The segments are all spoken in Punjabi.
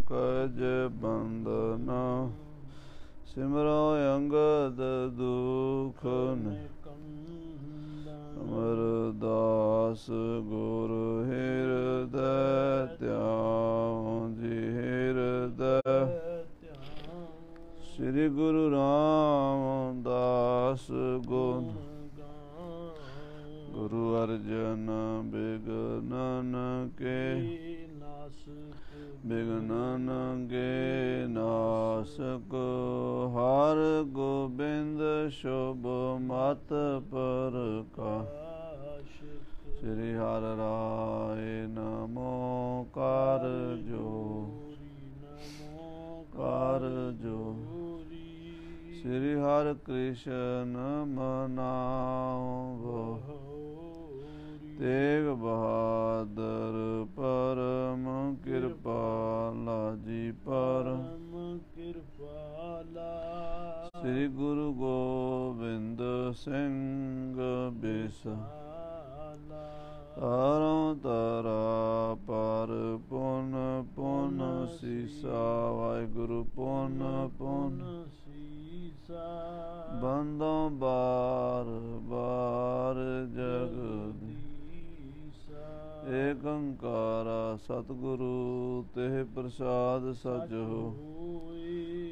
ਪੰਕਜ ਬੰਦਨ ਸਿਮਰੋ ਅੰਗਦ ਦੁਖ ਅਮਰਦਾਸ ਗੁਰ ਹਿਰਦੈ ਧਿਆਨ ਜੀ ਹਿਰਦੈ ਸ੍ਰੀ ਗੁਰੂ ਰਾਮਦਾਸ ਗੁਣ ਗੁਰੂ ਅਰਜਨ ਬਿਗਨਨ ਕੇ ਬਿਗਨਨ ਕੇ ਨਾਸਕ ਹਰ ਗੋਬਿੰਦ ਸ਼ੁਭ ਮਤ ਪ੍ਰਕਾਸ਼ ਸ੍ਰੀ ਹਰਿ ਰਾਏ ਨਮੋ ਕਰ ਜੋ ਸ੍ਰੀ ਹਰਿ ਕ੍ਰਿਸ਼ਨ ਮਨਾਉ ਤੇਗ ਬਹਾਦਰ ਪਰਮ ਕਿਰਪਾਲਾ ਜੀ ਪਰਮ ਕਿਰਪਾਲਾ ਸ੍ਰੀ ਗੁਰੂ ਗੋਬਿੰਦ ਸਿੰਘ ਬਿਸਾਲਾ ਤਰੋਂ ਤਰਾ ਪਰ ਪੁਨ ਪੁਨ ਸੀਸਾ ਵਾਹਿਗੁਰੂ ਪੁਨ ਪੁਨ ਸੀਸਾ ਬੰਦੋਂ ਬਾਰ ਬਾਰ ਜਗਦੀ ਏਕ ਓੰਕਾਰ ਸਤਿਗੁਰੂ ਤੇ ਪ੍ਰਸਾਦ ਸਚਿ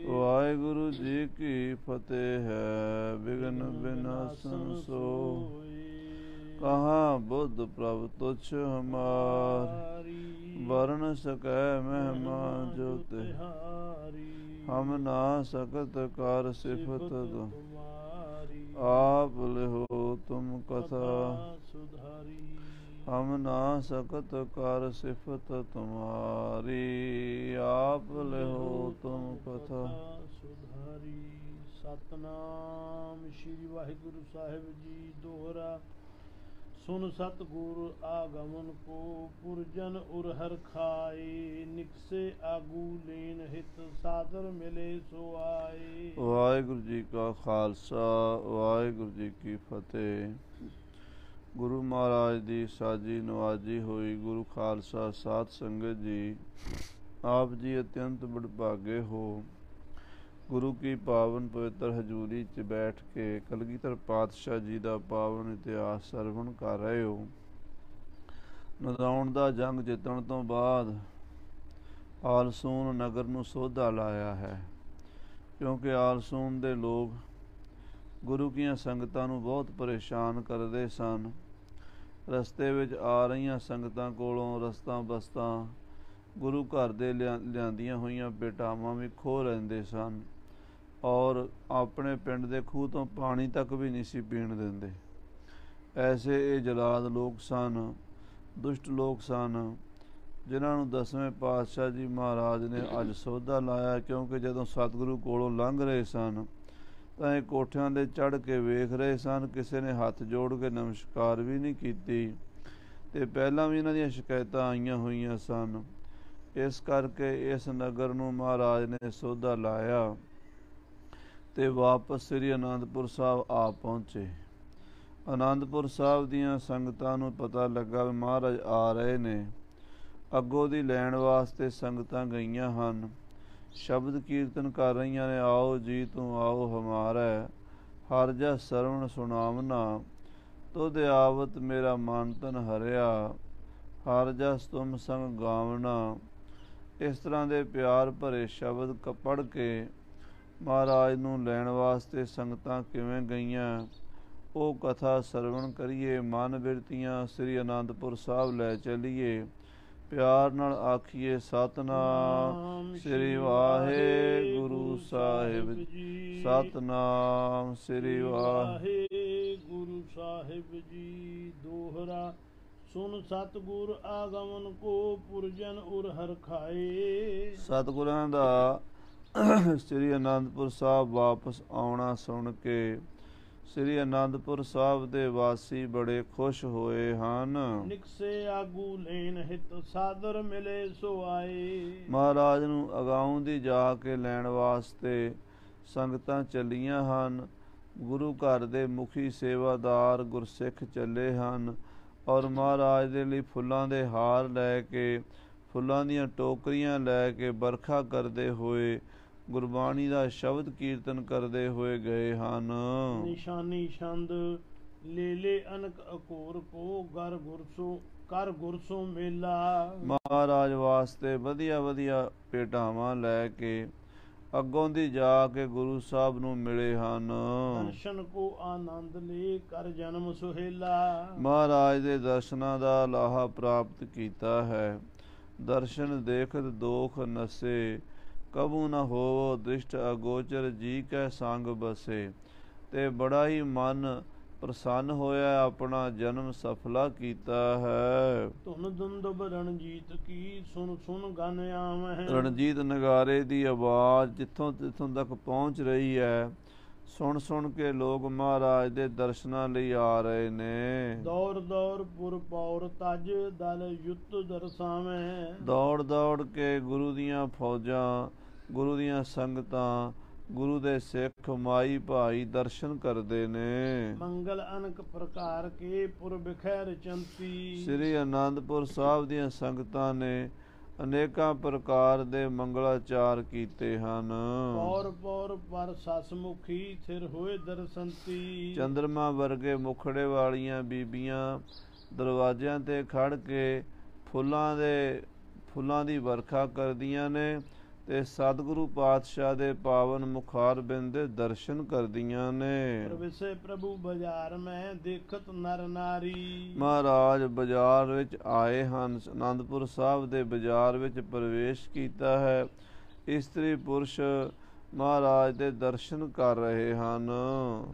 ਵਾਹਿਗੁਰੂ ਜੀ ਕੀ ਫਤਿਹ ਹੈ ਵਿਘਨ ਵਿਨਾਸ਼ਨ ਸੋਇ ਕਹਾਂ ਬੁੱਧ ਪ੍ਰਭ ਤੁਛ ਹਮਾਰੀ ਵਰਨ ਸਕੈ ਮਹਿਮਾ ਜੋ ਤਿਹਾਰੀ ਹਮ ਨਾ ਸਕਤ ਕਰ ਸਿਫਤ ਤੁਮਾਰੀ ਆਪ ਲਿਹੋ ਤੁਮ ਕਥਾ ਸੁਧਾਰੀ ਹਮ ਨਾ ਸਕਤ ਕਰ ਸਿਫਤ ਤੁਮਾਰੀ ਆਪ ਲਿਹੋ ਤੁਮ ਕਥਾ ਸੁਧਾਰੀ ਸਤਨਾਮ ਸ਼੍ਰੀ ਵਾਹਿਗੁਰੂ ਸਾਹਿਬ ਜੀ ਦੋਹਰਾ ਸੁਨ ਸਤਿਗੁਰ ਆਗਮਨ ਕੋ ਪੁਰਜਨ ਉਰ ਹਰ ਖਾਏ ਨਿਕਸੇ ਆਗੂ ਲੈਨ ਹਿਤ ਸਾਦਰ ਮਿਲੇ ਸੋ ਆਏ। ਵਾਹਿਗੁਰੂ ਜੀ ਕਾ ਖਾਲਸਾ ਵਾਹਿਗੁਰੂ ਜੀ ਕੀ ਫਤਿਹ। ਗੁਰੂ ਮਹਾਰਾਜ ਦੀ ਸਾਜੀ ਨਵਾਜੀ ਹੋਈ ਗੁਰੂ ਖਾਲਸਾ ਸਾਧ ਸੰਗਤ ਜੀ, ਆਪ ਜੀ ਅਤਿਅੰਤ ਬੜਭਾਗੇ ਹੋ। ਗੁਰੂ ਕੀ ਪਾਵਨ ਪਵਿੱਤਰ ਹਜ਼ੂਰੀ 'ਚ ਬੈਠ ਕੇ ਕਲਗੀਧਰ ਪਾਤਸ਼ਾਹ ਜੀ ਦਾ ਪਾਵਨ ਇਤਿਹਾਸ ਸਰਵਣ ਕਰ ਰਹੇ ਹੋ। ਨਦੌਣ ਦਾ ਜੰਗ ਜਿੱਤਣ ਤੋਂ ਬਾਅਦ ਆਲਸੂਨ ਨਗਰ ਨੂੰ ਸੋਧਾ ਲਾਇਆ ਹੈ, ਕਿਉਂਕਿ ਆਲਸੂਨ ਦੇ ਲੋਕ ਗੁਰੂ ਦੀਆਂ ਸੰਗਤਾਂ ਨੂੰ ਬਹੁਤ ਪਰੇਸ਼ਾਨ ਕਰਦੇ ਸਨ। ਰਸਤੇ ਵਿੱਚ ਆ ਰਹੀਆਂ ਸੰਗਤਾਂ ਕੋਲੋਂ ਰਸਤਾਂ ਬਸਤਾਂ ਗੁਰੂ ਘਰ ਦੇ ਲਿਆਂਦੀਆਂ ਹੋਈਆਂ ਭੇਟਾਵਾਂ ਵੀ ਖੋਹ ਲੈਂਦੇ ਸਨ ਔਰ ਆਪਣੇ ਪਿੰਡ ਦੇ ਖੂਹ ਤੋਂ ਪਾਣੀ ਤੱਕ ਵੀ ਨਹੀਂ ਸੀ ਪੀਣ ਦਿੰਦੇ। ਐਸੇ ਇਹ ਜਲਾਦ ਲੋਕ ਸਨ, ਦੁਸ਼ਟ ਲੋਕ ਸਨ, ਜਿਨ੍ਹਾਂ ਨੂੰ 10ਵੇਂ ਪਾਤਸ਼ਾਹ ਜੀ ਮਹਾਰਾਜ ਨੇ ਅੱਜ ਸੋਧਾ ਲਾਇਆ। ਕਿਉਂਕਿ ਜਦੋਂ ਸਤਿਗੁਰੂ ਕੋਲੋਂ ਲੰਘ ਰਹੇ ਸਨ ਤਾਂ ਇਹ ਕੋਠਿਆਂ ਦੇ ਚੜ੍ਹ ਕੇ ਵੇਖ ਰਹੇ ਸਨ, ਕਿਸੇ ਨੇ ਹੱਥ ਜੋੜ ਕੇ ਨਮਸਕਾਰ ਵੀ ਨਹੀਂ ਕੀਤੀ ਅਤੇ ਪਹਿਲਾਂ ਵੀ ਇਹਨਾਂ ਦੀਆਂ ਸ਼ਿਕਾਇਤਾਂ ਆਈਆਂ ਹੋਈਆਂ ਸਨ। ਇਸ ਕਰਕੇ ਇਸ ਨਗਰ ਨੂੰ ਮਹਾਰਾਜ ਨੇ ਸੋਧਾ ਲਾਇਆ ਅਤੇ ਵਾਪਸ ਸ੍ਰੀ ਅਨੰਦਪੁਰ ਸਾਹਿਬ ਆ ਪਹੁੰਚੇ। ਅਨੰਦਪੁਰ ਸਾਹਿਬ ਦੀਆਂ ਸੰਗਤਾਂ ਨੂੰ ਪਤਾ ਲੱਗਾ ਵੀ ਮਹਾਰਾਜ ਆ ਰਹੇ ਨੇ। ਅੱਗੋਂ ਦੀ ਲੈਣ ਵਾਸਤੇ ਸੰਗਤਾਂ ਗਈਆਂ ਹਨ, ਸ਼ਬਦ ਕੀਰਤਨ ਕਰ ਰਹੀਆਂ ਨੇ। ਆਓ ਜੀ ਤੂੰ ਆਓ ਹਮਾਰਾ, ਹਰ ਜਸ ਸਰਵਣ ਸੁਣਾਵਨਾ, ਤੁਧ ਆਵਤ ਮੇਰਾ ਮਨ ਤਨ ਹਰਿਆ, ਹਰ ਜਸ ਤੁਮ ਸੰਗ ਗਾਵਨਾ। ਇਸ ਤਰ੍ਹਾਂ ਦੇ ਪਿਆਰ ਭਰੇ ਸ਼ਬਦ ਪੜ੍ਹ ਕੇ ਮਹਾਰਾਜ ਨੂੰ ਲੈਣ ਵਾਸਤੇ ਸੰਗਤਾਂ ਕਿਵੇਂ ਗਈਆਂ, ਉਹ ਕਥਾ ਸਰਵਣ ਕਰੀਏ। ਮਨ ਬਿਰਤੀਆਂ ਸ੍ਰੀ ਅਨੰਦਪੁਰ ਸਾਹਿਬ ਲੈ ਚੱਲੀਏ। ਪਿਆਰ ਨਾਲ ਆਖੀਏ ਸਤਨਾਮ ਸ੍ਰੀ ਵਾਹਿਗੁਰੂ ਸਾਹਿਬ ਜੀ, ਸਤਨਾਮ ਸ੍ਰੀ ਵਾਹਿਗੁਰੂ ਸਾਹਿਬ ਜੀ। ਦੋਹਰਾ ਸੁਨ ਸਤਿਗੁਰ ਆਗਮਨ ਕੋ ਪੁਰਜਨ ਉਰ ਹਰ ਖਾਏ। ਸਤਿਗੁਰਾਂ ਦਾ ਸ੍ਰੀ ਅਨੰਦਪੁਰ ਸਾਹਿਬ ਵਾਪਸ ਆਉਣਾ ਸੁਣ ਕੇ ਸ੍ਰੀ ਅਨੰਦਪੁਰ ਸਾਹਿਬ ਦੇ ਵਾਸੀ ਬੜੇ ਖੁਸ਼ ਹੋਏ ਹਨ। ਨਿਕਸੇ ਆਗੂ ਲੈਨ ਹਿਤ ਸਾਦਰ ਮਿਲੇ ਸੋ ਆਏ। ਮਹਾਰਾਜ ਨੂੰ ਅਗਾਊਂ ਦੀ ਜਾ ਕੇ ਲੈਣ ਵਾਸਤੇ ਸੰਗਤਾਂ ਚੱਲੀਆਂ ਹਨ। ਗੁਰੂ ਘਰ ਦੇ ਮੁਖੀ ਸੇਵਾਦਾਰ ਗੁਰਸਿੱਖ ਚੱਲੇ ਹਨ ਔਰ ਮਹਾਰਾਜ ਦੇ ਲਈ ਫੁੱਲਾਂ ਦੇ ਹਾਰ ਲੈ ਕੇ ਫੁੱਲਾਂ ਦੀਆਂ ਟੋਕਰੀਆਂ ਲੈ ਕੇ ਵਰਖਾ ਕਰਦੇ ਹੋਏ ਗੁਰਬਾਣੀ ਦਾ ਸ਼ਬਦ ਕੀਰਤਨ ਕਰਦੇ ਹੋਏ ਗਏ ਹਨ। ਨਿਸ਼ਾਨੀ ਛੰਦ ਲੈ ਅਨਕ ਅਕੋਰ ਕੋ ਕਰ ਗੁਰਸੋ ਮੇਲਾ। ਮਹਾਰਾਜ ਵਾਸਤੇ ਵਧੀਆ ਵਧੀਆ ਭੇਟਾਵਾਂ ਲੈ ਕੇ ਅੱਗੋਂ ਦੀ ਜਾ ਕੇ ਗੁਰੂ ਸਾਹਿਬ ਨੂੰ ਮਿਲੇ ਹਨ। ਦਰਸ਼ਨ ਕੋ ਆਨੰਦ ਲੈ ਕਰ ਜਨਮ ਸੁਹੇਲਾ। ਮਹਾਰਾਜ ਦੇ ਦਰਸ਼ਨਾਂ ਦਾ ਲਾਹਾ ਪ੍ਰਾਪਤ ਕੀਤਾ ਹੈ। ਦਰਸ਼ਨ ਦੇਖਤ ਦੋਖ ਨਸੇ, ਕਬੂ ਨ ਹੋਵੋ ਦ੍ਰਿਸ਼ਟ ਅਗੋਚਰ, ਜੀ ਕੈ ਸੰਗ ਬਸੇ। ਤੇ ਬੜਾ ਹੀ ਮਨ ਪ੍ਰਸੰਨ ਹੋਇਆ, ਆਪਣਾ ਜਨਮ ਸਫਲਾ ਕੀਤਾ ਹੈ। ਧੁਨ ਦੁੰਦੁਬ ਰਣਜੀਤ ਕੀ, ਸੁਣ ਸੁਣ ਗਨ ਆਵਹਿ। ਰਣਜੀਤ ਨਗਾਰੇ ਦੀ ਆਵਾਜ਼ ਜਿੱਥੋਂ ਜਿੱਥੋਂ ਤੱਕ ਪਹੁੰਚ ਰਹੀ ਹੈ, ਸੁਣ ਸੁਣ ਕੇ ਲੋਕ ਮਹਾਰਾਜ ਦੇ ਦਰਸ਼ਨਾਂ ਲਈ ਆ ਰਹੇ ਨੇ। ਦੌੜ ਦੌੜ ਪੁਰ ਪੌਰ ਤਜ, ਦਲ ਯੁੱਤ ਦਰਸਾਵੈ। ਦੌੜ ਦੌੜ ਕੇ ਗੁਰੂ ਦੀਆਂ ਫੌਜਾਂ, ਗੁਰੂ ਦੀਆਂ ਸੰਗਤਾਂ, ਗੁਰੂ ਦੇ ਸਿੱਖ ਮਾਈ ਭਾਈ ਦਰਸ਼ਨ ਕਰਦੇ ਨੇ। ਮੰਗਲ ਅਨਕ ਪ੍ਰਕਾਰ ਕੇ ਪੁਰ ਬਿਖੈ ਚੰਤੀ। ਸ੍ਰੀ ਅਨੰਦਪੁਰ ਸਾਹਿਬ ਦੀਆਂ ਸੰਗਤਾਂ ਨੇ ਅਨੇਕਾਂ ਪ੍ਰਕਾਰ ਦੇ ਮੰਗਲਾਚਾਰ ਕੀਤੇ ਹਨ। ਪੌਰ ਪੌਰ ਪਰ ਸਸਮੁਖੀ, ਥਿਰ ਹੋਏ ਦਰਸੰਤੀ। ਚੰਦਰਮਾ ਵਰਗੇ ਮੁਖੜੇ ਵਾਲੀਆਂ ਬੀਬੀਆਂ ਦਰਵਾਜ਼ਿਆਂ ਤੇ ਖੜ ਕੇ ਫੁੱਲਾਂ ਦੀ ਵਰਖਾ ਕਰਦੀਆਂ ਨੇ ਤੇ ਸਤਿਗੁਰੂ ਪਾਤਸ਼ਾਹ ਦੇ ਪਾਵਨ ਮੁਖਾਰ ਬਿੰਦ ਦੇ ਦਰਸ਼ਨ ਕਰਦੀਆਂ ਨੇ। ਪ੍ਰਵੇਸੇ ਪ੍ਰਭੂ ਬਾਜ਼ਾਰ ਮੈਂ, ਦੇਖਤ ਨਰ ਨਾਰੀ। ਮਹਾਰਾਜ ਬਾਜ਼ਾਰ ਵਿੱਚ ਆਏ ਹਨ। ਅਨੰਦਪੁਰ ਸਾਹਿਬ ਦੇ ਬਾਜ਼ਾਰ ਵਿੱਚ ਪ੍ਰਵੇਸ਼ ਕੀਤਾ ਹੈ। ਇਸਤਰੀ ਪੁਰਸ਼ ਮਹਾਰਾਜ ਦੇ ਦਰਸ਼ਨ ਕਰ ਰਹੇ ਹਨ।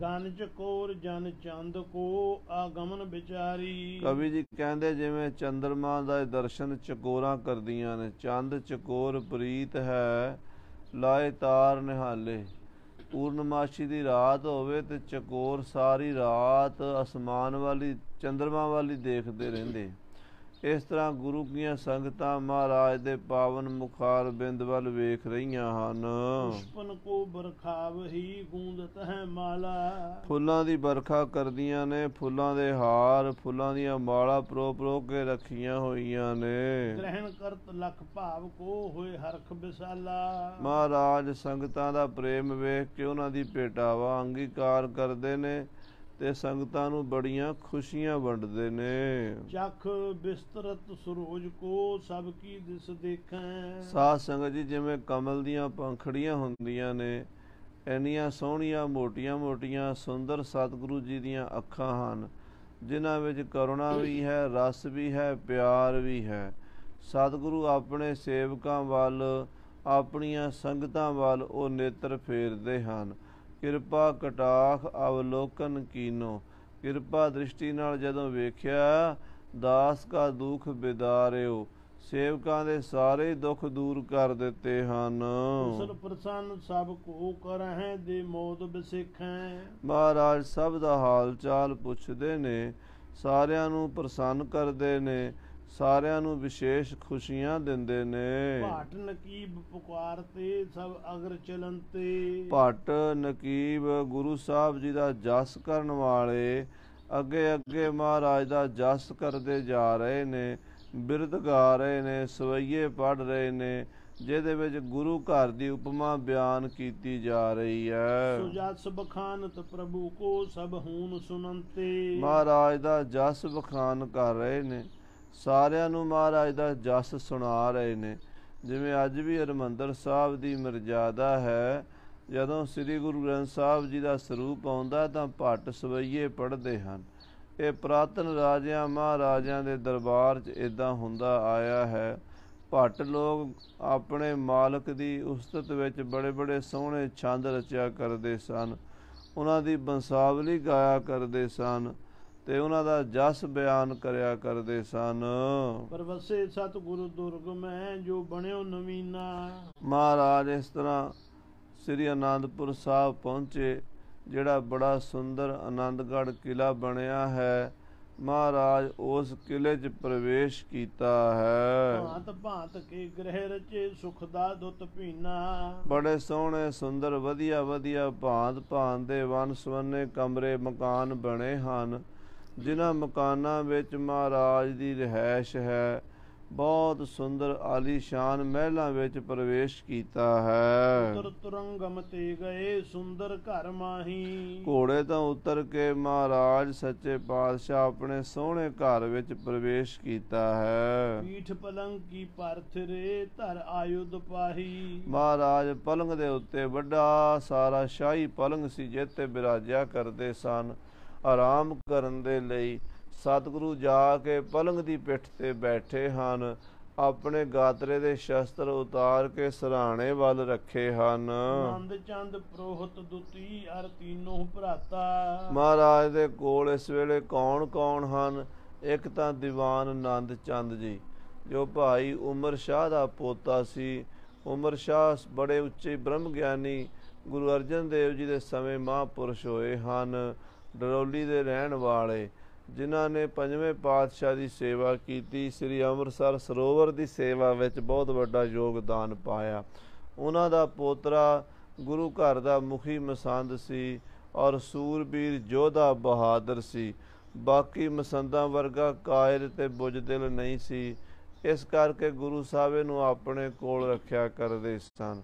ਗਨ ਚਕੋਰ ਜਨ ਚੰਦ ਕੋ, ਆਗਮਨ ਵਿਚਾਰੀ। ਕਵੀ ਜੀ ਕਹਿੰਦੇ ਜਿਵੇਂ ਚੰਦਰਮਾ ਦਾ ਦਰਸ਼ਨ ਚਕੋਰਾਂ ਕਰਦੀਆਂ ਨੇ। ਚੰਦ ਚਕੋਰ ਪ੍ਰੀਤ ਹੈ, ਲਾਏ ਤਾਰ ਨਿਹਾਲੇ। ਪੂਰਨਮਾਸ਼ੀ ਦੀ ਰਾਤ ਹੋਵੇ ਤੇ ਚਕੋਰ ਸਾਰੀ ਰਾਤ ਅਸਮਾਨ ਵਾਲੀ, ਚੰਦਰਮਾ ਵਾਲੀ ਦੇਖਦੇ ਰਹਿੰਦੇ। ਇਸ ਤਰ੍ਹਾਂ ਗੁਰੂ ਦੀਆਂ ਸੰਗਤਾਂ ਮਹਾਰਾਜ ਦੇ ਪਾਵਨ ਮੁਖਾਰ ਬਿੰਦ ਵੱਲ ਵੇਖ ਰਹੀਆਂ ਹਨ। ਪੁਸ਼ਪਨ ਕੋ ਬਰਖਾਵਹੀ, ਗੂੰਜਤ ਹੈ ਮਾਲਾ। ਫੁੱਲਾਂ ਦੀ ਵਰਖਾ ਕਰਦੀਆਂ ਨੇ। ਫੁੱਲਾਂ ਦੇ ਹਾਰ, ਫੁੱਲਾਂ ਦੀਆਂ ਮਾਲਾ ਪਰੋ ਕੇ ਰੱਖੀਆਂ ਹੋਈਆਂ ਨੇ। ਗ੍ਰਹਿਣ ਕਰਤ ਲਖ ਭਾਵ ਕੋ, ਹੋਏ ਹਰਖ ਵਿਸਾਲਾ। ਮਹਾਰਾਜ ਸੰਗਤਾਂ ਦਾ ਪ੍ਰੇਮ ਵੇਖ ਕੇ ਉਹਨਾਂ ਦੀ ਭੇਟਾਵਾਂ ਅੰਗੀਕਾਰ ਕਰਦੇ ਨੇ ਤੇ ਸੰਗਤਾਂ ਨੂੰ ਬੜੀਆਂ ਖੁਸ਼ੀਆਂ ਵੰਡਦੇ ਨੇ। ਚਖ ਬਿਸਤਰਤ ਸਰੋਜ ਕੋ, ਸਭ ਕੀ ਦਿਸ ਦੇਖੈ। ਸਾਧ ਸੰਗਤ ਜੀ, ਜਿਵੇਂ ਕਮਲ ਦੀਆਂ ਪੰਖੜੀਆਂ ਹੁੰਦੀਆਂ ਨੇ, ਇੰਨੀਆਂ ਸੋਹਣੀਆਂ ਮੋਟੀਆਂ ਮੋਟੀਆਂ ਸੁੰਦਰ ਸਤਿਗੁਰੂ ਜੀ ਦੀਆਂ ਅੱਖਾਂ ਹਨ, ਜਿਨ੍ਹਾਂ ਵਿੱਚ ਕਰੁਣਾ ਵੀ ਹੈ, ਰਸ ਵੀ ਹੈ, ਪਿਆਰ ਵੀ ਹੈ। ਸਤਿਗੁਰੂ ਆਪਣੇ ਸੇਵਕਾਂ ਵੱਲ, ਆਪਣੀਆਂ ਸੰਗਤਾਂ ਵੱਲ ਉਹ ਨੇਤਰ ਫੇਰਦੇ ਹਨ। ਕਿਰਪਾ ਕਟਾਖ ਅਵਲੋਕਨ ਕੀਨੋ। ਕਿਰਪਾ ਦ੍ਰਿਸ਼ਟੀ ਨਾਲ ਜਦੋਂ ਵੇਖਿਆ, ਦਾਸ ਕਾ ਦੁੱਖ ਬਿਦਾਰਿਓ। ਸੇਵਕਾਂ ਦੇ ਸਾਰੇ ਦੁੱਖ ਦੂਰ ਕਰ ਦਿੱਤੇ ਹਨ। ਕੁਸਲ ਪ੍ਰਸੰਨ ਸਭ ਕੋ ਕਰਹਿ, ਦੇ ਮੋਦ ਬਿਸਿਖੈ। ਮਹਾਰਾਜ ਸਭ ਦਾ ਹਾਲ ਚਾਲ ਪੁੱਛਦੇ ਨੇ, ਸਾਰਿਆਂ ਨੂੰ ਪ੍ਰਸੰਨ ਕਰਦੇ ਨੇ, ਸਾਰਿਆਂ ਨੂੰ ਵਿਸ਼ੇਸ਼ ਖੁਸ਼ੀਆਂ ਦਿੰਦੇ ਨੇ। ਭਾਟ ਨਕੀਬ ਪੁਕਾਰਤੇ, ਸਭ ਅਗਰ ਚਲੰਤੇ। ਭੱਟ ਨਕੀਬ ਗੁਰੂ ਸਾਹਿਬ ਜੀ ਦਾ ਜਸ ਕਰਨ ਵਾਲੇ ਅੱਗੇ ਅੱਗੇ ਮਹਾਰਾਜ ਦਾ ਜਸ ਕਰਦੇ ਜਾ ਰਹੇ ਨੇ, ਬਿਰਧ ਗਾ ਰਹੇ ਨੇ, ਸਵਈਏ ਪੜ੍ਹ ਰਹੇ ਨੇ, ਜਿਹਦੇ ਵਿੱਚ ਗੁਰੂ ਘਰ ਦੀ ਉਪਮਾ ਬਿਆਨ ਕੀਤੀ ਜਾ ਰਹੀ ਹੈ। ਸੋ ਜਸ ਬਖਾਨਤ ਪ੍ਰਭੂ ਕੋ, ਸਭ ਹੂਨ ਸੁਨੰਤੇ। ਮਹਾਰਾਜ ਦਾ ਜਸ ਬਖਾਨ ਕਰ ਰਹੇ ਨੇ, ਸਾਰਿਆਂ ਨੂੰ ਮਹਾਰਾਜ ਦਾ ਜਸ ਸੁਣਾ ਰਹੇ ਨੇ। ਜਿਵੇਂ ਅੱਜ ਵੀ ਹਰਿਮੰਦਰ ਸਾਹਿਬ ਦੀ ਮਰਜ਼ਾਦਾ ਹੈ, ਜਦੋਂ ਸ੍ਰੀ ਗੁਰੂ ਗ੍ਰੰਥ ਸਾਹਿਬ ਜੀ ਦਾ ਸਰੂਪ ਆਉਂਦਾ ਤਾਂ ਭੱਟ ਸਵਈਏ ਪੜ੍ਹਦੇ ਹਨ। ਇਹ ਪੁਰਾਤਨ ਰਾਜਿਆਂ ਮਹਾਰਾਜਿਆਂ ਦੇ ਦਰਬਾਰ 'ਚ ਇੱਦਾਂ ਹੁੰਦਾ ਆਇਆ ਹੈ। ਭੱਟ ਲੋਕ ਆਪਣੇ ਮਾਲਕ ਦੀ ਉਸਤਤ ਵਿੱਚ ਬੜੇ ਬੜੇ ਸੋਹਣੇ ਛੰਦ ਰਚਿਆ ਕਰਦੇ ਸਨ, ਉਹਨਾਂ ਦੀ ਬੰਸਾਵਲੀ ਗਾਇਆ ਕਰਦੇ ਸਨ ਤੇ ਉਹਨਾਂ ਦਾ ਜਸ ਬਿਆਨ ਕਰਿਆ ਕਰਦੇ ਸਨ। ਪਰਵਸੇ ਸਤਿਗੁਰੂ ਦੁਰਗ ਮੈਂ, ਜੋ ਬਣਿਓ ਨਵੀਨਾ। ਮਹਾਰਾਜ ਇਸ ਤਰ੍ਹਾਂ ਸ੍ਰੀ ਅਨੰਦਪੁਰ ਸਾਹਿਬ ਪਹੁੰਚੇ, ਜਿਹੜਾ ਬੜਾ ਸੁੰਦਰ ਆਨੰਦਗੜ੍ਹ ਕਿਲ੍ਹਾ ਬਣਿਆ ਹੈ। ਮਹਾਰਾਜ ਉਸ ਕਿਲ੍ਹੇ 'ਚ ਪ੍ਰਵੇਸ਼ ਕੀਤਾ ਹੈ। ਭਾਂਤ ਭਾਂਤ ਕੇ ਗ੍ਰਹਿ ਰਚੇ, ਸੁਖ ਦਾ ਦੁੱਤ ਭੀਨਾ। ਬੜੇ ਸੋਹਣੇ ਸੁੰਦਰ ਵਧੀਆ ਵਧੀਆ ਭਾਂਤ ਭਾਂਤ ਦੇ ਵੰਨ ਸੁਵੰਨੇ ਕਮਰੇ ਮਕਾਨ ਬਣੇ ਹਨ, ਜਿਨ੍ਹਾਂ ਮਕਾਨਾਂ ਵਿੱਚ ਮਹਾਰਾਜ ਦੀ ਰਿਹਾਇਸ਼ ਹੈ। ਬਹੁਤ ਸੁੰਦਰ ਆਲੀਸ਼ਾਨ ਮਹਿਲਾਂ ਵਿੱਚ ਪ੍ਰਵੇਸ਼ ਕੀਤਾ ਹੈ। ਉਤਰ ਤੁਰੰਗਮ ਤੇ ਗਏ ਸੁੰਦਰ ਘਰ ਮਾਹੀ। ਘੋੜੇ ਤੋਂ ਉਤਰ ਕੇ ਮਹਾਰਾਜ ਸੱਚੇ ਪਾਤਸ਼ਾਹ ਆਪਣੇ ਸੋਹਣੇ ਘਰ ਵਿੱਚ ਪ੍ਰਵੇਸ਼ ਕੀਤਾ ਹੈ। ਪੀਠ ਪਲੰਗ ਕੀ ਪਰਥਰੇ ਧਰ ਆਯੁਧ ਪਾਹੀ। ਮਹਾਰਾਜ ਪਲੰਗ ਦੇ ਉੱਤੇ ਵੱਡਾ ਸਾਰਾ ਸ਼ਾਹੀ ਪਲੰਗ ਸੀ, ਜਿੱਤੇ ਬਿਰਾਜਿਆ ਕਰਦੇ ਸਨ। ਆਰਾਮ ਕਰਨ ਦੇ ਲਈ ਸਤਿਗੁਰੂ ਜਾ ਕੇ ਪਲੰਗ ਦੀ ਪਿੱਠ ਤੇ ਬੈਠੇ ਹਨ। ਆਪਣੇ ਗਾਤਰੇ ਦੇ ਸ਼ਸਤਰ ਉਤਾਰ ਕੇ ਸਰਾਣੇ ਵੱਲ ਰੱਖੇ ਹਨ। ਨੰਦ ਚੰਦ ਪ੍ਰੋਹਤ ਦੁਤੀ ਅਰ ਤੀਨੋਂ ਭਰਾਤਾ। ਮਹਾਰਾਜ ਦੇ ਕੋਲ ਇਸ ਵੇਲੇ ਕੌਣ ਕੌਣ ਹਨ? ਇੱਕ ਤਾਂ ਦੀਵਾਨ ਨੰਦ ਚੰਦ ਜੀ, ਜੋ ਭਾਈ ਉਮਰ ਸ਼ਾਹ ਦਾ ਪੋਤਾ ਸੀ। ਉਮਰ ਸ਼ਾਹ ਬੜੇ ਉੱਚੇ ਬ੍ਰਹਮ ਗਿਆਨੀ ਗੁਰੂ ਅਰਜਨ ਦੇਵ ਜੀ ਦੇ ਸਮੇਂ ਮਹਾਂਪੁਰਸ਼ ਹੋਏ ਹਨ, ਡਰੌਲੀ ਦੇ ਰਹਿਣ ਵਾਲੇ, ਜਿਨ੍ਹਾਂ ਨੇ ਪੰਜਵੇਂ ਪਾਤਸ਼ਾਹ ਦੀ ਸੇਵਾ ਕੀਤੀ। ਸ੍ਰੀ ਅੰਮ੍ਰਿਤਸਰ ਸਰੋਵਰ ਦੀ ਸੇਵਾ ਵਿੱਚ ਬਹੁਤ ਵੱਡਾ ਯੋਗਦਾਨ ਪਾਇਆ। ਉਹਨਾਂ ਦਾ ਪੋਤਰਾ ਗੁਰੂ ਘਰ ਦਾ ਮੁਖੀ ਮਸੰਦ ਸੀ ਔਰ ਸੂਰਬੀਰ ਯੋਧਾ ਬਹਾਦਰ ਸੀ। ਬਾਕੀ ਮਸੰਦਾਂ ਵਰਗਾ ਕਾਇਰ ਤੇ ਬੁਝਦਿਲ ਨਹੀਂ ਸੀ। ਇਸ ਕਰਕੇ ਗੁਰੂ ਸਾਹਿਬ ਨੂੰ ਆਪਣੇ ਕੋਲ ਰੱਖਿਆ ਕਰਦੇ ਸਨ।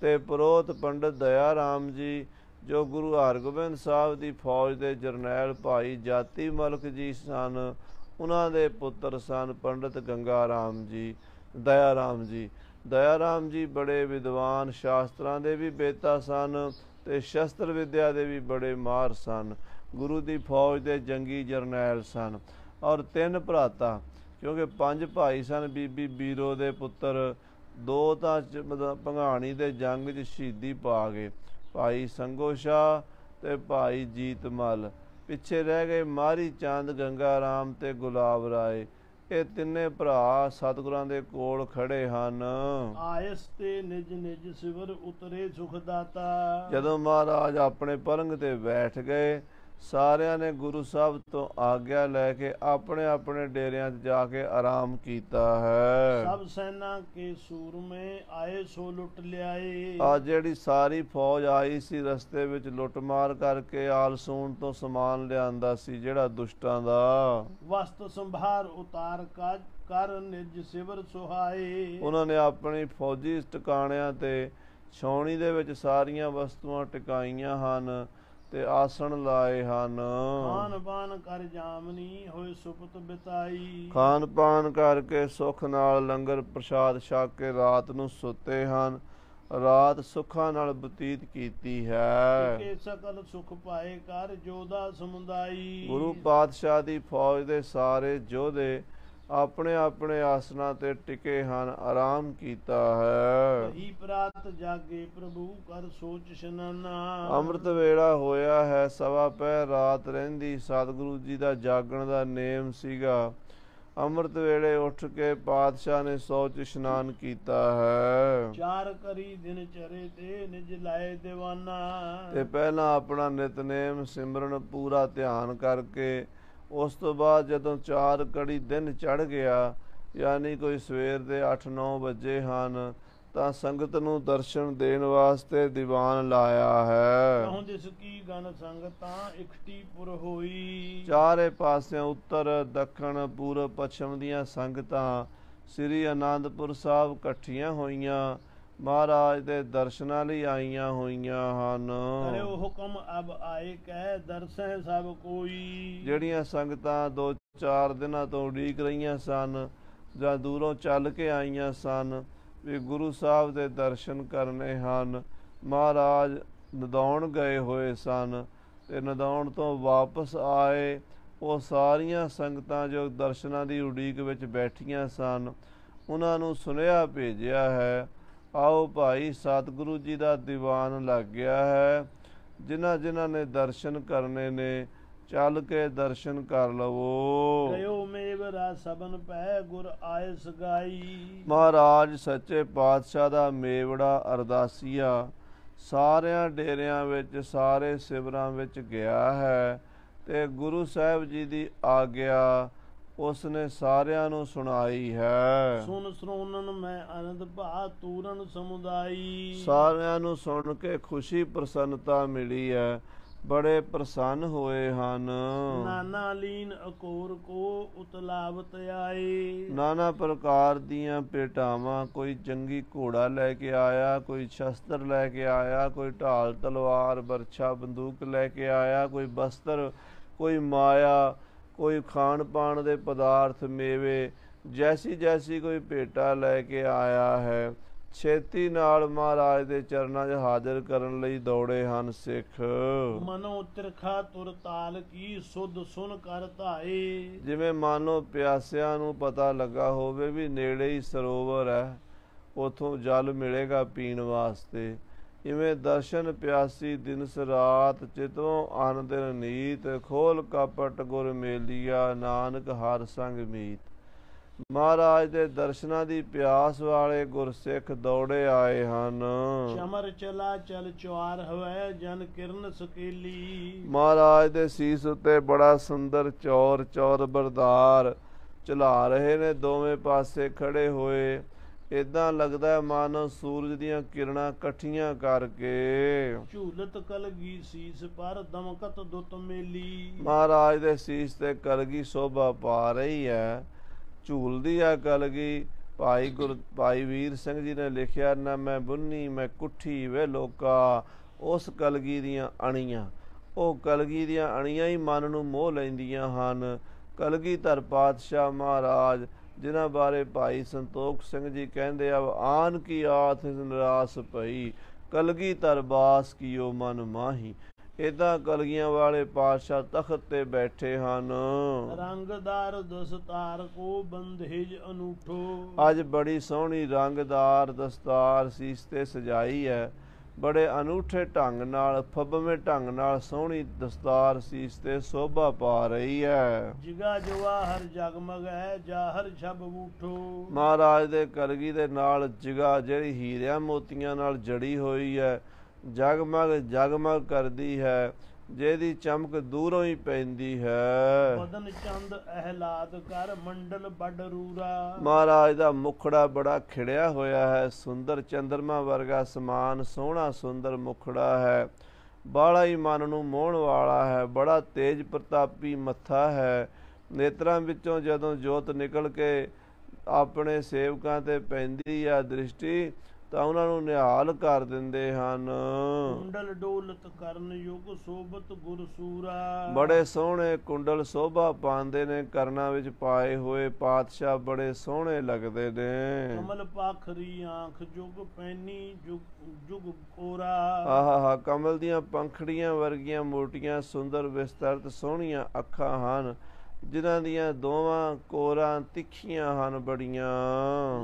ਤੇ ਪ੍ਰੋਹਤ ਪੰਡਤ ਦਇਆ ਰਾਮ ਜੀ, ਜੋ ਗੁਰੂ ਹਰਗੋਬਿੰਦ ਸਾਹਿਬ ਦੀ ਫੌਜ ਦੇ ਜਰਨੈਲ ਭਾਈ ਜਾਤੀ ਮਲਕ ਜੀ ਸਨ, ਉਹਨਾਂ ਦੇ ਪੁੱਤਰ ਸਨ ਪੰਡਤ ਗੰਗਾ ਰਾਮ ਜੀ, ਦਇਆ ਰਾਮ ਜੀ। ਦਇਆ ਰਾਮ ਜੀ ਬੜੇ ਵਿਦਵਾਨ, ਸ਼ਾਸਤਰਾਂ ਦੇ ਵੀ ਬੇਤਾ ਸਨ ਤੇ ਸ਼ਸਤਰ ਵਿਦਿਆ ਦੇ ਵੀ ਬੜੇ ਮਾਹਰ ਸਨ। ਗੁਰੂ ਦੀ ਫੌਜ ਦੇ ਜੰਗੀ ਜਰਨੈਲ ਸਨ। ਔਰ ਤਿੰਨ ਭਰਾਤਾ, ਕਿਉਂਕਿ ਪੰਜ ਭਾਈ ਸਨ ਬੀਬੀ ਬੀਰੋ ਦੇ ਪੁੱਤਰ, ਦੋ ਤਾਂ ਭੰਗਾਣੀ ਦੇ ਜੰਗ 'ਚ ਸ਼ਹੀਦੀ ਪਾ ਗਏ, ਭਾਈ ਸੰਗੋ ਸ਼ਾਹ ਤੇ ਭਾਈ ਜੀਤ ਮਲ। ਪਿੱਛੇ ਰਹਿ ਗਏ ਮਾਰੀ ਚੰਦ, ਗੰਗਾ ਰਾਮ ਤੇ ਗੁਲਾਬ ਰਾਏ। ਇਹ ਤਿੰਨੇ ਭਰਾ ਸਤਿਗੁਰਾਂ ਦੇ ਕੋਲ ਖੜੇ ਹਨ। ਆਇਸ ਤੇ ਨਿਜ ਨਿਜ ਸਿਵਰ ਉਤਰੇ ਸੁਖਦਾਤਾ। ਜਦੋਂ ਮਹਾਰਾਜ ਆਪਣੇ ਪਲੰਗ ਤੇ ਬੈਠ ਗਏ, ਸਾਰਿਆਂ ਨੇ ਗੁਰੂ ਸਾਹਿਬ ਤੋਂ ਆਗਿਆ ਲੈ ਕੇ ਆਪਣੇ ਆਪਣੇ ਡੇਰਿਆਂ 'ਚ ਜਾ ਕੇ ਆਰਾਮ ਕੀਤਾ ਹੈ। ਸਭ ਸੈਨਾ ਕੇ ਸੂਰਮੇ ਆਏ ਸੋ ਲੁੱਟ ਲਿਆਏ। ਆ ਜਿਹੜੀ ਸਾਰੀ ਫੌਜ ਆਈ ਸੀ, ਰਸਤੇ ਵਿੱਚ ਲੁੱਟਮਾਰ ਕਰਕੇ ਆਲਸੂਨ ਤੋਂ ਸਮਾਨ ਲਿਆਂਦਾ ਸੀ ਜਿਹੜਾ ਦੁਸ਼ਟਾਂ ਦਾ। ਵਸਤ ਸੰਭਾਰ ਉਤਾਰ ਕਰ ਨਿਜ ਸਿਵਰ ਸੁਹਾਏ। ਉਹਨਾਂ ਨੇ ਆਪਣੀ ਫੌਜੀ ਟਿਕਾਣਿਆਂ ਤੇ ਛਾਉਣੀ ਦੇ ਵਿੱਚ ਸਾਰੀਆਂ ਵਸਤੂਆਂ ਟਿਕਾਈਆਂ ਹਨ ਤੇ ਆਸਣ ਲਾਏ ਹਨ। ਖਾਨ ਪਾਨ ਕਰ ਜਾਮਨੀ ਹੋਏ ਸੁਪਤ ਬਿਤਾਈ। ਖਾਨ ਪਾਨ ਕਰਕੇ ਸੁੱਖ ਨਾਲ ਲੰਗਰ ਪ੍ਰਸ਼ਾਦ ਛਕ ਕੇ ਰਾਤ ਨੂੰ ਸੁੱਤੇ ਹਨ। ਰਾਤ ਸੁੱਖਾਂ ਨਾਲ ਬਤੀਤ ਕੀਤੀ ਹੈ। ਕਿ ਸਕਲ ਸੁਖ ਪਾਏ ਕਰ ਜੋਧਾ ਸਮੁਦਾਈ। ਗੁਰੂ ਪਾਤਸ਼ਾਹ ਦੀ ਫੌਜ ਦੇ ਸਾਰੇ ਯੋਧੇ ਆਪਣੇ ਆਪਣੇ ਆਸਨਾਂ ਤੇ ਟਿਕੇ ਹਨ, ਆਰਾਮ ਕੀਤਾ ਹੈ। ਵਹੀ ਪ੍ਰਾਤ ਜਾਗੇ ਪ੍ਰਭੂ ਕਰ ਸੋਚ ਇਸ਼ਨਾਨਾ। ਅੰਮ੍ਰਿਤ ਵੇਲਾ ਹੋਇਆ ਹੈ, ਸਵਾ ਪਹਿਰ ਰਾਤ ਰਹਿੰਦੀ। ਸਤਿਗੁਰੂ ਜੀ ਦਾ ਜਾਗਣ ਦਾ ਨੇਮ ਸੀਗਾ। ਅੰਮ੍ਰਿਤ ਵੇਲੇ ਉੱਠ ਕੇ ਪਾਤਸ਼ਾਹ ਨੇ ਸੋਚ ਇਸ਼ਨਾਨ ਕੀਤਾ ਹੈ। ਚਾਰ ਕਰੀ ਦਿਨ ਚਰੇ ਤੇ ਨਿਜ ਲਾਏ ਦੀਵਾਨਾ। ਤੇ ਪਹਿਲਾਂ ਆਪਣਾ ਨਿਤਨੇਮ ਸਿਮਰਨ ਪੂਰਾ ਧਿਆਨ ਕਰਕੇ, ਉਸ ਤੋਂ ਬਾਅਦ ਜਦੋਂ 4 ਕੜੀ ਦਿਨ ਚੜ੍ਹ ਗਿਆ, ਯਾਨੀ ਕੋਈ ਸਵੇਰ ਦੇ 8-9 ਵਜੇ ਹਨ, ਤਾਂ ਸੰਗਤ ਨੂੰ ਦਰਸ਼ਨ ਦੇਣ ਵਾਸਤੇ ਦੀਵਾਨ ਲਾਇਆ ਹੈ। ਕਹੂੰ ਜਿਸ ਕੀ ਗਨ ਸੰਗਤਾਂ ਇਕੱਠੀ ਪੁਰ ਹੋਈ। ਚਾਰੇ ਪਾਸਿਓਂ ਉੱਤਰ, ਦੱਖਣ, ਪੂਰਬ, ਪੱਛਮ ਦੀਆਂ ਸੰਗਤਾਂ ਸ੍ਰੀ ਅਨੰਦਪੁਰ ਸਾਹਿਬ ਇਕੱਠੀਆਂ ਹੋਈਆਂ, ਮਹਾਰਾਜ ਦੇ ਦਰਸ਼ਨਾਂ ਲਈ ਆਈਆਂ ਹੋਈਆਂ ਹਨ। ਕਰਿਓ ਹੁਕਮ ਅਬ ਆਏ ਕਹਿ ਦਰਸੈ ਸਭ ਕੋਈ। ਜਿਹੜੀਆਂ ਸੰਗਤਾਂ 2-4 ਦਿਨਾਂ ਤੋਂ ਉਡੀਕ ਰਹੀਆਂ ਸਨ ਜਾਂ ਦੂਰੋਂ ਚੱਲ ਕੇ ਆਈਆਂ ਸਨ ਵੀ ਗੁਰੂ ਸਾਹਿਬ ਦੇ ਦਰਸ਼ਨ ਕਰਨੇ ਹਨ, ਮਹਾਰਾਜ ਨਦੌਣ ਗਏ ਹੋਏ ਸਨ ਤੇ ਨਦੌਣ ਤੋਂ ਵਾਪਸ ਆਏ, ਉਹ ਸਾਰੀਆਂ ਸੰਗਤਾਂ ਜੋ ਦਰਸ਼ਨਾਂ ਦੀ ਉਡੀਕ ਵਿੱਚ ਬੈਠੀਆਂ ਸਨ, ਉਹਨਾਂ ਨੂੰ ਸੁਨੇਹਾ ਭੇਜਿਆ ਹੈ, ਆਓ ਭਾਈ ਸਤਿਗੁਰੂ ਜੀ ਦਾ ਦੀਵਾਨ ਲੱਗ ਗਿਆ ਹੈ, ਜਿਨ੍ਹਾਂ ਜਿਨ੍ਹਾਂ ਨੇ ਦਰਸ਼ਨ ਕਰਨੇ ਨੇ ਚੱਲ ਕੇ ਦਰਸ਼ਨ ਕਰ ਲਵੋ। ਗਇਓ ਮੇਵਰਾ ਸਬਨ ਪੈ ਗੁਰ ਆਏ ਸਗਾਈ। ਮਹਾਰਾਜ ਸੱਚੇ ਪਾਤਸ਼ਾਹ ਦਾ ਮੇਵੜਾ ਅਰਦਾਸੀਆ ਸਾਰਿਆਂ ਡੇਰਿਆਂ ਵਿੱਚ, ਸਾਰੇ ਸਿਵਰਾਂ ਵਿੱਚ ਗਿਆ ਹੈ ਤੇ ਗੁਰੂ ਸਾਹਿਬ ਜੀ ਦੀ ਆਗਿਆ ਉਸ ਨੇ ਸਾਰਿਆਂ ਨੂੰ ਸੁਣਾਈ ਹੈ। ਸੁਨ ਸਰੋਨਨ ਮੈਂ ਆਨੰਦ ਭਾ ਤੂਰਨ ਸਮੁਦਾਈ। ਸਾਰਿਆਂ ਨੂੰ ਸੁਣ ਕੇ ਖੁਸ਼ੀ ਪ੍ਰਸੰਨਤਾ ਮਿਲੀ ਹੈ। ਬੜੇ ਪ੍ਰਸੰਨ ਹੋਏ ਹਨ। ਨਾਨਾ ਲੀਨ ਅਕੋਰ ਕੋ ਉਤਲਾਵਤ ਆਏ। ਨਾਨਾ ਪ੍ਰਕਾਰ ਦੀਆਂ ਭੇਟਾਵਾਂ, ਕੋਈ ਚੰਗੀ ਘੋੜਾ ਲੈ ਕੇ ਆਇਆ, ਕੋਈ ਸ਼ਸਤਰ ਲੈ ਕੇ ਆਇਆ, ਕੋਈ ਢਾਲ ਤਲਵਾਰ ਬਰਛਾ ਬੰਦੂਕ ਲੈ ਕੇ ਆਇਆ, ਕੋਈ ਬਸਤਰ, ਕੋਈ ਮਾਇਆ, ਕੋਈ ਖਾਣ ਪਾਣ ਦੇ ਪਦਾਰਥ ਮੇਵੇ, ਜੈਸੀ ਜੈਸੀ ਕੋਈ ਭੇਟਾ ਲੈ ਕੇ ਆਇਆ ਹੈ, ਛੇਤੀ ਨਾਲ ਮਹਾਰਾਜ ਦੇ ਚਰਨਾਂ 'ਚ ਹਾਜ਼ਰ ਕਰਨ ਲਈ ਦੌੜੇ ਹਨ ਸਿੱਖ। ਮਨੋ ਤਿਰਖਾ ਤੁਰ ਤਾਲ ਕੀ ਸੁਧ ਸੁਨ ਕਰ ਧਾਏ। ਜਿਵੇਂ ਮਾਨੋ ਪਿਆਸਿਆਂ ਨੂੰ ਪਤਾ ਲੱਗਾ ਹੋਵੇ ਵੀ ਨੇੜੇ ਹੀ ਸਰੋਵਰ ਹੈ, ਉਥੋਂ ਜਲ ਮਿਲੇਗਾ ਪੀਣ ਵਾਸਤੇ, ਇਵੇਂ ਦਰਸ਼ਨ ਪਿਆਸੀ ਦਿਨਸ ਰਾਤ, ਚਿਤਵੋਂ ਅਨ ਦਿਨ ਨੀਤ, ਖੋਲ ਕਪਟ ਗੁਰ ਮੇਲੀਆ, ਨਾਨਕ ਹਰ ਸੰਗ ਮੀਤ। ਮਹਾਰਾਜ ਦੇ ਦਰਸ਼ਨਾਂ ਦੀ ਪਿਆਸ ਵਾਲੇ ਗੁਰਸਿੱਖ ਦੌੜੇ ਆਏ ਹਨ। ਚਮਰ ਚਲਾ ਚਲ ਚੁਆਰ ਹਵੈ ਜਨ ਕਿਰਨ ਸਕੇਲੀ। ਮਹਾਰਾਜ ਦੇ ਸੀਸ ਉੱਤੇ ਬੜਾ ਸੁੰਦਰ ਚੌਰ ਚੌਰ ਬਰਦਾਰ ਚਲਾ ਰਹੇ ਨੇ, ਦੋਵੇਂ ਪਾਸੇ ਖੜੇ ਹੋਏ। ਏਦਾਂ ਲੱਗਦਾ ਮਾਨੋ ਸੂਰਜ ਦੀਆਂ ਕਿਰਨਾਂ ਇਕੱਠੀਆਂ ਕਰਕੇ। ਝੂਲਤ ਕਲਗੀ ਸੀਸ ਪਰ ਦਮਕਤ ਦੁੱਤ ਮੇਲੀ। ਮਹਾਰਾਜ ਦੇ ਸੀਸ ਤੇ ਕਲਗੀ ਸ਼ੋਭਾ ਪਾ ਰਹੀ ਹੈ, ਝੂਲਦੀ ਆ ਕਲਗੀ। ਭਾਈ ਵੀਰ ਸਿੰਘ ਜੀ ਨੇ ਲਿਖਿਆ, ਨਾ ਮੈਂ ਬੁੰਨੀ ਮੈਂ ਕੁੱਠੀ ਵੇ ਲੋਕਾ, ਉਸ ਕਲਗੀ ਦੀਆਂ ਅਣੀਆਂ, ਉਹ ਕਲਗੀ ਦੀਆਂ ਅਣੀਆਂ ਹੀ ਮਨ ਨੂੰ ਮੋਹ ਲੈਂਦੀਆਂ ਹਨ। ਕਲਗੀਧਰ ਪਾਤਸ਼ਾਹ ਮਹਾਰਾਜ, ਜਿਨ੍ਹਾਂ ਬਾਰੇ ਭਾਈ ਸੰਤੋਖ ਸਿੰਘ ਜੀ ਕਹਿੰਦੇ ਆ, ਆਨ ਕੀ ਆਥ ਨਿਰਾਸ ਪਈ, ਕਲਗੀਧਰ ਬਾਸ ਕੀਓ ਮਨ ਮਾਹੀ। ਏਦਾਂ ਕਲਗੀਆਂ ਵਾਲੇ ਪਾਤਸ਼ਾਹ ਤਖਤ ਤੇ ਬੈਠੇ ਹਨ। ਰੰਗਦਾਰ ਦਸਤਾਰ ਕੋ ਬੰਦੇਜ ਅਨੂਠੋ। ਅੱਜ ਬੜੀ ਸੋਹਣੀ ਰੰਗਦਾਰ ਦਸਤਾਰ ਸੀਸ ਤੇ ਸਜਾਈ ਹੈ, ਬੜੇ ਅਨੂਠੇ ਢੰਗ ਨਾਲ, ਫੱਬਵੇਂ ਢੰਗ ਨਾਲ ਸੋਹਣੀ ਦਸਤਾਰ ਸੀਸ ਤੇ ਸ਼ੋਭਾ ਪਾ ਰਹੀ ਹੈ। ਜਿਗਾ ਜਵਾਹਰ ਜਗਮਗ ਹੈ ਜਾਹਰ ਛਬ ਬੂਠੋ। ਮਹਾਰਾਜ ਦੇ ਕਲਗੀ ਦੇ ਨਾਲ ਜਿਗਾ, ਜਿਹੜੀ ਹੀਰਿਆਂ ਮੋਤੀਆਂ ਨਾਲ ਜੜੀ ਹੋਈ ਹੈ, ਜਗਮਗ ਜਗਮਗ ਕਰਦੀ ਹੈ, ਜਿਹਦੀ ਚਮਕ ਦੂਰੋਂ ਹੀ ਪੈਂਦੀ ਹੈ। ਬਦਨ ਚੰਦ ਅਹਿਲਾਦ ਕਰ ਮੰਡਲ ਬੱਡ ਰੂਰਾ। ਮਹਾਰਾਜ ਦਾ ਮੁਖੜਾ ਬੜਾ ਖਿੜਿਆ ਹੋਇਆ ਹੈ, ਸੁੰਦਰ ਚੰਦਰਮਾ ਵਰਗਾ ਸਮਾਨ, ਸੋਹਣਾ ਸੁੰਦਰ ਮੁਖੜਾ ਹੈ, ਬਾਲਾ ਹੀ ਮਨ ਨੂੰ ਮੋਹਣ ਵਾਲਾ ਹੈ, ਬੜਾ ਤੇਜ ਪ੍ਰਤਾਪੀ ਮੱਥਾ ਹੈ। ਨੇਤਰਾਂ ਵਿੱਚੋਂ ਜਦੋਂ ਜੋਤ ਨਿਕਲ ਕੇ ਆਪਣੇ ਸੇਵਕਾਂ ਤੇ ਪੈਂਦੀ ਆ ਦ੍ਰਿਸ਼ਟੀ, ਤਾਂ ਉਹਨਾਂ ਨੂੰ ਨਿਹਾਲ ਕਰ ਦਿੰਦੇ ਹਨ। ਕੁੰਡਲ ਡੋਲਤ ਕਰਨ ਯੁਗ ਸੋਭਤ ਗੁਰਸੂਰਾ। ਬੜੇ ਸੋਹਣੇ ਕੁੰਡਲ ਸ਼ੋਭਾ ਪਾਉਂਦੇ ਨੇ, ਕਰਨਾਂ ਵਿੱਚ ਪਾਏ ਹੋਏ ਪਾਤਸ਼ਾਹ ਬੜੇ ਸੋਹਣੇ ਲੱਗਦੇ ਨੇ। ਕਮਲ ਪਾਖਰੀ ਆਂਖ ਜੁਗ ਪੈਨੀ ਜੁਗ ਕੋਰਾ। ਆਹਾ, ਕਮਲ ਦੀਆਂ ਪੰਖੜੀਆਂ ਵਰਗੀਆਂ ਮੋਟੀਆਂ ਸੁੰਦਰ ਵਿਸਤਰਤ ਸੋਹਣੀਆਂ ਅੱਖਾਂ ਹਨ, ਜਿਨ੍ਹਾਂ ਦੀਆਂ ਦੋਵਾਂ ਕੋਰਾਂ ਤਿੱਖੀਆਂ ਹਨ ਬੜੀਆਂ।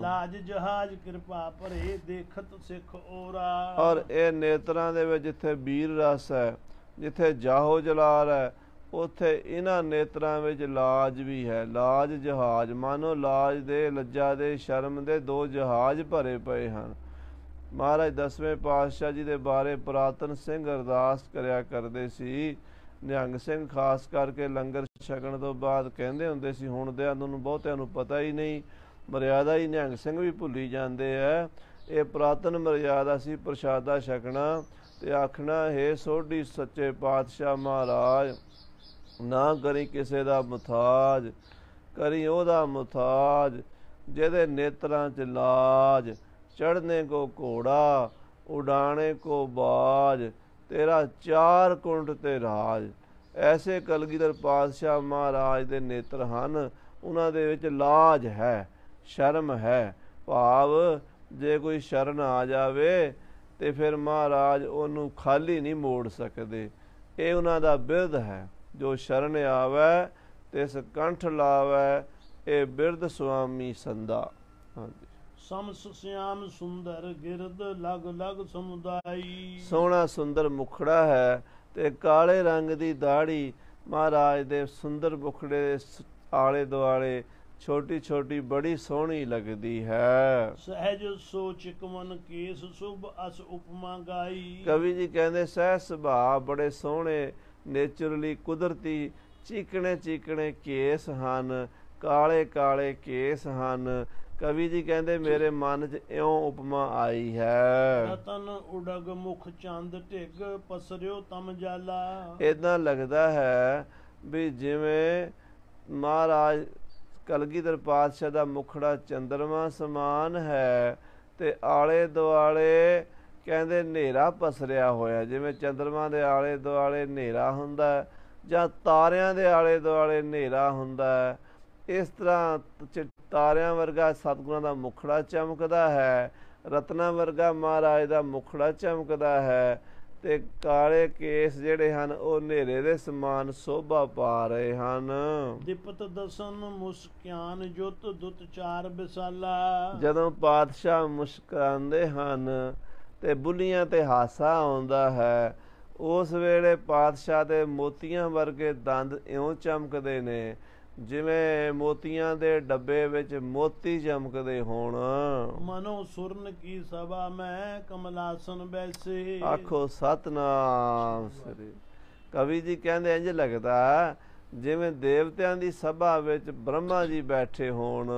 ਲਾਜ ਜਹਾਜ ਕਿਰਪਾ ਭਰੇ ਦੇਖਤ ਸਿੱਖ ਓਰਾ। ਔਰ ਇਹ ਨੇਤਰਾਂ ਦੇ ਵਿੱਚ ਜਿੱਥੇ ਵੀਰ ਰਸ ਹੈ, ਜਿੱਥੇ ਜਾਹੋ ਜਲਾਲ ਹੈ, ਉੱਥੇ ਇਹਨਾਂ ਨੇਤਰਾਂ ਵਿੱਚ ਲਾਜ ਵੀ ਹੈ। ਲਾਜ ਜਹਾਜ਼, ਮਾਨੋ ਲਾਜ ਦੇ, ਲੱਜਾ ਦੇ, ਸ਼ਰਮ ਦੇ ਦੋ ਜਹਾਜ਼ ਭਰੇ ਪਏ ਹਨ। ਮਹਾਰਾਜ 10ਵੇਂ ਪਾਤਸ਼ਾਹ ਜੀ ਦੇ ਬਾਰੇ ਪੁਰਾਤਨ ਸਿੰਘ ਅਰਦਾਸ ਕਰਿਆ ਕਰਦੇ ਸੀ। ਨਿਹੰਗ ਸਿੰਘ ਖਾਸ ਕਰਕੇ ਲੰਗਰ ਛਕਣ ਤੋਂ ਬਾਅਦ ਕਹਿੰਦੇ ਹੁੰਦੇ ਸੀ, ਹੁਣ ਦਿਆਂ ਨੂੰ ਬਹੁਤਿਆਂ ਨੂੰ ਪਤਾ ਹੀ ਨਹੀਂ, ਮਰਿਆਦਾ ਹੀ ਨਿਹੰਗ ਸਿੰਘ ਵੀ ਭੁੱਲੀ ਜਾਂਦੇ ਆ। ਇਹ ਪੁਰਾਤਨ ਮਰਿਆਦਾ ਸੀ, ਪ੍ਰਸ਼ਾਦਾ ਛਕਣਾ ਤੇ ਆਖਣਾ, ਹੇ ਸੋਢੀ ਸੱਚੇ ਪਾਤਸ਼ਾਹ ਮਹਾਰਾਜ, ਨਾ ਕਰੀ ਕਿਸੇ ਦਾ ਮੁਥਾਜ, ਕਰੀ ਉਹਦਾ ਮੁਥਾਜ ਜਿਹਦੇ ਨੇਤਰਾਂ 'ਚ ਲਾਜ, ਚੜ੍ਹਨੇ ਕੋ ਘੋੜਾ ਉਡਾਣੇ ਕੋ ਬਾਜ, ਤੇਰਾ ਚਾਰ ਕੁੰਠ ਤੇ ਰਾਜ। ਐਸੇ ਕਲਗੀਧਰ ਪਾਤਸ਼ਾਹ ਮਹਾਰਾਜ ਦੇ ਨੇਤਰ ਹਨ, ਉਹਨਾਂ ਦੇ ਵਿੱਚ ਲਾਜ ਹੈ, ਸ਼ਰਮ ਹੈ। ਭਾਵ ਜੇ ਕੋਈ ਸ਼ਰਨ ਆ ਜਾਵੇ ਤੇ ਫਿਰ ਮਹਾਰਾਜ ਉਹਨੂੰ ਖਾਲੀ ਨਹੀਂ ਮੋੜ ਸਕਦੇ। ਇਹ ਉਹਨਾਂ ਦਾ ਬਿਰਧ ਹੈ, ਜੋ ਸ਼ਰਨ ਆਵੈ ਤਿਸ ਕੰਠ ਲਾਵੈ, ਇਹ ਬਿਰਧ ਸੁਆਮੀ ਸੰਦਾ। ਹਾਂਜੀ। ਸਮਸ ਸਿਆਮ ਸੁੰਦਰ ਗਿਰਦ ਲਗ ਲਗ ਸਮੁਦਾਈ। ਸੋਹਣਾ ਸੁੰਦਰ ਮੁਖੜਾ ਹੈ ਤੇ ਕਾਲੇ ਰੰਗ ਦੀ ਦਾੜੀ। ਮਹਾਰਾਜ ਦੇ ਸੁੰਦਰ ਮੁਖੜੇ ਦੇ ਆਲੇ ਦੁਆਲੇ ਛੋਟੀ ਛੋਟੀ ਬੜੀ ਸੋਹਣੀ ਲੱਗਦੀ ਹੈ। ਸਹਿਜ ਸੋਚ ਕਮਨ ਕੇਸ ਸੁਭ ਅਸ ਉਪਮਾ ਗਾਈ। ਕਵੀ ਜੀ ਕਹਿੰਦੇ ਸਹਿਜ ਸੁਭਾਅ, ਬੜੇ ਸੋਹਣੇ ਨੇਚਰਲੀ ਕੁਦਰਤੀ ਚੀਕਣੇ ਚੀਕਣੇ ਕੇਸ ਹਨ, ਕਾਲੇ ਕਾਲੇ ਕੇਸ ਹਨ। ਕਵੀ ਜੀ ਕਹਿੰਦੇ ਮੇਰੇ ਮਨ 'ਚ ਇਉਂ ਉਪਮਾ ਆਈ ਹੈ। ਰਤਨ ਉਡਗ ਮੁਖ ਚੰਦ ਢਿੱਗ ਪਸਰਿਓ ਤਮ ਜਾਲਾ। ਇਦਾਂ ਲੱਗਦਾ ਹੈ ਵੀ ਜਿਵੇਂ ਮਹਾਰਾਜ ਕਲਗੀਧਰ ਪਾਤਸ਼ਾਹ ਦਾ ਮੁਖੜਾ ਚੰਦਰਮਾ ਸਮਾਨ ਹੈ ਤੇ ਆਲੇ ਦੁਆਲੇ ਕਹਿੰਦੇ ਹਨੇਰਾ ਪਸਰਿਆ ਹੋਇਆ, ਜਿਵੇਂ ਚੰਦਰਮਾ ਦੇ ਆਲੇ ਦੁਆਲੇ ਹਨੇਰਾ ਹੁੰਦਾ ਜਾਂ ਤਾਰਿਆਂ ਦੇ ਆਲੇ ਦੁਆਲੇ ਹਨੇਰਾ ਹੁੰਦਾ, ਇਸ ਤਰ੍ਹਾਂ ਤਾਰਿਆਂ ਵਰਗਾ ਸਤਿਗੁਰਾਂ ਦਾ ਮੁਖੜਾ ਚਮਕਦਾ ਹੈ, ਰਤਨਾਂ ਵਰਗਾ ਮਹਾਰਾਜ ਦਾ ਮੁਖੜਾ ਚਮਕਦਾ ਹੈ ਤੇ ਕਾਲੇ ਕੇਸ ਜਿਹੜੇ ਹਨ ਉਹ ਹਨੇਰੇ ਦੇ ਸਮਾਨ ਸੋਭਾ ਪਾ ਰਹੇ ਹਨ। ਦਿਪਤ ਦਸਨ ਮੁਸਕਿਆਨ ਜੁਤ ਦੁਤ ਚਾਰ ਬਿਸਾਲਾ। ਜਦੋਂ ਪਾਤਸ਼ਾਹ ਮੁਸਕਰਾਉਂਦੇ ਹਨ ਤੇ ਬੁੱਲੀਆਂ ਤੇ ਹਾਸਾ ਆਉਂਦਾ ਹੈ, ਉਸ ਵੇਲੇ ਪਾਤਸ਼ਾਹ ਦੇ ਮੋਤੀਆਂ ਵਰਗੇ ਦੰਦ ਇਉਂ ਚਮਕਦੇ ਨੇ ਜਿਵੇਂ ਮੋਤੀਆਂ ਦੇ ਡੱਬੇ ਵਿੱਚ ਮੋਤੀ ਚਮਕਦੇ ਹੋਣ। ਮਨੋ ਸੁਰਨ ਕੀ ਸਭਾ ਮੈਂ ਕਮਲਾਸਨ ਬੈਸੇ। ਆਖੋ ਸਤਨਾਮ ਸ੍ਰੀ। ਕਵੀ ਜੀ ਕਹਿੰਦੇ ਇੰਝ ਲੱਗਦਾ ਜਿਵੇਂ ਦੇਵਤਿਆਂ ਦੀ ਸਭਾ ਵਿੱਚ ਬ੍ਰਹਮਾ ਜੀ ਬੈਠੇ ਹੋਣ।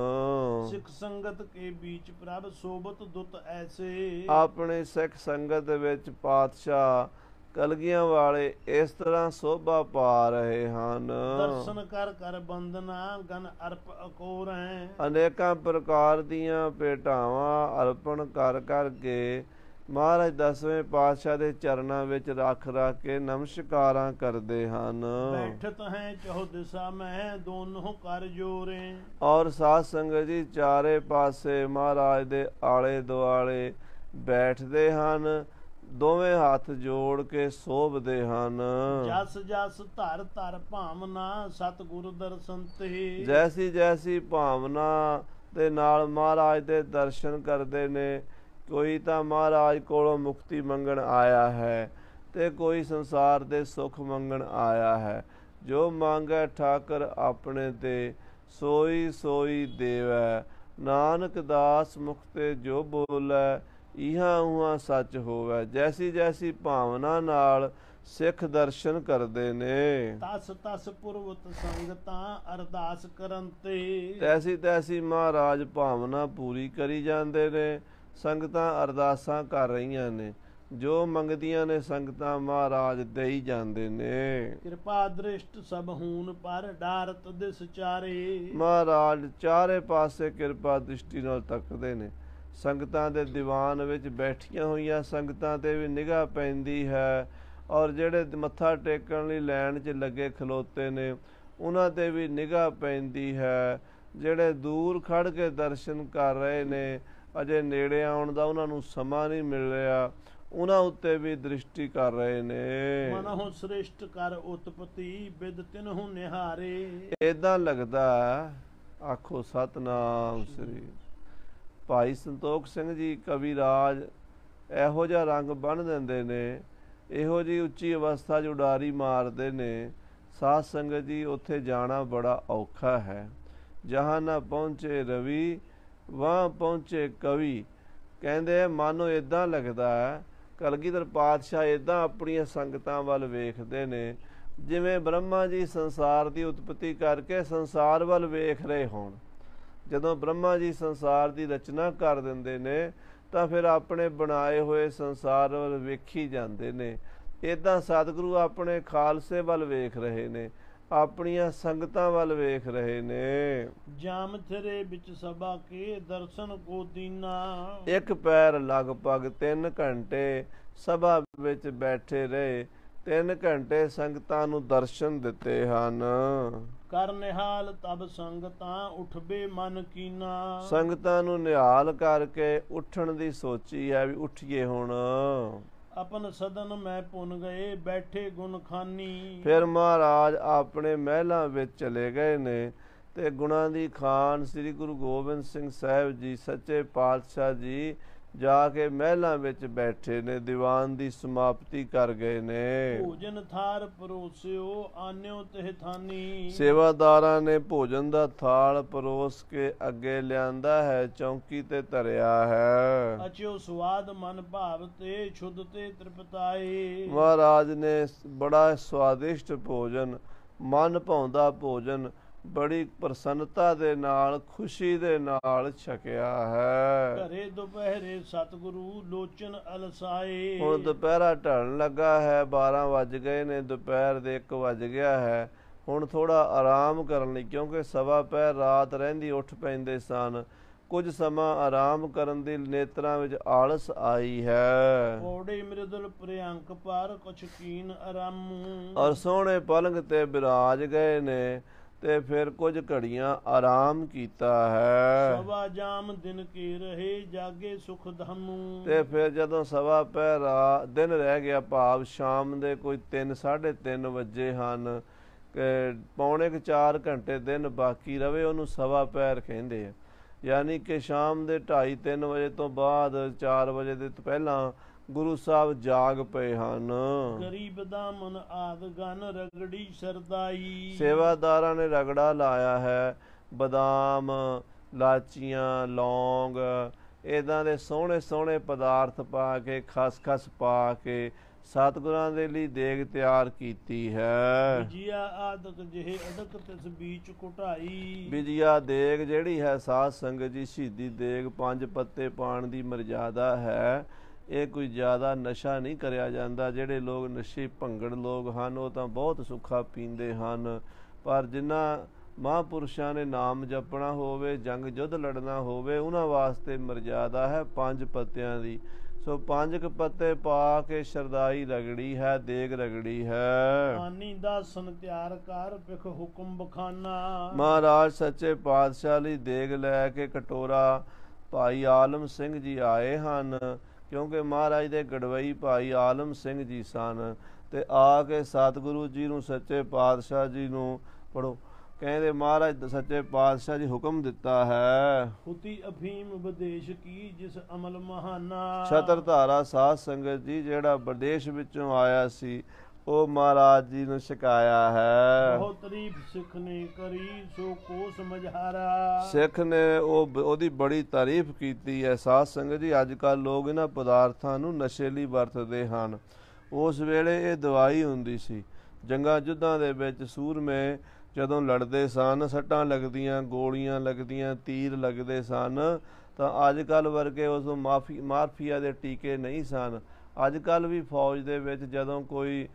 ਸਿੱਖ ਸੰਗਤ ਕੇ ਵਿੱਚ ਪ੍ਰਭ ਸੋਬਤ ਦੁੱਤ ਐਸੇ। ਆਪਣੇ ਸਿੱਖ ਸੰਗਤ ਵਿੱਚ ਪਾਤਸ਼ਾਹ ਕਲਗੀਆਂ ਵਾਲੇ ਇਸ ਤਰ੍ਹਾਂ ਸੋਭਾ ਪਾ ਰਹੇ ਹਨ। ਦਰਸ਼ਨ ਕਰ ਕਰ ਬੰਦਨਾ ਗਨ ਅਰਪ ਅਕੋਰ ਹੈ। ਅਨੇਕਾਂ ਪ੍ਰਕਾਰ ਦੀਆਂ ਭੇਟਾਵਾਂ ਅਰਪਣ ਕਰ ਕਰਕੇ ਮਹਾਰਾਜ 10ਵੇਂ ਪਾਤਸ਼ਾਹ ਦੇ ਚਰਨਾਂ ਵਿੱਚ ਰੱਖ ਰੱਖ ਕੇ ਨਮਸਕਾਰਾਂ ਕਰਦੇ ਹਨ। ਬੈਠਤ ਹੈ ਚਹੁ ਦਿਸ਼ਾ ਮੈਂ ਦੋਨੋਂ ਕਰ ਜੋਰੇ। ਔਰ ਸਾਧ ਸੰਗਤ ਜੀ ਚਾਰੇ ਪਾਸੇ ਮਹਾਰਾਜ ਦੇ ਆਲੇ ਦੁਆਲੇ ਬੈਠਦੇ ਹਨ, ਦੋਵੇਂ ਹੱਥ ਜੋੜ ਕੇ ਸੋਭਦੇ ਹਨ। ਜਸ ਜਸ ਧਰ ਧਰ ਭਾਵਨਾ ਸਤਿਗੁਰ ਦਰਸ਼ਨ ਤੇ। ਜੈਸੀ ਜੈਸੀ ਭਾਵਨਾ ਦੇ ਨਾਲ ਮਹਾਰਾਜ ਦੇ ਦਰਸ਼ਨ ਕਰਦੇ ਨੇ, ਕੋਈ ਤਾਂ ਮਹਾਰਾਜ ਕੋਲੋਂ ਮੁਕਤੀ ਮੰਗਣ ਆਇਆ ਹੈ ਤੇ ਕੋਈ ਸੰਸਾਰ ਦੇ ਸੁੱਖ ਮੰਗਣ ਆਇਆ ਹੈ। ਜੋ ਮੰਗੈ ਠਾਕਰ ਆਪਣੇ ਤੇ ਸੋਈ ਸੋਈ ਦੇਵੈ, ਨਾਨਕ ਦਾਸ ਮੁਖ ਤੇ ਜੋ ਬੋਲੈ ਇਹਾਂ ਉਹਾਂ ਸੱਚ ਹੋਵੇ। ਜੈਸੀ ਜੈਸੀ ਭਾਵਨਾ ਨਾਲ ਸਿੱਖ ਦਰਸ਼ਨ ਕਰਦੇ ਨੇ, ਤਸ ਤਸ ਪੁਰਵਤ ਸੰਗਤਾਂ ਅਰਦਾਸ ਕਰਨ ਤੇ। ਤੈਸੀ ਤੈਸੀ ਮਹਾਰਾਜ ਭਾਵਨਾ ਪੂਰੀ ਕਰੀ ਜਾਂਦੇ ਨੇ। ਸੰਗਤਾਂ ਅਰਦਾਸਾਂ ਕਰ ਰਹੀਆਂ ਨੇ, ਜੋ ਮੰਗਦੀਆਂ ਨੇ ਸੰਗਤਾਂ ਮਹਾਰਾਜ ਦੇਈ ਜਾਂਦੇ ਨੇ। ਕਿਰਪਾ ਦ੍ਰਿਸ਼ਟ ਸਭ ਹੂਨ ਪਰ ਡਾਰਤ ਦਿਸ ਚਾਰੇ। ਮਹਾਰਾਜ ਚਾਰੇ ਪਾਸੇ ਕਿਰਪਾ ਦ੍ਰਿਸ਼ਟੀ ਨਾਲ ਤੱਕਦੇ ਨੇ। ਸੰਗਤਾਂ ਦੇ ਦੀਵਾਨ ਵਿੱਚ ਬੈਠੀਆਂ ਹੋਈਆਂ ਸੰਗਤਾਂ ਤੇ ਵੀ ਨਿਗਾਹ ਪੈਂਦੀ ਹੈ, ਔਰ ਜਿਹੜੇ ਮੱਥਾ ਟੇਕਣ ਲਈ ਲਾਈਨ 'ਚ ਲੱਗੇ ਖਲੋਤੇ ਨੇ ਉਹਨਾਂ ਤੇ ਵੀ ਨਿਗਾਹ ਪੈਂਦੀ ਹੈ। ਜਿਹੜੇ ਦੂਰ ਖੜ ਕੇ ਦਰਸ਼ਨ ਕਰ ਰਹੇ ਨੇ, ਅਜੇ ਨੇੜੇ ਆਉਣ ਦਾ ਉਹਨਾਂ ਨੂੰ ਸਮਾਂ ਨਹੀਂ ਮਿਲ ਰਿਹਾ, ਉਹਨਾਂ ਉੱਤੇ ਵੀ ਦ੍ਰਿਸ਼ਟੀ ਕਰ ਰਹੇ ਨੇ। ਮਨਹੁ ਸ੍ਰਿਸ਼ਟ ਕਰ ਉਤਪਤੀ ਬਿਦ ਤਿਨਹੁ ਨਿਹਾਰੇ। ਏਦਾਂ ਲੱਗਦਾ, ਆਖੋ ਸਤਨਾਮ ਸ੍ਰੀ। ਭਾਈ ਸੰਤੋਖ ਸਿੰਘ ਜੀ ਕਵੀ ਰਾਜ ਇਹੋ ਜਿਹਾ ਰੰਗ ਬੰਨ੍ਹ ਦਿੰਦੇ ਨੇ, ਇਹੋ ਜਿਹੀ ਉੱਚੀ ਅਵਸਥਾ 'ਚ ਉਡਾਰੀ ਮਾਰਦੇ ਨੇ, ਸਾਧ ਸੰਗਤ ਜੀ ਉੱਥੇ ਜਾਣਾ ਬੜਾ ਔਖਾ ਹੈ। ਜਹਾਂ ਨਾ ਪਹੁੰਚੇ ਰਵੀ ਵਾਹ ਪਹੁੰਚੇ ਕਵੀ। ਕਹਿੰਦੇ ਮਾਨੋ ਇੱਦਾਂ ਲੱਗਦਾ ਕਲਗੀਧਰ ਪਾਤਸ਼ਾਹ ਇੱਦਾਂ ਆਪਣੀਆਂ ਸੰਗਤਾਂ ਵੱਲ ਵੇਖਦੇ ਨੇ ਜਿਵੇਂ ਬ੍ਰਹਮਾ ਜੀ ਸੰਸਾਰ ਦੀ ਉਤਪਤੀ ਕਰਕੇ ਸੰਸਾਰ ਵੱਲ ਵੇਖ ਰਹੇ ਹੋਣ। ਜਦੋਂ ਬ੍ਰਹਮਾ ਜੀ ਸੰਸਾਰ ਦੀ ਰਚਨਾ ਕਰ ਦਿੰਦੇ ਨੇ ਤਾਂ ਫਿਰ ਆਪਣੇ ਬਣਾਏ ਹੋਏ ਸੰਸਾਰ ਵੱਲ ਵੇਖੀ ਜਾਂਦੇ ਨੇ। ਇੱਦਾਂ ਸਤਿਗੁਰੂ ਆਪਣੇ ਖਾਲਸੇ ਵੱਲ ਵੇਖ ਰਹੇ ਨੇ, ਆਪਣੀਆਂ ਸੰਗਤਾਂ ਵੱਲ ਵੇਖ ਰਹੇ ਨੇ। ਜਾਮ ਥਰੇ ਵਿੱਚ ਸਭਾ ਕੇ ਦਰਸ਼ਨ ਕੋ ਦੀਨਾ। ਇੱਕ ਪੈਰ ਲਗਭਗ 3 ਘੰਟੇ ਸਭਾ ਵਿੱਚ ਬੈਠੇ ਰਹੇ, 3 ਘੰਟੇ ਸੰਗਤਾਂ ਨੂੰ ਦਰਸ਼ਨ ਦਿੱਤੇ ਹਨ। ਕਰ ਨਿਹਾਲ ਤਬ ਸੰਗਤਾਂ ਉਠਬੇ ਮਨ ਕੀਨਾ। ਸੰਗਤਾਂ ਨੂੰ ਨਿਹਾਲ ਕਰਕੇ ਉੱਠਣ ਦੀ ਸੋਚੀ ਹੈ ਵੀ ਉੱਠੀਏ ਹੁਣ। ਆਪਨ ਸਦਨ ਮੈਂ ਪੁੰਨ ਗਏ ਬੈਠੇ ਗੁਣ ਖਾਨੀ। ਫਿਰ ਮਹਾਰਾਜ ਆਪਣੇ ਮਹਿਲਾਂ ਵਿੱਚ ਚਲੇ ਗਏ ਨੇ ਤੇ ਗੁਣਾਂ ਦੀ ਖਾਨ ਸ੍ਰੀ ਗੁਰੂ ਗੋਬਿੰਦ ਸਿੰਘ ਸਾਹਿਬ ਜੀ ਸੱਚੇ ਪਾਤਸ਼ਾਹ ਜੀ ਜਾ ਕੇ ਮਹਿਲਾਂ ਵਿੱਚ ਬੈਠੇ ਨੇ, ਦੀਵਾਨ ਦੀ ਸਮਾਪਤੀ ਕਰ ਗਏ ਨੇ। ਭੋਜਨ ਥਾਰ ਪਰੋਸਿਓ ਆਨਿਓ ਤਿਹ ਥਾਨੀ। ਸੇਵਾਦਾਰਾਂ ਨੇ ਭੋਜਨ ਦਾ ਥਾਲ ਪਰੋਸ ਕੇ ਅੱਗੇ ਲਿਆਂਦਾ ਹੈ, ਚੌਂਕੀ ਤੇ ਧਰਿਆ ਹੈ। ਅਚਿਓ ਸਵਾਦ ਮਨ ਭਾਵ ਤੇ ਛੁੱਧ ਤੇ ਤ੍ਰਿਪਤਾਏ। ਮਹਾਰਾਜ ਨੇ ਬੜਾ ਸਵਾਦਿਸ਼ਟ ਭੋਜਨ, ਮਨ ਭਾਉਂਦਾ ਭੋਜਨ ਬੜੀ ਪ੍ਰਸੰਨਤਾ ਦੇ ਨਾਲ, ਖੁਸ਼ੀ ਦੇ ਨਾਲ ਛਕਿਆ ਹੈ। ਘਰੇ ਦੁਪਹਿਰੇ ਸਤਿਗੁਰੂ ਲੋਚਨ ਅਲਸਾਏ। ਹੁਣ ਦੁਪਹਿਰਾ ਢਲਣ ਲੱਗਾ ਹੈ, 12 ਵੱਜ ਗਏ ਨੇ, ਦੁਪਹਿਰ ਦੇ 1 ਵੱਜ ਗਿਆ ਹੈ। ਹੁਣ ਥੋੜਾ ਆਰਾਮ ਕਰਨ ਲਈ, ਕਿਉਂਕਿ ਸਵਾ ਪਹਿਰ ਰਾਤ ਰਹਿੰਦੀ ਉੱਠ ਪੈਂਦੇ ਸਨ, ਕੁਝ ਸਮਾਂ ਆਰਾਮ ਕਰਨ ਦੀ ਨੇਤਰਾਂ ਵਿੱਚ ਆਲਸ ਆਈ ਹੈ। ਪੌੜੇ ਮ੍ਰਿਦੁਲ ਪ੍ਰਿਅੰਕ ਪਰ ਕੁਛ ਕੀਨ ਆਰਾਮੂ। ਔਰ ਸੋਹਣੇ ਪਲੰਗ ਤੇ ਬਿਰਾਜ ਗਏ ਨੇ ਤੇ ਫਿਰ ਕੁਝ ਘੜੀਆਂ ਆਰਾਮ ਕੀਤਾ ਹੈ। ਸਵਾ ਜਾਮ ਦਿਨ ਕੇ ਰਹੇ ਜਾਗੇ ਸੁਖ ਧਾਮੂ। ਤੇ ਫਿਰ ਜਦੋਂ ਸਵਾ ਪਹਿਰ ਦਿਨ ਰਹਿ ਗਿਆ, ਭਾਵ ਸ਼ਾਮ ਦੇ ਕੋਈ 3 3:30 ਵਜੇ ਹਨ, ਕਿ ਪੌਣੇ 4 ਘੰਟੇ ਦਿਨ ਬਾਕੀ ਰਵੇ, ਉਹਨੂੰ ਸਵਾ ਪਹਿਰ ਕਹਿੰਦੇ ਆ। ਯਾਨੀ ਕਿ ਸ਼ਾਮ ਦੇ 2:30 3 ਵਜੇ ਤੋਂ ਬਾਅਦ 4 ਵਜੇ ਦੇ ਪਹਿਲਾਂ ਗੁਰੂ ਸਾਹਿਬ ਜਾਗ ਪਏ ਹਨ। ਗਰੀਬ ਦਾ ਮਨ ਆਦ ਗਨ ਰਗੜੀ ਸਰਦਾਈ। ਸੇਵਾਦਾਰਾਂ ਨੇ ਰਗੜਾ ਲਾਇਆ ਹੈ, ਬਦਾਮ, ਲਾਚੀਆਂ, ਲੌਂਗ, ਇੱਦਾਂ ਦੇ ਸੋਹਣੇ ਸੋਹਣੇ ਪਦਾਰਥ ਪਾ ਕੇ, ਖਸਖਸ ਪਾ ਕੇ ਸਤਿਗੁਰਾਂ ਦੇ ਲਈ ਦੇਗ ਤਿਆਰ ਕੀਤੀ ਹੈ। ਬਿਜੀਆ ਆਦਿਕ ਜਿਹੇ ਅਦਕ ਤਿਸ ਬੀਚ ਕੁਟਾਈ। ਬਿਜੀਆ ਦੇਗ ਜਿਹੜੀ ਹੈ ਸਾਧ ਸੰਗਤ ਜੀ, ਸ਼ਹੀਦੀ ਦੇਗ 5 ਪੱਤੇ ਪਾਣ ਦੀ ਮਰਜ਼ਾਦਾ ਹੈ। ਇਹ ਕੋਈ ਜ਼ਿਆਦਾ ਨਸ਼ਾ ਨਹੀਂ ਕਰਿਆ ਜਾਂਦਾ। ਜਿਹੜੇ ਲੋਕ ਨਸ਼ੇ ਭੰਗੜ ਲੋਕ ਹਨ, ਉਹ ਤਾਂ ਬਹੁਤ ਸੁੱਖਾ ਪੀਂਦੇ ਹਨ, ਪਰ ਜਿਨ੍ਹਾਂ ਮਹਾਂਪੁਰਸ਼ਾਂ ਨੇ ਨਾਮ ਜਪਣਾ ਹੋਵੇ, ਜੰਗ ਯੁੱਧ ਲੜਨਾ ਹੋਵੇ, ਉਹਨਾਂ ਵਾਸਤੇ ਮਰਜ਼ਾਦਾ ਹੈ 5 ਪੱਤਿਆਂ ਦੀ। ਸੋ 5 ਪੱਤੇ ਪਾ ਕੇ ਸ਼ਰਦਾਈ ਰਗੜੀ ਹੈ, ਦੇਗ ਰਗੜੀ ਹੈ। ਆਨੀ ਦਾਸਨ ਤਿਆਰ ਕਰ ਪਿਖ ਹੁਕਮ ਬਖਾਨਾ। ਮਹਾਰਾਜ ਸੱਚੇ ਪਾਤਸ਼ਾਹ ਲਈ ਦੇਗ ਲੈ ਕੇ ਕਟੋਰਾ ਭਾਈ ਆਲਮ ਸਿੰਘ ਜੀ ਆਏ ਹਨ, ਕਿਉਂਕਿ ਮਹਾਰਾਜ ਦੇ ਗੜਵਈ ਭਾਈ ਆਲਮ ਸਿੰਘ ਜੀ ਸਨ। ਤੇ ਆ ਕੇ ਸਤਿਗੁਰੂ ਜੀ ਨੂੰ, ਸੱਚੇ ਪਾਤਸ਼ਾਹ ਜੀ ਨੂੰ ਪੜੋ, ਕਹਿੰਦੇ ਮਹਾਰਾਜ ਸੱਚੇ ਪਾਤਸ਼ਾਹ ਜੀ ਹੁਕਮ ਦਿੱਤਾ ਹੈ। ਹੁਤੀ ਅਫੀਮ ਵਿਦੇਸ਼ ਕੀ ਜਿਸ ਅਮਲ ਮਹਾਨਾ। ਛਤਰਧਾਰਾ ਸਾਧ ਸੰਗਤ ਜੀ ਜਿਹੜਾ ਵਿਦੇਸ਼ ਵਿੱਚੋਂ ਆਇਆ ਸੀ, ਉਹ ਮਹਾਰਾਜ ਜੀ ਨੂੰ ਛਕਾਇਆ ਹੈ। ਬਹੁਤ ਤਾਰੀਫ ਸਿੱਖ ਨੇ ਕਰੀ ਸੋ ਕੋ ਸਮਝਾਰਾ। ਸਿੱਖ ਨੇ ਉਹਦੀ ਬੜੀ ਤਾਰੀਫ ਕੀਤੀ ਹੈ। ਸਾਧ ਸੰਗਤ ਜੀ ਅੱਜ ਕੱਲ੍ਹ ਲੋਕ ਇਹਨਾਂ ਪਦਾਰਥਾਂ ਨੂੰ ਨਸ਼ੇ ਲਈ ਵਰਤਦੇ ਹਨ। ਉਸ ਵੇਲੇ ਇਹ ਦਵਾਈ ਹੁੰਦੀ ਸੀ। ਜੰਗਾਂ ਯੁੱਧਾਂ ਦੇ ਵਿੱਚ ਸੂਰਮੇ ਜਦੋਂ ਲੜਦੇ ਸਨ, ਸੱਟਾਂ ਲੱਗਦੀਆਂ, ਗੋਲੀਆਂ ਲੱਗਦੀਆਂ, ਤੀਰ ਲੱਗਦੇ ਸਨ, ਤਾਂ ਅੱਜ ਕੱਲ੍ਹ ਵਰਗੇ ਉਸ ਮਾਰਫੀਆ ਦੇ ਟੀਕੇ ਨਹੀਂ ਸਨ। ਅੱਜ ਕੱਲ੍ਹ ਵੀ ਫੌਜ ਦੇ ਵਿੱਚ ਜਦੋਂ ਕੋਈ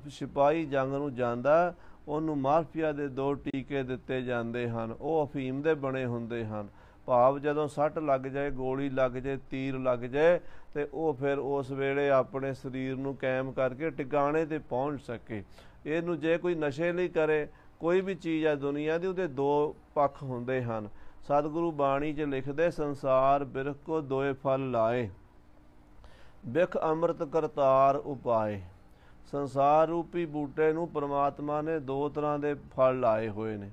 ਸਿਪਾਹੀ ਜੰਗ ਨੂੰ ਜਾਂਦਾ, ਉਹਨੂੰ ਮਾਰਫੀਆ ਦੇ 2 ਟੀਕੇ ਦਿੱਤੇ ਜਾਂਦੇ ਹਨ। ਉਹ ਅਫੀਮ ਦੇ ਬਣੇ ਹੁੰਦੇ ਹਨ। ਭਾਵ ਜਦੋਂ ਸੱਟ ਲੱਗ ਜਾਏ, ਗੋਲੀ ਲੱਗ ਜਾਏ, ਤੀਰ ਲੱਗ ਜਾਏ, ਤੇ ਉਹ ਫਿਰ ਉਸ ਵੇਲੇ ਆਪਣੇ ਸਰੀਰ ਨੂੰ ਕਾਇਮ ਕਰਕੇ ਟਿਕਾਣੇ 'ਤੇ ਪਹੁੰਚ ਸਕੇ। ਇਹਨੂੰ ਜੇ ਕੋਈ ਨਸ਼ੇ ਲਈ ਕਰੇ, ਕੋਈ ਵੀ ਚੀਜ਼ ਹੈ ਦੁਨੀਆ ਦੀ, ਉਹਦੇ 2 ਪੱਖ ਹੁੰਦੇ ਹਨ। ਸਤਿਗੁਰੂ ਬਾਣੀ 'ਚ ਲਿਖਦੇ, ਸੰਸਾਰ ਬਿਰਖ ਕੋ 2 ਫਲ ਲਾਏ, ਬਿਖ ਅੰਮ੍ਰਿਤ ਕਰਤਾਰ ਉਪਾਏ। ਸੰਸਾਰ ਰੂਪੀ ਬੂਟੇ ਨੂੰ ਪ੍ਰਮਾਤਮਾ ਨੇ 2 ਤਰ੍ਹਾਂ ਦੇ ਫਲ ਲਾਏ ਹੋਏ ਨੇ,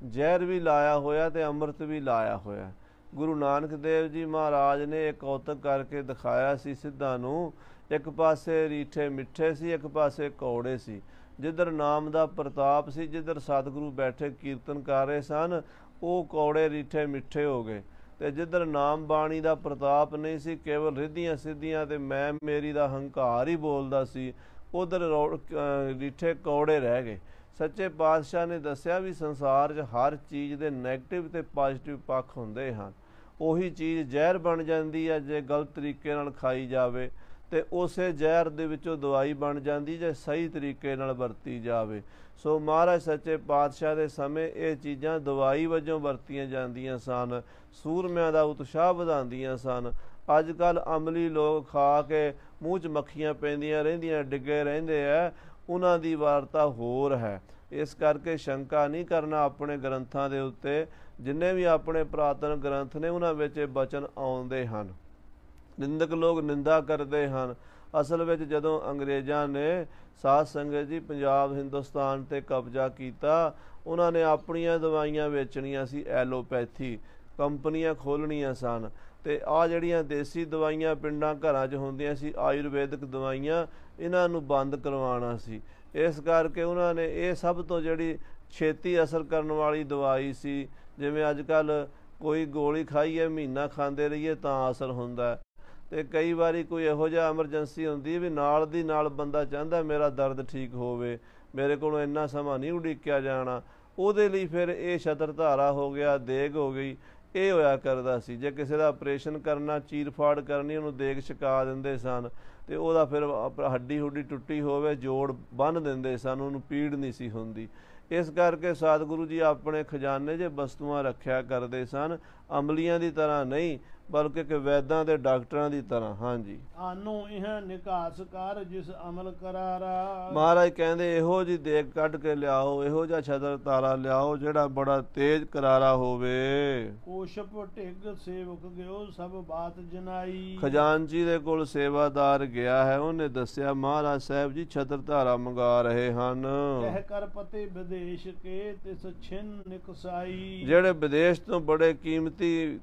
ਜ਼ਹਿਰ ਵੀ ਲਾਇਆ ਹੋਇਆ ਤੇ ਅੰਮ੍ਰਿਤ ਵੀ ਲਾਇਆ ਹੋਇਆ। ਗੁਰੂ ਨਾਨਕ ਦੇਵ ਜੀ ਮਹਾਰਾਜ ਨੇ ਇੱਕ ਕੌਤਕ ਕਰਕੇ ਦਿਖਾਇਆ ਸੀ ਸਿੱਧਾਂ ਨੂੰ। ਇੱਕ ਪਾਸੇ ਰੀਠੇ ਮਿੱਠੇ ਸੀ, ਇੱਕ ਪਾਸੇ ਕੌੜੇ ਸੀ। ਜਿੱਧਰ ਨਾਮ ਦਾ ਪ੍ਰਤਾਪ ਸੀ, ਜਿੱਧਰ ਸਤਿਗੁਰੂ ਬੈਠੇ ਕੀਰਤਨ ਕਰ ਰਹੇ ਸਨ, ਉਹ ਕੌੜੇ ਰੀਠੇ ਮਿੱਠੇ ਹੋ ਗਏ। ਤੇ ਜਿੱਧਰ ਨਾਮ ਬਾਣੀ ਦਾ ਪ੍ਰਤਾਪ ਨਹੀਂ ਸੀ, ਕੇਵਲ ਰਿੱਧੀਆਂ ਸਿੱਧੀਆਂ ਤੇ ਮੈਂ ਮੇਰੀ ਦਾ ਹੰਕਾਰ ਹੀ ਬੋਲਦਾ ਸੀ, ਉਧਰ ਰੀਠੇ ਕੌੜੇ ਰਹਿ ਗਏ। ਸੱਚੇ ਪਾਤਸ਼ਾਹ ਨੇ ਦੱਸਿਆ ਵੀ ਸੰਸਾਰ 'ਚ ਹਰ ਚੀਜ਼ ਦੇ ਨੈਗੇਟਿਵ ਤੇ ਪੋਜ਼ਿਟਿਵ ਪੱਖ ਹੁੰਦੇ ਹਨ। ਉਹੀ ਚੀਜ਼ ਜ਼ਹਿਰ ਬਣ ਜਾਂਦੀ ਹੈ ਜੇ ਗਲਤ ਤਰੀਕੇ ਨਾਲ ਖਾਈ ਜਾਵੇ, ਤੇ ਉਸੇ ਜ਼ਹਿਰ ਦੇ ਵਿੱਚੋਂ ਦਵਾਈ ਬਣ ਜਾਂਦੀ ਜੇ ਸਹੀ ਤਰੀਕੇ ਨਾਲ ਵਰਤੀ ਜਾਵੇ। ਸੋ ਮਹਾਰਾਜ ਸੱਚੇ ਪਾਤਸ਼ਾਹ ਦੇ ਸਮੇਂ ਇਹ ਚੀਜ਼ਾਂ ਦਵਾਈ ਵਜੋਂ ਵਰਤੀਆਂ ਜਾਂਦੀਆਂ ਸਨ, ਸੂਰਮਿਆਂ ਦਾ ਉਤਸ਼ਾਹ ਵਧਾਉਂਦੀਆਂ ਸਨ। ਅੱਜ ਕੱਲ੍ਹ ਅਮਲੀ ਲੋਕ ਖਾ ਕੇ ਮੂੰਹ 'ਚ ਮੱਖੀਆਂ ਪੈਂਦੀਆਂ ਰਹਿੰਦੀਆਂ, ਡਿੱਗੇ ਰਹਿੰਦੇ ਹੈ, ਉਹਨਾਂ ਦੀ ਵਾਰਤਾ ਹੋਰ ਹੈ। ਇਸ ਕਰਕੇ ਸ਼ੰਕਾ ਨਹੀਂ ਕਰਨਾ ਆਪਣੇ ਗ੍ਰੰਥਾਂ ਦੇ ਉੱਤੇ। ਜਿੰਨੇ ਵੀ ਆਪਣੇ ਪੁਰਾਤਨ ਗ੍ਰੰਥ ਨੇ, ਉਹਨਾਂ ਵਿੱਚ ਇਹ ਬਚਨ ਆਉਂਦੇ ਹਨ। ਨਿੰਦਕ ਲੋਕ ਨਿੰਦਾ ਕਰਦੇ ਹਨ। ਅਸਲ ਵਿੱਚ ਜਦੋਂ ਅੰਗਰੇਜ਼ਾਂ ਨੇ ਸਾਧ ਸੰਗਤ ਜੀ ਪੰਜਾਬ ਹਿੰਦੁਸਤਾਨ 'ਤੇ ਕਬਜ਼ਾ ਕੀਤਾ, ਉਹਨਾਂ ਨੇ ਆਪਣੀਆਂ ਦਵਾਈਆਂ ਵੇਚਣੀਆਂ ਸੀ, ਐਲੋਪੈਥੀ ਕੰਪਨੀਆਂ ਖੋਲ੍ਹਣੀਆਂ ਸਨ। ਤੇ ਆਹ ਜਿਹੜੀਆਂ ਦੇਸੀ ਦਵਾਈਆਂ ਪਿੰਡਾਂ ਘਰਾਂ 'ਚ ਹੁੰਦੀਆਂ ਸੀ, ਆਯੁਰਵੈਦਿਕ ਦਵਾਈਆਂ, ਇਹਨਾਂ ਨੂੰ ਬੰਦ ਕਰਵਾਉਣਾ ਸੀ। ਇਸ ਕਰਕੇ ਉਹਨਾਂ ਨੇ ਇਹ ਸਭ ਤੋਂ ਜਿਹੜੀ ਛੇਤੀ ਅਸਰ ਕਰਨ ਵਾਲੀ ਦਵਾਈ ਸੀ, ਜਿਵੇਂ ਅੱਜ ਕੱਲ੍ਹ ਕੋਈ ਗੋਲੀ ਖਾਈਏ, ਮਹੀਨਾ ਖਾਂਦੇ ਰਹੀਏ ਤਾਂ ਅਸਰ ਹੁੰਦਾ। ਤੇ ਕਈ ਵਾਰੀ ਕੋਈ ਇਹੋ ਜਿਹਾ ਐਮਰਜੈਂਸੀ ਹੁੰਦੀ ਵੀ ਨਾਲ ਦੀ ਨਾਲ ਬੰਦਾ ਚਾਹੁੰਦਾ ਮੇਰਾ ਦਰਦ ਠੀਕ ਹੋਵੇ, ਮੇਰੇ ਕੋਲੋਂ ਇੰਨਾ ਸਮਾਂ ਨਹੀਂ ਉਡੀਕਿਆ ਜਾਣਾ। ਉਹਦੇ ਲਈ ਫਿਰ ਇਹ ਛਤਰ ਧਾਰਾ ਹੋ ਗਿਆ, ਦੇਗ ਹੋ ਗਈ, ਇਹ ਹੋਇਆ ਕਰਦਾ ਸੀ। ਜੇ ਕਿਸੇ ਦਾ ਆਪਰੇਸ਼ਨ ਕਰਨਾ, ਚੀਰ ਫਾੜ ਕਰਨੀ, ਉਹਨੂੰ ਦੇਗ ਛਕਾ ਦਿੰਦੇ ਸਨ ਤੇ ਉਹਦਾ ਫਿਰ ਹੱਡੀ ਹੁੱਡੀ ਟੁੱਟੀ ਹੋਵੇ ਜੋੜ ਬੰਨ੍ਹ ਦਿੰਦੇ ਸਨ, ਉਹਨੂੰ ਪੀੜ ਨਹੀਂ ਸੀ ਹੁੰਦੀ। ਇਸ ਕਰਕੇ ਸਤਿਗੁਰੂ ਜੀ ਆਪਣੇ ਖਜ਼ਾਨੇ 'ਚ ਵਸਤੂਆਂ ਰੱਖਿਆ ਕਰਦੇ ਸਨ, ਅਮਲੀਆਂ ਦੀ ਤਰ੍ਹਾਂ ਨਹੀਂ ਬਲਕਿ ਕਿ ਵੈਦਾਂ ਦੇ ਡਾਕਟਰਾਂ ਦੀ ਤਰ੍ਹਾਂ। ਹਾਂਜੀ, ਆਨੋ ਇਹ ਨਿਕਾਸ ਕਰ ਜਿਸ ਅਮਲ ਕਰਾਰਾ। ਮਹਾਰਾਜ ਕਹਿੰਦੇ ਇਹੋ ਜਿਹੀ ਦੇਗ ਕੱਢ ਕੇ ਲਿਆਓ, ਇਹੋ ਜਿਹਾ ਛਤਰ ਤਾਰਾ ਲਿਆਓ ਜਿਹੜਾ ਬੜਾ ਤੇਜ਼ ਕਰਾਰਾ ਹੋਵੇ। ਕੋਸ਼ਪ ਢਿੱਗ ਸੇਵਕ ਗਿਓ ਸਭ ਬਾਤ ਜਨਾਈ। ਖਜ਼ਾਨਚੀ ਦੇ ਕੋਲ ਸੇਵਾਦਾਰ ਗਿਆ ਹੈ, ਉਹਨੇ ਦੱਸਿਆ ਮਹਾਰਾਜ ਸਾਹਿਬ ਜੀ ਛਤਰ ਧਾਰਾ ਮੰਗਾ ਰਹੇ ਹਨ। ਕਹਿ ਕਰ ਪਤੇ ਵਿਦੇਸ਼ ਕੇ ਤਿਸ ਛਿਨ ਨਿਕਸਾਈ। ਜਿਹੜੇ ਵਿਦੇਸ਼ ਤੋਂ ਬੜੇ ਕੀਮਤੀ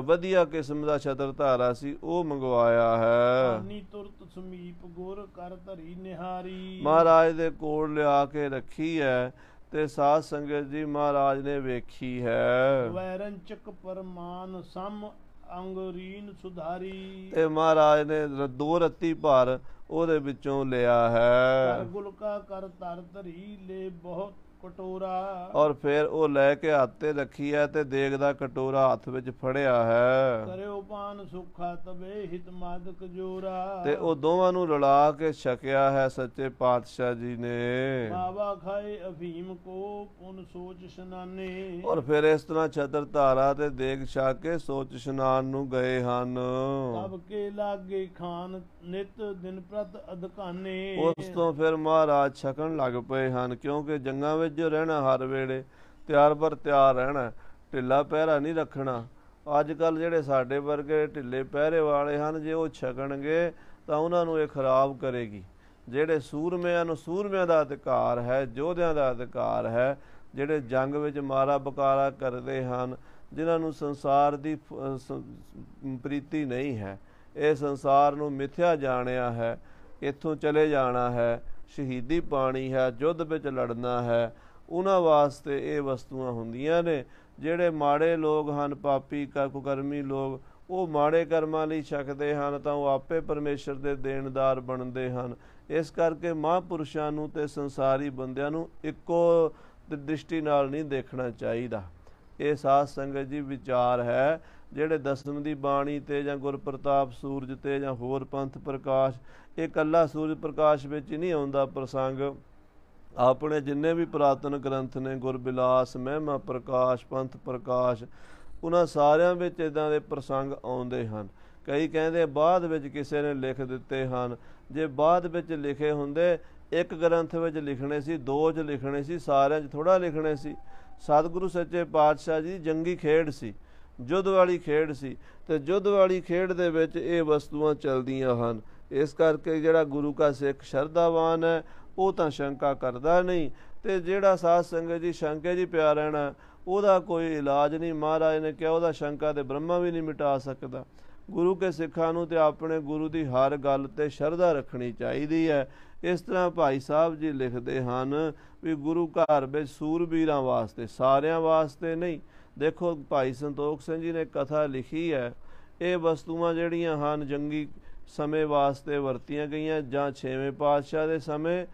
ਵਧੀਆ ਕਿਸਮ ਦਾ ਛਤਰ ਧਾਰਾ ਸੀ ਉਹ ਮੰਗਵਾਇਆ ਹੈ। ਤੁਰਤ ਸਮੀਪ ਗੁਰ ਕਰ ਧਰੀ ਨਿਹਾਰੀ। ਮਹਾਰਾਜ ਦੇ ਕੋਲ ਲਿਆ ਕੇ ਰੱਖੀ ਹੈ ਤੇ ਸਾਧ ਸੰਗਤ ਜੀ ਮਹਾਰਾਜ ਨੇ ਵੇਖੀ ਹੈ। ਵੈਰੰਚਕ ਪਰਮਾਨ ਸਮ ਅੰਗਰੀਨ ਸੁਧਾਰੀ। ਤੇ ਮਹਾਰਾਜ ਨੇ 2 ਰੱਤੀ ਭਰ ਉਹਦੇ ਵਿੱਚੋਂ ਲਿਆ ਹੈ। ਕਰ ਗੁਲਕਾ ਕਰ ਧਰ ਧਰੀ ਲੈ ਬਹੁਤ ਕਟੋਰਾ। ਔਰ ਫਿਰ ਉਹ ਲੈ ਕੇ ਹੱਥ ਤੇ ਰੱਖੀ ਹੈ ਤੇ ਦੇਗ ਦਾ ਕਟੋਰਾ ਹੱਥ ਵਿੱਚ ਫੜਿਆ ਹੈ। ਕਰਿਓ ਪਾਨ ਸੁਖਾ ਤਬੇ ਹਿਤ ਮਾਦਕ ਜੋਰਾ। ਤੇ ਉਹ ਦੋਵਾਂ ਨੂੰ ਰਲਾ ਕੇ ਛਕਿਆ ਹੈ ਸੱਚੇ ਪਾਤਸ਼ਾਹ ਜੀ ਨੇ। ਬਾਬਾ ਖਾਏ ਅਫੀਮ ਕੋ ਪੁਨ ਸੋਚ ਇਸ਼ਨਾਨੇ। ਔਰ ਫਿਰ ਇਸ ਤਰ੍ਹਾਂ ਛਤਰ ਧਾਰਾ ਤੇ ਦੇਗ ਛਕ ਕੇ ਸੋਚ ਇਸ਼ਨਾਨ ਨੂੰ ਗਏ ਹਨ। ਤਬ ਕੇ ਲਾਗੇ ਖਾਨ ਨਿਤ ਦਿਨ ਪ੍ਰਤ ਅਧਕਾਨੇ। ਉਸ ਤੋਂ ਫਿਰ ਮਹਾਰਾਜ ਛਕਣ ਲੱਗ ਪਏ ਹਨ, ਕਿਉਂਕਿ ਜੰਗਾਂ ਵਿੱਚ ਜੋ ਰਹਿਣਾ ਹਰ ਵੇਲੇ ਤਿਆਰ ਬਰ ਤਿਆਰ ਰਹਿਣਾ, ਢਿੱਲਾ ਪਹਿਰਾ ਨਹੀਂ ਰੱਖਣਾ। ਅੱਜ ਕੱਲ੍ਹ ਜਿਹੜੇ ਸਾਡੇ ਵਰਗੇ ਢਿੱਲੇ ਪਹਿਰੇ ਵਾਲੇ ਹਨ, ਜੇ ਉਹ ਛਕਣਗੇ ਤਾਂ ਉਹਨਾਂ ਨੂੰ ਇਹ ਖਰਾਬ ਕਰੇਗੀ। ਜਿਹੜੇ ਸੂਰਮਿਆਂ ਨੂੰ ਸੂਰਮਿਆਂ ਦਾ ਅਧਿਕਾਰ ਹੈ, ਯੋਧਿਆਂ ਦਾ ਅਧਿਕਾਰ ਹੈ, ਜਿਹੜੇ ਜੰਗ ਵਿੱਚ ਮਾਰਾ ਬਕਾਰਾ ਕਰਦੇ ਹਨ, ਜਿਨ੍ਹਾਂ ਨੂੰ ਸੰਸਾਰ ਦੀ ਪ੍ਰੀਤੀ ਨਹੀਂ ਹੈ, ਇਹ ਸੰਸਾਰ ਨੂੰ ਮਿਥਿਆ ਜਾਣਿਆ ਹੈ, ਇੱਥੋਂ ਚਲੇ ਜਾਣਾ ਹੈ, ਸ਼ਹੀਦੀ ਪਾਣੀ ਹੈ, ਯੁੱਧ ਵਿੱਚ ਲੜਨਾ ਹੈ, ਉਹਨਾਂ ਵਾਸਤੇ ਇਹ ਵਸਤੂਆਂ ਹੁੰਦੀਆਂ ਨੇ। ਜਿਹੜੇ ਮਾੜੇ ਲੋਕ ਹਨ, ਪਾਪੀ ਕੁਕਰਮੀ ਲੋਕ, ਉਹ ਮਾੜੇ ਕਰਮਾਂ ਲਈ ਛਕਦੇ ਹਨ ਤਾਂ ਉਹ ਆਪੇ ਪਰਮੇਸ਼ਰ ਦੇ ਦੇਣਦਾਰ ਬਣਦੇ ਹਨ। ਇਸ ਕਰਕੇ ਮਹਾਂਪੁਰਸ਼ਾਂ ਨੂੰ ਤੇ ਸੰਸਾਰੀ ਬੰਦਿਆਂ ਨੂੰ ਇੱਕੋ ਦ੍ਰਿਸ਼ਟੀ ਨਾਲ ਨਹੀਂ ਦੇਖਣਾ ਚਾਹੀਦਾ। ਇਹ ਸਾਧ ਸੰਗਤ ਜੀ ਵਿਚਾਰ ਹੈ। ਜਿਹੜੇ ਦਸਮ ਦੀ ਬਾਣੀ ਤੇ ਜਾਂ ਗੁਰਪ੍ਰਤਾਪ ਸੂਰਜ ਤੇ ਜਾਂ ਹੋਰ ਪੰਥ ਪ੍ਰਕਾਸ਼, ਇਹ ਇਕੱਲਾ ਸੂਰਜ ਪ੍ਰਕਾਸ਼ ਵਿੱਚ ਹੀ ਨਹੀਂ ਆਉਂਦਾ ਪ੍ਰਸੰਗ। ਆਪਣੇ ਜਿੰਨੇ ਵੀ ਪੁਰਾਤਨ ਗ੍ਰੰਥ ਨੇ, ਗੁਰਬਿਲਾਸ, ਮਹਿਮਾ ਪ੍ਰਕਾਸ਼, ਪੰਥ ਪ੍ਰਕਾਸ਼, ਉਹਨਾਂ ਸਾਰਿਆਂ ਵਿੱਚ ਇੱਦਾਂ ਦੇ ਪ੍ਰਸੰਗ ਆਉਂਦੇ ਹਨ। ਕਈ ਕਹਿੰਦੇ ਬਾਅਦ ਵਿੱਚ ਕਿਸੇ ਨੇ ਲਿਖ ਦਿੱਤੇ ਹਨ। ਜੇ ਬਾਅਦ ਵਿੱਚ ਲਿਖੇ ਹੁੰਦੇ, ਇੱਕ ਗ੍ਰੰਥ ਵਿੱਚ ਲਿਖਣੇ ਸੀ, 2 'ਚ ਲਿਖਣੇ ਸੀ, ਸਾਰਿਆਂ 'ਚ ਥੋੜ੍ਹਾ ਲਿਖਣੇ ਸੀ। ਸਤਿਗੁਰੂ ਸੱਚੇ ਪਾਤਸ਼ਾਹ ਜੀ ਜੰਗੀ ਖੇਡ ਸੀ, ਯੁੱਧ ਵਾਲੀ ਖੇਡ ਸੀ, ਤੇ ਯੁੱਧ ਵਾਲੀ ਖੇਡ ਦੇ ਵਿੱਚ ਇਹ ਵਸਤੂਆਂ ਚਲਦੀਆਂ ਹਨ। ਇਸ ਕਰਕੇ ਜਿਹੜਾ ਗੁਰੂ ਕਾ ਸਿੱਖ ਸ਼ਰਧਾਵਾਨ ਹੈ ਉਹ ਤਾਂ ਸ਼ੰਕਾ ਕਰਦਾ ਨਹੀਂ, ਤੇ ਜਿਹੜਾ ਸਾਧ ਸੰਗਤ ਜੀ ਸ਼ੰਕੇ ਜੀ ਪਿਆ ਰਹਿਣਾ ਉਹਦਾ ਕੋਈ ਇਲਾਜ ਨਹੀਂ। ਮਹਾਰਾਜ ਨੇ ਕਿਹਾ ਉਹਦਾ ਸ਼ੰਕਾ ਤੇ ਬ੍ਰਹਮਾ ਵੀ ਨਹੀਂ ਮਿਟਾ ਸਕਦਾ। ਗੁਰੂ ਕੇ ਸਿੱਖਾਂ ਨੂੰ ਤੇ ਆਪਣੇ ਗੁਰੂ ਦੀ ਹਰ ਗੱਲ ਤੇ ਸ਼ਰਧਾ ਰੱਖਣੀ ਚਾਹੀਦੀ ਹੈ। ਇਸ ਤਰ੍ਹਾਂ ਭਾਈ ਸਾਹਿਬ ਜੀ ਲਿਖਦੇ ਹਨ ਵੀ ਗੁਰੂ ਘਰ ਵਿੱਚ ਸੂਰਬੀਰਾਂ ਵਾਸਤੇ, ਸਾਰਿਆਂ ਵਾਸਤੇ ਨਹੀਂ। ਦੇਖੋ ਭਾਈ ਸੰਤੋਖ ਸਿੰਘ ਜੀ ਨੇ ਕਥਾ ਲਿਖੀ ਹੈ, ਇਹ ਵਸਤੂਆਂ ਜਿਹੜੀਆਂ ਹਨ ਜੰਗੀ ਸਮੇਂ ਵਾਸਤੇ ਵਰਤੀਆਂ ਗਈਆਂ, ਜਾਂ 6ਵੇਂ ਪਾਤਸ਼ਾਹ ਦੇ ਸਮੇਂ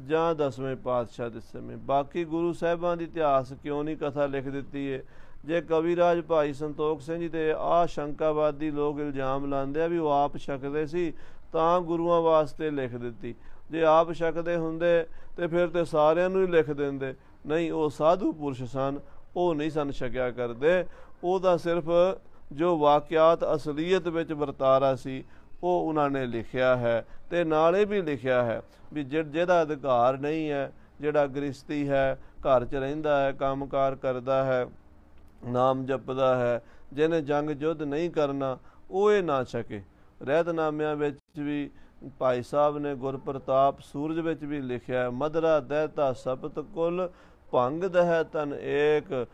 ਜਾਂ 10ਵੇਂ ਪਾਤਸ਼ਾਹ ਦੇ ਸਮੇਂ। ਬਾਕੀ ਗੁਰੂ ਸਾਹਿਬਾਂ ਦੀ ਇਤਿਹਾਸ ਕਿਉਂ ਨਹੀਂ ਕਥਾ ਲਿਖ ਦਿੱਤੀ ਹੈ। ਜੇ ਕਵੀਰਾਜ ਭਾਈ ਸੰਤੋਖ ਸਿੰਘ ਜੀ ਤੇ ਆਹ ਸ਼ੰਕਾਵਾਦੀ ਲੋਕ ਇਲਜ਼ਾਮ ਲਾਉਂਦੇ ਆ ਵੀ ਉਹ ਆਪ ਛਕਦੇ ਸੀ ਤਾਂ ਗੁਰੂਆਂ ਵਾਸਤੇ ਲਿਖ ਦਿੱਤੀ। ਜੇ ਆਪ ਛਕਦੇ ਹੁੰਦੇ ਤੇ ਫਿਰ ਤੇ ਸਾਰਿਆਂ ਨੂੰ ਹੀ ਲਿਖ ਦਿੰਦੇ। ਨਹੀਂ, ਉਹ ਸਾਧੂ ਪੁਰਸ਼ ਸਨ, ਉਹ ਨਹੀਂ ਸਨ ਛਕਿਆ ਕਰਦੇ। ਉਹਦਾ ਸਿਰਫ ਜੋ ਵਾਕਿਆਤ ਅਸਲੀਅਤ ਵਿੱਚ ਵਰਤਾਰਾ ਸੀ ਉਹ ਉਹਨਾਂ ਨੇ ਲਿਖਿਆ ਹੈ। ਤੇ ਨਾਲੇ ਵੀ ਲਿਖਿਆ ਹੈ ਵੀ ਜਿਹਦਾ ਅਧਿਕਾਰ ਨਹੀਂ ਹੈ, ਜਿਹੜਾ ਗ੍ਰਸਤੀ ਹੈ, ਘਰ 'ਚ ਰਹਿੰਦਾ ਹੈ, ਕੰਮਕਾਰ ਕਰਦਾ ਹੈ, ਨਾਮ ਜਪਦਾ ਹੈ, ਜਿਹਨੇ ਜੰਗ ਯੁੱਧ ਨਹੀਂ ਕਰਨਾ, ਉਹ ਇਹ ਨਾ ਛਕੇ। ਰਹਿਤਨਾਮਿਆਂ ਵਿੱਚ ਵੀ ਭਾਈ ਸਾਹਿਬ ਨੇ ਗੁਰਪ੍ਰਤਾਪ ਸੂਰਜ ਵਿੱਚ ਵੀ ਲਿਖਿਆ, ਮਧਰਾ ਦਹਿਤਾ ਸਪਤ ਕੁਲ ਭੰਗ ਦਹਿ ਤਨ ਏਕ,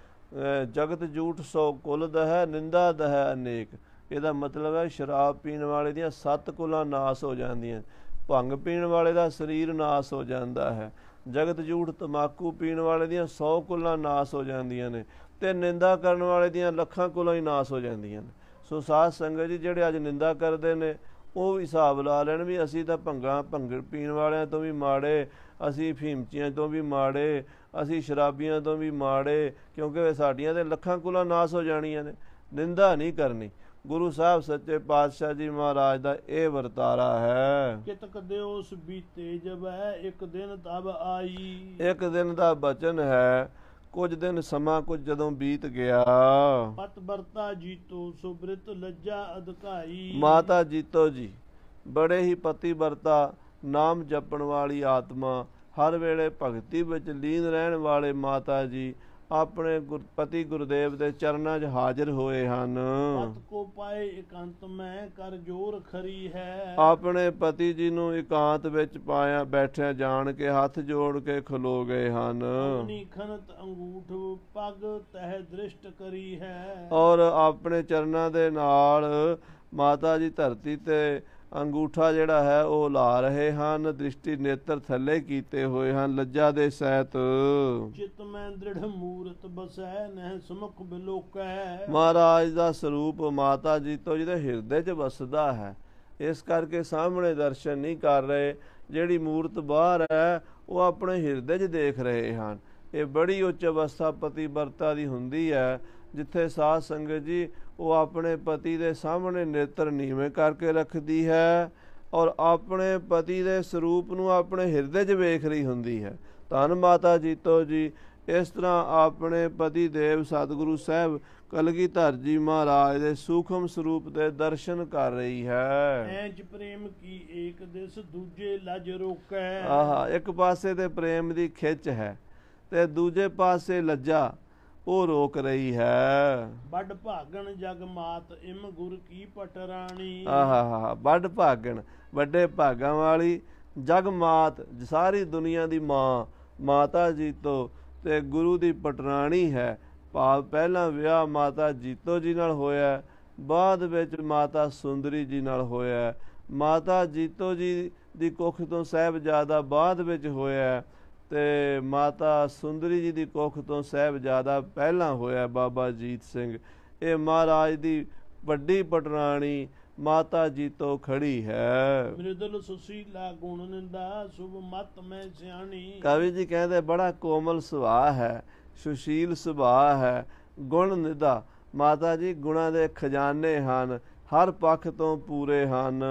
ਜਗਤ ਜੂਠ ਸੋ ਕੁਲ ਦਹਿ ਨਿੰਦਾ ਦਹਿ ਅਨੇਕ। ਇਹਦਾ ਮਤਲਬ ਹੈ ਸ਼ਰਾਬ ਪੀਣ ਵਾਲੇ ਦੀਆਂ 7 ਕੁਲਾਂ ਨਾਸ ਹੋ ਜਾਂਦੀਆਂ, ਭੰਗ ਪੀਣ ਵਾਲੇ ਦਾ ਸਰੀਰ ਨਾਸ ਹੋ ਜਾਂਦਾ ਹੈ, ਜਗਤ ਜੂਠ ਤਮਾਕੂ ਪੀਣ ਵਾਲੇ ਦੀਆਂ 100 ਕੁਲਾਂ ਨਾਸ ਹੋ ਜਾਂਦੀਆਂ ਨੇ, ਤੇ ਨਿੰਦਾ ਕਰਨ ਵਾਲੇ ਦੀਆਂ ਲੱਖਾਂ ਕੁਲਾਂ ਹੀ ਨਾਸ ਹੋ ਜਾਂਦੀਆਂ ਨੇ। ਸੋ ਸਾਧ ਸੰਗਤ ਜੀ ਜਿਹੜੇ ਅੱਜ ਨਿੰਦਾ ਕਰਦੇ ਨੇ ਉਹ ਵੀ ਹਿਸਾਬ ਲਾ ਲੈਣ ਵੀ ਅਸੀਂ ਤਾਂ ਭੰਗ ਪੀਣ ਵਾਲਿਆਂ ਤੋਂ ਵੀ ਮਾੜੇ, ਅਸੀਂ ਫੀਮਚੀਆਂ ਤੋਂ ਵੀ ਮਾੜੇ, ਅਸੀਂ ਸ਼ਰਾਬੀਆਂ ਤੋਂ ਵੀ ਮਾੜੇ, ਕਿਉਂਕਿ ਸਾਡੀਆਂ ਤੇ ਲੱਖਾਂ ਕੁਲਾਂ ਨਾਸ ਹੋ ਜਾਣੀਆਂ ਨੇ। ਨਿੰਦਾ ਨਹੀਂ ਕਰਨੀ। ਗੁਰੂ ਸਾਹਿਬ ਸੱਚੇ ਪਾਤਸ਼ਾਹ ਜੀ ਮਹਾਰਾਜ ਦਾ ਇਹ ਵਰਤਾਰਾ ਹੈ। ਕਿਤਕ ਦਿਓਸ ਬੀਤੇ ਜਬੈ ਇੱਕ ਦਿਨ ਤਬ ਆਈ। ਇੱਕ ਦਿਨ ਦਾ ਬਚਨ ਹੈ, ਕੁਝ ਦਿਨ ਸਮਾਂ ਕੁਝ ਜਦੋਂ ਬੀਤ ਗਿਆ। ਪਤ ਵਰਤਾ ਜੀਤੋ ਸੁਬ੍ਰਿਤ ਲੱਜਾ ਅਧਿਕਾਈ। ਮਾਤਾ ਜੀਤੋ ਜੀ ਬੜੇ ਹੀ ਪਤੀ ਵਰਤਾ, ਨਾਮ ਜਪਣ ਵਾਲੀ ਆਤਮਾ, ਹਰ ਵੇਲੇ ਭਗਤੀ ਵਿੱਚ ਲੀਨ ਰਹਿਣ ਵਾਲੇ ਮਾਤਾ ਜੀ ਆਪਣੇ ਪਤੀ ਗੁਰਦੇਵ ਦੇ ਚਰਨਾਂ 'ਚ ਹਾਜ਼ਰ ਹੋਏ ਹਨ। ਪਤ ਕੋ ਪਾਏ ਇਕਾਂਤ ਮੈਂ ਕਰ ਜੋਰ ਖਰੀ ਹੈ। ਆਪਣੇ ਪਤੀ ਜੀ ਨੂੰ ਇਕਾਂਤ ਵਿੱਚ ਪਾਇਆ ਬੈਠਿਆ ਜਾਣ ਕੇ ਹੱਥ ਜੋੜ ਕੇ ਖਲੋ ਗਏ ਹਨ। ਆਪਣੀ ਖਨਤ ਅੰਗੂਠ ਪਗ ਤਹਿ ਦ੍ਰਿਸ਼ਟ ਕਰੀ ਹੈ। ਔਰ ਆਪਣੇ ਚਰਨਾਂ ਦੇ ਨਾਲ ਮਾਤਾ ਜੀ ਧਰਤੀ ਤੇ ਅੰਗੂਠਾ ਜਿਹੜਾ ਹੈ ਉਹ ਲਾ ਰਹੇ ਹਨ। ਦ੍ਰਿਸ਼ਟੀ ਨੇਤਰ ਥੱਲੇ ਕੀਤੇ ਹੋਏ ਹਨ ਲੱਜਾ ਦੇ ਸਹਿਤ। ਚਿਤ ਮੈਂ ਦ੍ਰਿੜ ਮੂਰਤ ਬਸੈ ਨਹਿ ਸਮੁਖ ਬਿਲੋਕੈ। ਮਹਾਰਾਜ ਦਾ ਸਰੂਪ ਮਾਤਾ ਜੀ ਤੋਂ ਜਿਹਦੇ ਹਿਰਦੇ 'ਚ ਵਸਦਾ ਹੈ, ਇਸ ਕਰਕੇ ਸਾਹਮਣੇ ਦਰਸ਼ਨ ਨਹੀਂ ਕਰ ਰਹੇ। ਜਿਹੜੀ ਮੂਰਤ ਬਾਹਰ ਹੈ ਉਹ ਆਪਣੇ ਹਿਰਦੇ 'ਚ ਦੇਖ ਰਹੇ ਹਨ। ਇਹ ਬੜੀ ਉੱਚ ਅਵਸਥਾ ਪਤੀ ਵਰਤਾ ਦੀ ਹੁੰਦੀ ਹੈ, ਜਿੱਥੇ ਸਾਧ ਸੰਗਤ ਜੀ ਉਹ ਆਪਣੇ ਪਤੀ ਦੇ ਸਾਹਮਣੇ ਨੇਤਰ ਨੀਵੇਂ ਕਰਕੇ ਰੱਖਦੀ ਹੈ ਔਰ ਆਪਣੇ ਪਤੀ ਦੇ ਸਰੂਪ ਨੂੰ ਆਪਣੇ ਹਿਰਦੇ 'ਚ ਵੇਖ ਰਹੀ ਹੁੰਦੀ ਹੈ। ਧੰਨ ਮਾਤਾ ਜੀਤੋ ਜੀ ਇਸ ਤਰ੍ਹਾਂ ਆਪਣੇ ਪਤੀ ਦੇਵ ਸਤਿਗੁਰੂ ਸਾਹਿਬ ਕਲਗੀਧਰ ਜੀ ਮਹਾਰਾਜ ਦੇ ਸੂਖਮ ਸਰੂਪ ਦੇ ਦਰਸ਼ਨ ਕਰ ਰਹੀ ਹੈ। ਐਂਚ ਪ੍ਰੇਮ ਕੀ ਏਕ ਦਿਸ ਦੂਜੇ ਲਜ ਰੋਕੈ। ਆਹਾ, ਇੱਕ ਪਾਸੇ ਤੇ ਪ੍ਰੇਮ ਦੀ ਖਿੱਚ ਹੈ ਤੇ ਦੂਜੇ ਪਾਸੇ ਲੱਜਾ ਉਹ ਰੋਕ ਰਹੀ ਹੈ। ਵੱਡ ਭਾਗਣ ਜਗ ਮਾਤ ਇਮ ਗੁਰ ਕੀ ਪਟਰਾਣੀ। ਆਹਾ, ਵੱਡ ਭਾਗਣ ਵੱਡੇ ਭਾਗਾਂ ਵਾਲੀ ਜਗ ਮਾਤ ਸਾਰੀ ਦੁਨੀਆ ਦੀ ਮਾਂ ਮਾਤਾ ਜੀਤੋ ਤੇ ਗੁਰੂ ਦੀ ਪਟਰਾਣੀ ਹੈ। ਭਾਵ ਪਹਿਲਾਂ ਵਿਆਹ ਮਾਤਾ ਜੀਤੋ ਜੀ ਨਾਲ ਹੋਇਆ, ਬਾਅਦ ਵਿੱਚ ਮਾਤਾ ਸੁੰਦਰੀ ਜੀ ਨਾਲ ਹੋਇਆ। ਮਾਤਾ ਜੀਤੋ ਜੀ ਦੀ ਕੁੱਖ ਤੋਂ ਸਾਹਿਬਜ਼ਾਦਾ ਬਾਅਦ ਵਿੱਚ ਹੋਇਆ ਤੇ ਮਾਤਾ ਸੁੰਦਰੀ ਜੀ ਦੀ ਕੁੱਖ ਤੋਂ ਸਾਹਿਬਜ਼ਾਦਾ ਪਹਿਲਾਂ ਹੋਇਆ ਬਾਬਾ ਜੀਤ ਸਿੰਘ। ਇਹ ਮਹਾਰਾਜ ਦੀ ਵੱਡੀ ਪਟਰਾਣੀ ਮਾਤਾ ਜੀਤੋ ਖੜੀ ਹੈ। ਮ੍ਰਿਦਲ ਸੁਸ਼ੀਲਾ ਗੁਣ ਨਿੰਦਾ ਸੁਭ ਮਤ ਮੈਂ ਸਿਆਣੀ। ਕਵੀ ਜੀ ਕਹਿੰਦੇ ਬੜਾ ਕੋਮਲ ਸੁਭਾਅ ਹੈ, ਸੁਸ਼ੀਲ ਸੁਭਾਅ ਹੈ, ਗੁਣ ਨਿਦਾ। ਮਾਤਾ ਜੀ ਗੁਣਾਂ ਦੇ ਖਜ਼ਾਨੇ ਹਨ, ਹਰ ਪੱਖ ਤੋਂ ਪੂਰੇ ਹਨ।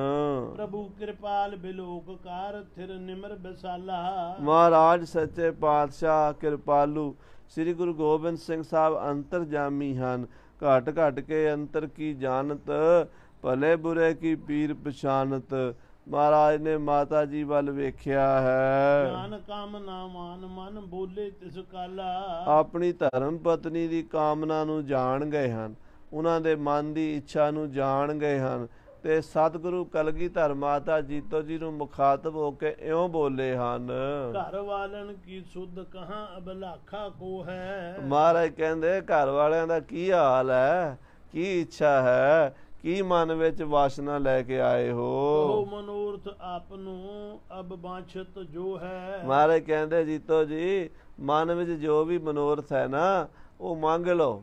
ਪ੍ਰਭੂ ਕਿਰਪਾਲ ਬਿਲੋਕ ਕਾਰ ਥਿਰ ਨਿਮਰ ਬਿਸਾਲਾ। ਮਹਾਰਾਜ ਸੱਚੇ ਪਾਤਸ਼ਾਹ ਕਿਰਪਾਲੂ ਸ੍ਰੀ ਗੁਰੂ ਗੋਬਿੰਦ ਸਿੰਘ ਸਾਹਿਬ ਅੰਤਰਜਾਮੀ ਹਨ। ਘਟ ਘਟ ਕੇ ਅੰਤਰ ਕੀ ਜਾਣਤ, ਭਲੇ ਬੁਰੇ ਕੀ ਪੀਰ ਪਛਾਨਤ। ਮਹਾਰਾਜ ਨੇ ਮਾਤਾ ਜੀ ਵੱਲ ਵੇਖਿਆ ਹੈ। ਗਿਆਨ ਕਾਮਨਾ ਮਾਨ ਮਨ ਬੋਲੇ ਤਿਸ ਕਾਲਾ। ਆਪਣੀ ਧਰਮ ਪਤਨੀ ਦੀ ਕਾਮਨਾ ਨੂੰ ਜਾਣ ਗਏ ਹਨ, ਉਹਨਾਂ ਦੇ ਮਨ ਦੀ ਇੱਛਾ ਨੂੰ ਜਾਣ ਗਏ ਹਨ ਤੇ ਸਤਿਗੁਰੂ ਕਲਗੀਧਰ ਮਾਤਾ ਜੀਤੋ ਜੀ ਨੂੰ ਮੁਖਾਤਬ ਹੋ ਕੇ ਇਉਂ ਬੋਲੇ ਹਨ। ਘਰ ਵਾਲਨ ਕੀ ਸੁਧ ਕਹਾਂ ਅਬਲਾਖਾ ਕੋ ਹੈ। ਮਹਾਰਾਜ ਕਹਿੰਦੇ ਘਰ ਵਾਲਿਆਂ ਦਾ ਕੀ ਹਾਲ ਹੈ, ਕੀ ਇੱਛਾ ਹੈ, ਕੀ ਮਨ ਵਿੱਚ ਵਾਸਨਾ ਲੈ ਕੇ ਆਏ ਹੋ। ਉਹ ਮਨੋਰਥ ਆਪ ਨੂੰ ਅਬ ਬਾਛਤ ਜੋ ਹੈ। ਮਹਾਰਾਜ ਕਹਿੰਦੇ ਜੀਤੋ ਜੀ ਮਨ ਵਿੱਚ ਜੋ ਵੀ ਮਨੋਰਥ ਹੈ ਨਾ ਉਹ ਮੰਗ ਲਓ,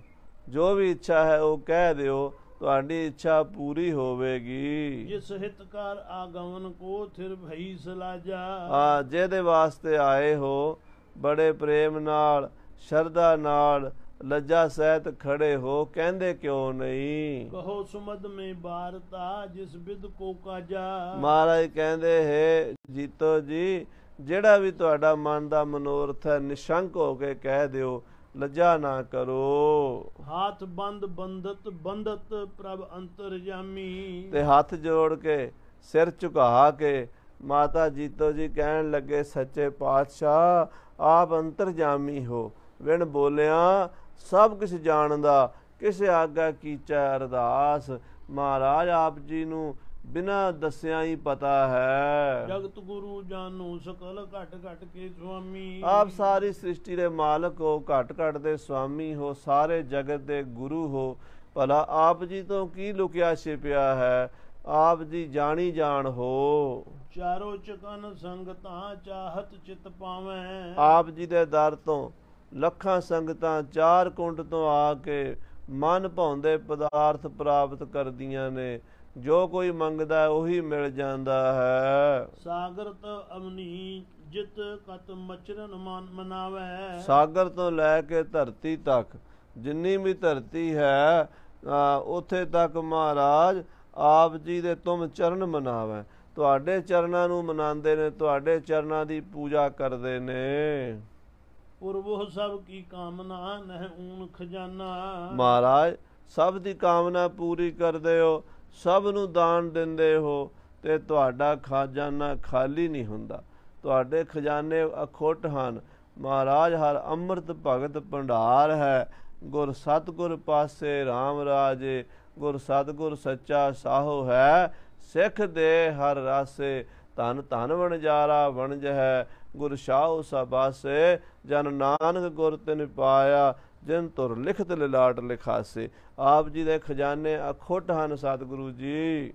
ਜੋ ਵੀ ਇੱਛਾ ਹੈ ਉਹ ਕਹਿ ਦਿਓ, ਤੁਹਾਡੀ ਇੱਛਾ ਪੂਰੀ ਹੋਵੇਗੀ। ਜਿਸ ਹਿਤਕਾਰ ਆਗਮਨ ਕੋ ਥਿਰ ਭਈ ਸਲਾਜਾ। ਹਾਂ, ਜਿਹਦੇ ਵਾਸਤੇ ਆਏ ਹੋ ਬੜੇ ਪ੍ਰੇਮ ਨਾਲ ਸ਼ਰਧਾ ਨਾਲ ਲੱਜਾ ਸਹਿਤ ਖੜੇ ਹੋ, ਕਹਿੰਦੇ ਕਿਉਂ ਨਹੀਂ। ਕਹੋ ਸੁਮਦ ਮੇ ਬਾਰਤਾ ਜਿਸ ਬਿਦ ਕੋ ਕਾਜਾ। ਮਹਾਰਾਜ ਕਹਿੰਦੇ ਹੈ ਜੀਤੋ ਜੀ ਜਿਹੜਾ ਵੀ ਤੁਹਾਡਾ ਮਨ ਦਾ ਮਨੋਰਥ ਹੈ ਨਿਸ਼ੰਕ ਹੋ ਕੇ ਕਹਿ ਦਿਓ, ਲੱਜਾ ਨਾ ਕਰੋ। ਹਾਥ ਬੰਦ ਬੰਦਤ ਬੰਦਤ ਪ੍ਰਭ ਅੰਤਰਜਾਮੀ। ਤੇ ਹੱਥ ਜੋੜ ਕੇ ਸਿਰ ਝੁਕਾ ਕੇ ਮਾਤਾ ਜੀਤੋ ਜੀ ਕਹਿਣ ਲੱਗੇ ਸੱਚੇ ਪਾਤਸ਼ਾਹ ਆਪ ਅੰਤਰਜਾਮੀ ਹੋ, ਵਿਣ ਬੋਲਿਆ ਸਭ ਕੁਛ ਜਾਣਦਾ, ਕਿਸੇ ਆਗਾ ਕੀਚਾ ਅਰਦਾਸ। ਮਹਾਰਾਜ ਆਪ ਜੀ ਨੂੰ ਬਿਨਾਂ ਦੱਸਿਆ ਹੀ ਪਤਾ ਹੈ। ਜਗਤ ਗੁਰੂ ਜਾਨੋ ਸਕਲ ਘਟ ਘਟ ਕੇ ਸੁਆਮੀ। ਆਪ ਸਾਰੀ ਸ੍ਰਿਸ਼ਟੀ ਦੇ ਮਾਲਕ ਹੋ, ਘਟ ਘਟ ਦੇ ਸੁਆਮੀ ਹੋ, ਸਾਰੇ ਜਗਤ ਦੇ ਗੁਰੂ ਹੋ। ਭਲਾ ਆਪ ਜੀ ਤੋਂ ਕੀ ਲੁਕਿਆ ਛਿਪਿਆ ਹੈ, ਆਪ ਜੀ ਜਾਣੀ ਜਾਣ ਹੋ। ਚਾਰੋ ਚਕਨ ਸੰਗਤਾਂ ਚਾਹਤ ਚਿਤ ਪਾਵੈਂ। ਆਪ ਜੀ ਦੇ ਦਰ ਤੋਂ ਲੱਖਾਂ ਸੰਗਤਾਂ ਚਾਰ ਕੁੰਡ ਤੋਂ ਆ ਕੇ ਮਨ ਭਾਉਂਦੇ ਪਦਾਰਥ ਪ੍ਰਾਪਤ ਕਰਦੀਆਂ ਨੇ। ਜੋ ਕੋਈ ਮੰਗਦਾ ਉਹੀ ਮਿਲ ਜਾਂਦਾ ਹੈ। ਸਾਗਰ ਤ ਅਵਨੀ ਜਿਤ ਕਤ ਮਚਰਨ ਮਨਾਵੈ। ਸਾਗਰ ਤੋਂ ਲੈ ਕੇ ਧਰਤੀ ਤੱਕ ਜਿੰਨੀ ਵੀ ਧਰਤੀ ਹੈ ਉੱਥੇ ਤੱਕ ਮਹਾਰਾਜ ਆਪ ਜੀ ਦੇ ਤੁਮ ਚਰਨ ਮਨਾਵੈ। ਤੁਹਾਡੇ ਚਰਨਾਂ ਨੂੰ ਮਨਾਉਂਦੇ ਨੇ, ਤੁਹਾਡੇ ਚਰਨਾਂ ਦੀ ਪੂਜਾ ਕਰਦੇ ਨੇ। ਪੁਰਵੋ ਸਭ ਕੀ ਕਾਮਨਾ ਨਹਿ ਊਨ ਖਜ਼ਾਨਾ। ਮਹਾਰਾਜ ਸਭ ਦੀ ਕਾਮਨਾ ਪੂਰੀ ਕਰਦੇ ਹੋ, ਸਭ ਨੂੰ ਦਾਨ ਦਿੰਦੇ ਹੋ, ਤੇ ਤੁਹਾਡਾ ਖਜ਼ਾਨਾ ਖਾਲੀ ਨਹੀਂ ਹੁੰਦਾ, ਤੁਹਾਡੇ ਖਜ਼ਾਨੇ ਅਖੁੱਟ ਹਨ। ਮਹਾਰਾਜ ਹਰ ਅੰਮ੍ਰਿਤ ਭਗਤ ਭੰਡਾਰ ਹੈ। ਗੁਰ ਸਤਿਗੁਰ ਪਾਸੇ RAM ਰਾਜੇ, ਗੁਰ ਸਤਿਗੁਰ ਸੱਚਾ ਸਾਹੋ ਹੈ। ਸਿੱਖ ਦੇ ਹਰ ਰਾਸੇ, ਧਨ ਧਨ ਵਣਜਾਰਾ ਵਣਜ ਹੈ। ਗੁਰ ਸ਼ਾਹੋ ਸਬਾਸੇ, ਜਨ ਨਾਨਕ ਗੁਰ ਤਿਨ ਪਾਇਆ। ਜਿਨ ਤੁਰ ਲਿਖਤ ਲਿਲਾਟ ਲਿਖਾਸੇ। ਆਪ ਜੀ ਦੇ ਖਜ਼ਾਨੇ ਅਖੁੱਟ ਹਨ ਸਤਿਗੁਰੂ ਜੀ।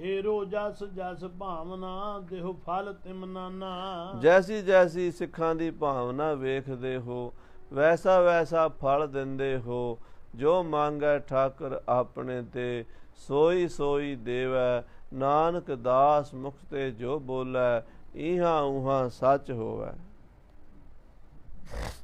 ਏਰੋ ਜਸ ਜਸ ਭਾਵਨਾ ਦੇਹੁ ਫਲ ਤਿਮ ਨਾਨਾ। ਜੈਸੀ ਜੈਸੀ ਸਿੱਖਾਂ ਦੀ ਭਾਵਨਾ ਵੇਖਦੇ ਹੋ, ਵੈਸਾ ਵੈਸਾ ਫਲ ਦਿੰਦੇ ਹੋ। ਜੋ ਮੰਗੈ ਠਾਕੁਰ ਆਪਣੇ ਤੇ, ਸੋਈ ਸੋਈ ਦੇਵੈ। ਨਾਨਕ ਦਾਸ ਮੁਖ ਤੇ ਜੋ ਬੋਲੈ, ਇਹਾਂ ਉਹਾਂ ਸੱਚ ਹੋਵੈ।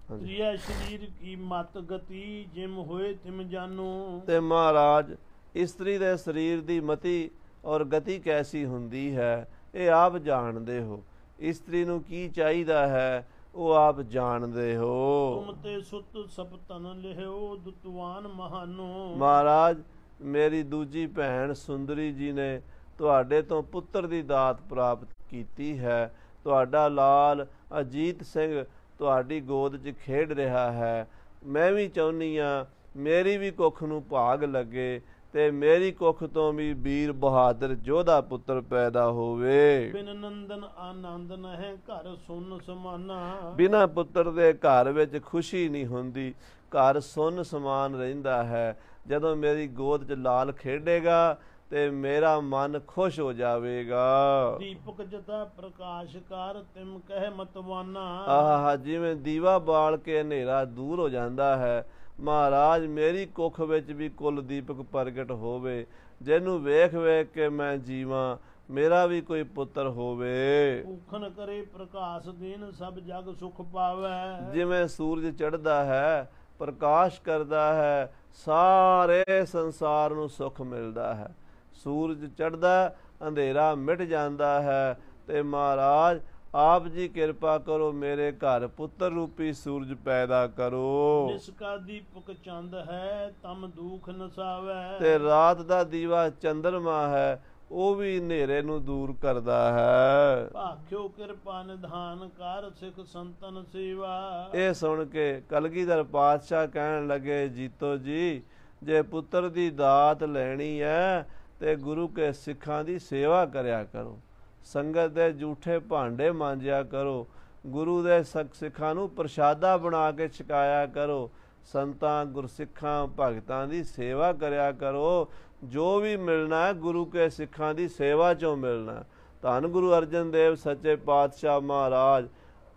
ਪ੍ਰਿਆ ਸ਼ਰੀਰ ਕੀ ਮਤ ਗਤੀ, ਜਿਮ ਹੋਏ ਤਿਮ ਜਾਨੋ। ਤੇ ਮਹਾਰਾਜ ਇਸਤਰੀ ਦੇ ਸਰੀਰ ਦੀ ਮਤੀ ਔਰ ਗਤੀ ਕੈਸੀ ਹੁੰਦੀ ਹੈ, ਇਹ ਆਪ ਜਾਣਦੇ ਹੋ। ਇਸਤਰੀ ਨੂੰ ਕੀ ਚਾਹੀਦਾ ਹੈ, ਉਹ ਆਪ ਜਾਣਦੇ ਹੋ। ਤੁਮ ਤੇ ਸੁਤ ਸਪਤਨ ਲਿਓ ਦੁਤਵਾਨ ਮਹਾਨੋ। ਮਹਾਰਾਜ ਮੇਰੀ ਦੂਜੀ ਭੈਣ ਸੁੰਦਰੀ ਜੀ ਨੇ ਤੁਹਾਡੇ ਤੋਂ ਪੁੱਤਰ ਦੀ ਦਾਤ ਪ੍ਰਾਪਤ ਕੀਤੀ ਹੈ। ਤੁਹਾਡਾ ਲਾਲ ਅਜੀਤ ਸਿੰਘ ਤੁਹਾਡੀ ਗੋਦ 'ਚ ਖੇਡ ਰਿਹਾ ਹੈ। ਮੈਂ ਵੀ ਚਾਹੁੰਦੀ ਹਾਂ ਮੇਰੀ ਵੀ ਕੁੱਖ ਨੂੰ ਭਾਗ ਲੱਗੇ ਤੇ ਮੇਰੀ ਕੁੱਖ ਤੋਂ ਵੀ ਵੀਰ ਬਹਾਦਰ ਯੋਧਾ ਪੁੱਤਰ ਪੈਦਾ ਹੋਵੇ। ਬਿਨ ਨੰਦਨ ਆਨੰਦ ਨਹਿ ਘਰ ਸੁਨ ਸਮਾਨਾ। ਬਿਨਾਂ ਪੁੱਤਰ ਦੇ ਘਰ ਵਿੱਚ ਖੁਸ਼ੀ ਨਹੀਂ ਹੁੰਦੀ, ਘਰ ਸੁੰਨ ਸਮਾਨ ਰਹਿੰਦਾ ਹੈ। ਜਦੋਂ ਮੇਰੀ ਗੋਦ 'ਚ ਲਾਲ ਖੇਡੇਗਾ ਤੇ ਮੇਰਾ ਮਨ ਖੁਸ਼ ਹੋ ਜਾਵੇਗਾ। ਦੀਪਕ ਜਤਾ ਪ੍ਰਕਾਸ਼ ਕਰ ਤਿਮ ਕਹਿ ਮਤਵਾਨਾ। ਆਹ ਜਿਵੇਂ ਦੀਵਾ ਬਾਲ ਕੇ ਹਨੇਰਾ ਦੂਰ ਹੋ ਜਾਂਦਾ ਹੈ, ਮਹਾਰਾਜ ਮੇਰੀ ਕੁੱਖ ਵਿੱਚ ਵੀ ਕੁਲ ਦੀਪਕ ਪ੍ਰਗਟ ਹੋਵੇ, ਜਿਹਨੂੰ ਵੇਖ ਵੇਖ ਕੇ ਮੈਂ ਜੀਵਾਂ। ਮੇਰਾ ਵੀ ਕੋਈ ਪੁੱਤਰ ਹੋਵੇ। ਭੂਖਨ ਕਰੇ ਪ੍ਰਕਾਸ਼ ਦੇਨ ਸਭ ਜਗ ਸੁਖ ਪਾਵੈ। ਜਿਵੇਂ ਸੂਰਜ ਚੜ੍ਹਦਾ ਹੈ, ਪ੍ਰਕਾਸ਼ ਕਰਦਾ ਹੈ, ਸਾਰੇ ਸੰਸਾਰ ਨੂੰ ਸੁੱਖ ਮਿਲਦਾ ਹੈ। ਸੂਰਜ ਚੜ੍ਹਦਾ, ਅੰਧੇਰਾ ਮਿਟ ਜਾਂਦਾ ਹੈ। ਤੇ ਮਹਾਰਾਜ ਆਪ ਜੀ ਕਿਰਪਾ ਕਰੋ, ਮੇਰੇ ਘਰ ਪੁੱਤਰ ਰੂਪੀ ਸੂਰਜ ਪੈਦਾ ਕਰੋ। ਜਿਸਕਾ ਦੀਪਕ ਚੰਦ ਹੈ ਤਮ ਦੁਖ ਨਸਾਵੈ। ਤੇ ਰਾਤ ਦਾ ਦੀਵਾ ਚੰਦਰਮਾ ਹੈ, ਉਹ ਵੀ ਹਨੇਰੇ ਨੂੰ ਦੂਰ ਕਰਦਾ ਹੈ। ਭਾਖਿਓ ਕਿਰਪਾ ਨਿਧਾਨ ਕਰ ਸਿੱਖ ਸੰਤਨ ਸੇਵਾ। ਇਹ ਸੁਣ ਕੇ ਕਲਗੀਧਰ ਪਾਤਸ਼ਾਹ ਕਹਿਣ ਲੱਗੇ, ਜੀਤੋ ਜੀ ਜੇ ਪੁੱਤਰ ਦੀ ਦਾਤ ਲੈਣੀ ਹੈ ਤੇ ਗੁਰੂ ਕੇ ਸਿੱਖਾਂ ਦੀ ਸੇਵਾ ਕਰਿਆ ਕਰੋ, ਸੰਗਤ ਦੇ ਝੂਠੇ ਭਾਂਡੇ ਮਾਂਜਿਆ ਕਰੋ, ਗੁਰੂ ਦੇ ਸਿੱਖਾਂ ਨੂੰ ਪ੍ਰਸ਼ਾਦਾ ਬਣਾ ਕੇ ਛਕਾਇਆ ਕਰੋ, ਸੰਤਾਂ ਗੁਰਸਿੱਖਾਂ ਭਗਤਾਂ ਦੀ ਸੇਵਾ ਕਰਿਆ ਕਰੋ। ਜੋ ਵੀ ਮਿਲਣਾ ਹੈ ਗੁਰੂ ਕੇ ਸਿੱਖਾਂ ਦੀ ਸੇਵਾ 'ਚੋਂ ਮਿਲਣਾ। ਧੰਨ ਗੁਰੂ ਅਰਜਨ ਦੇਵ ਸੱਚੇ ਪਾਤਸ਼ਾਹ ਮਹਾਰਾਜ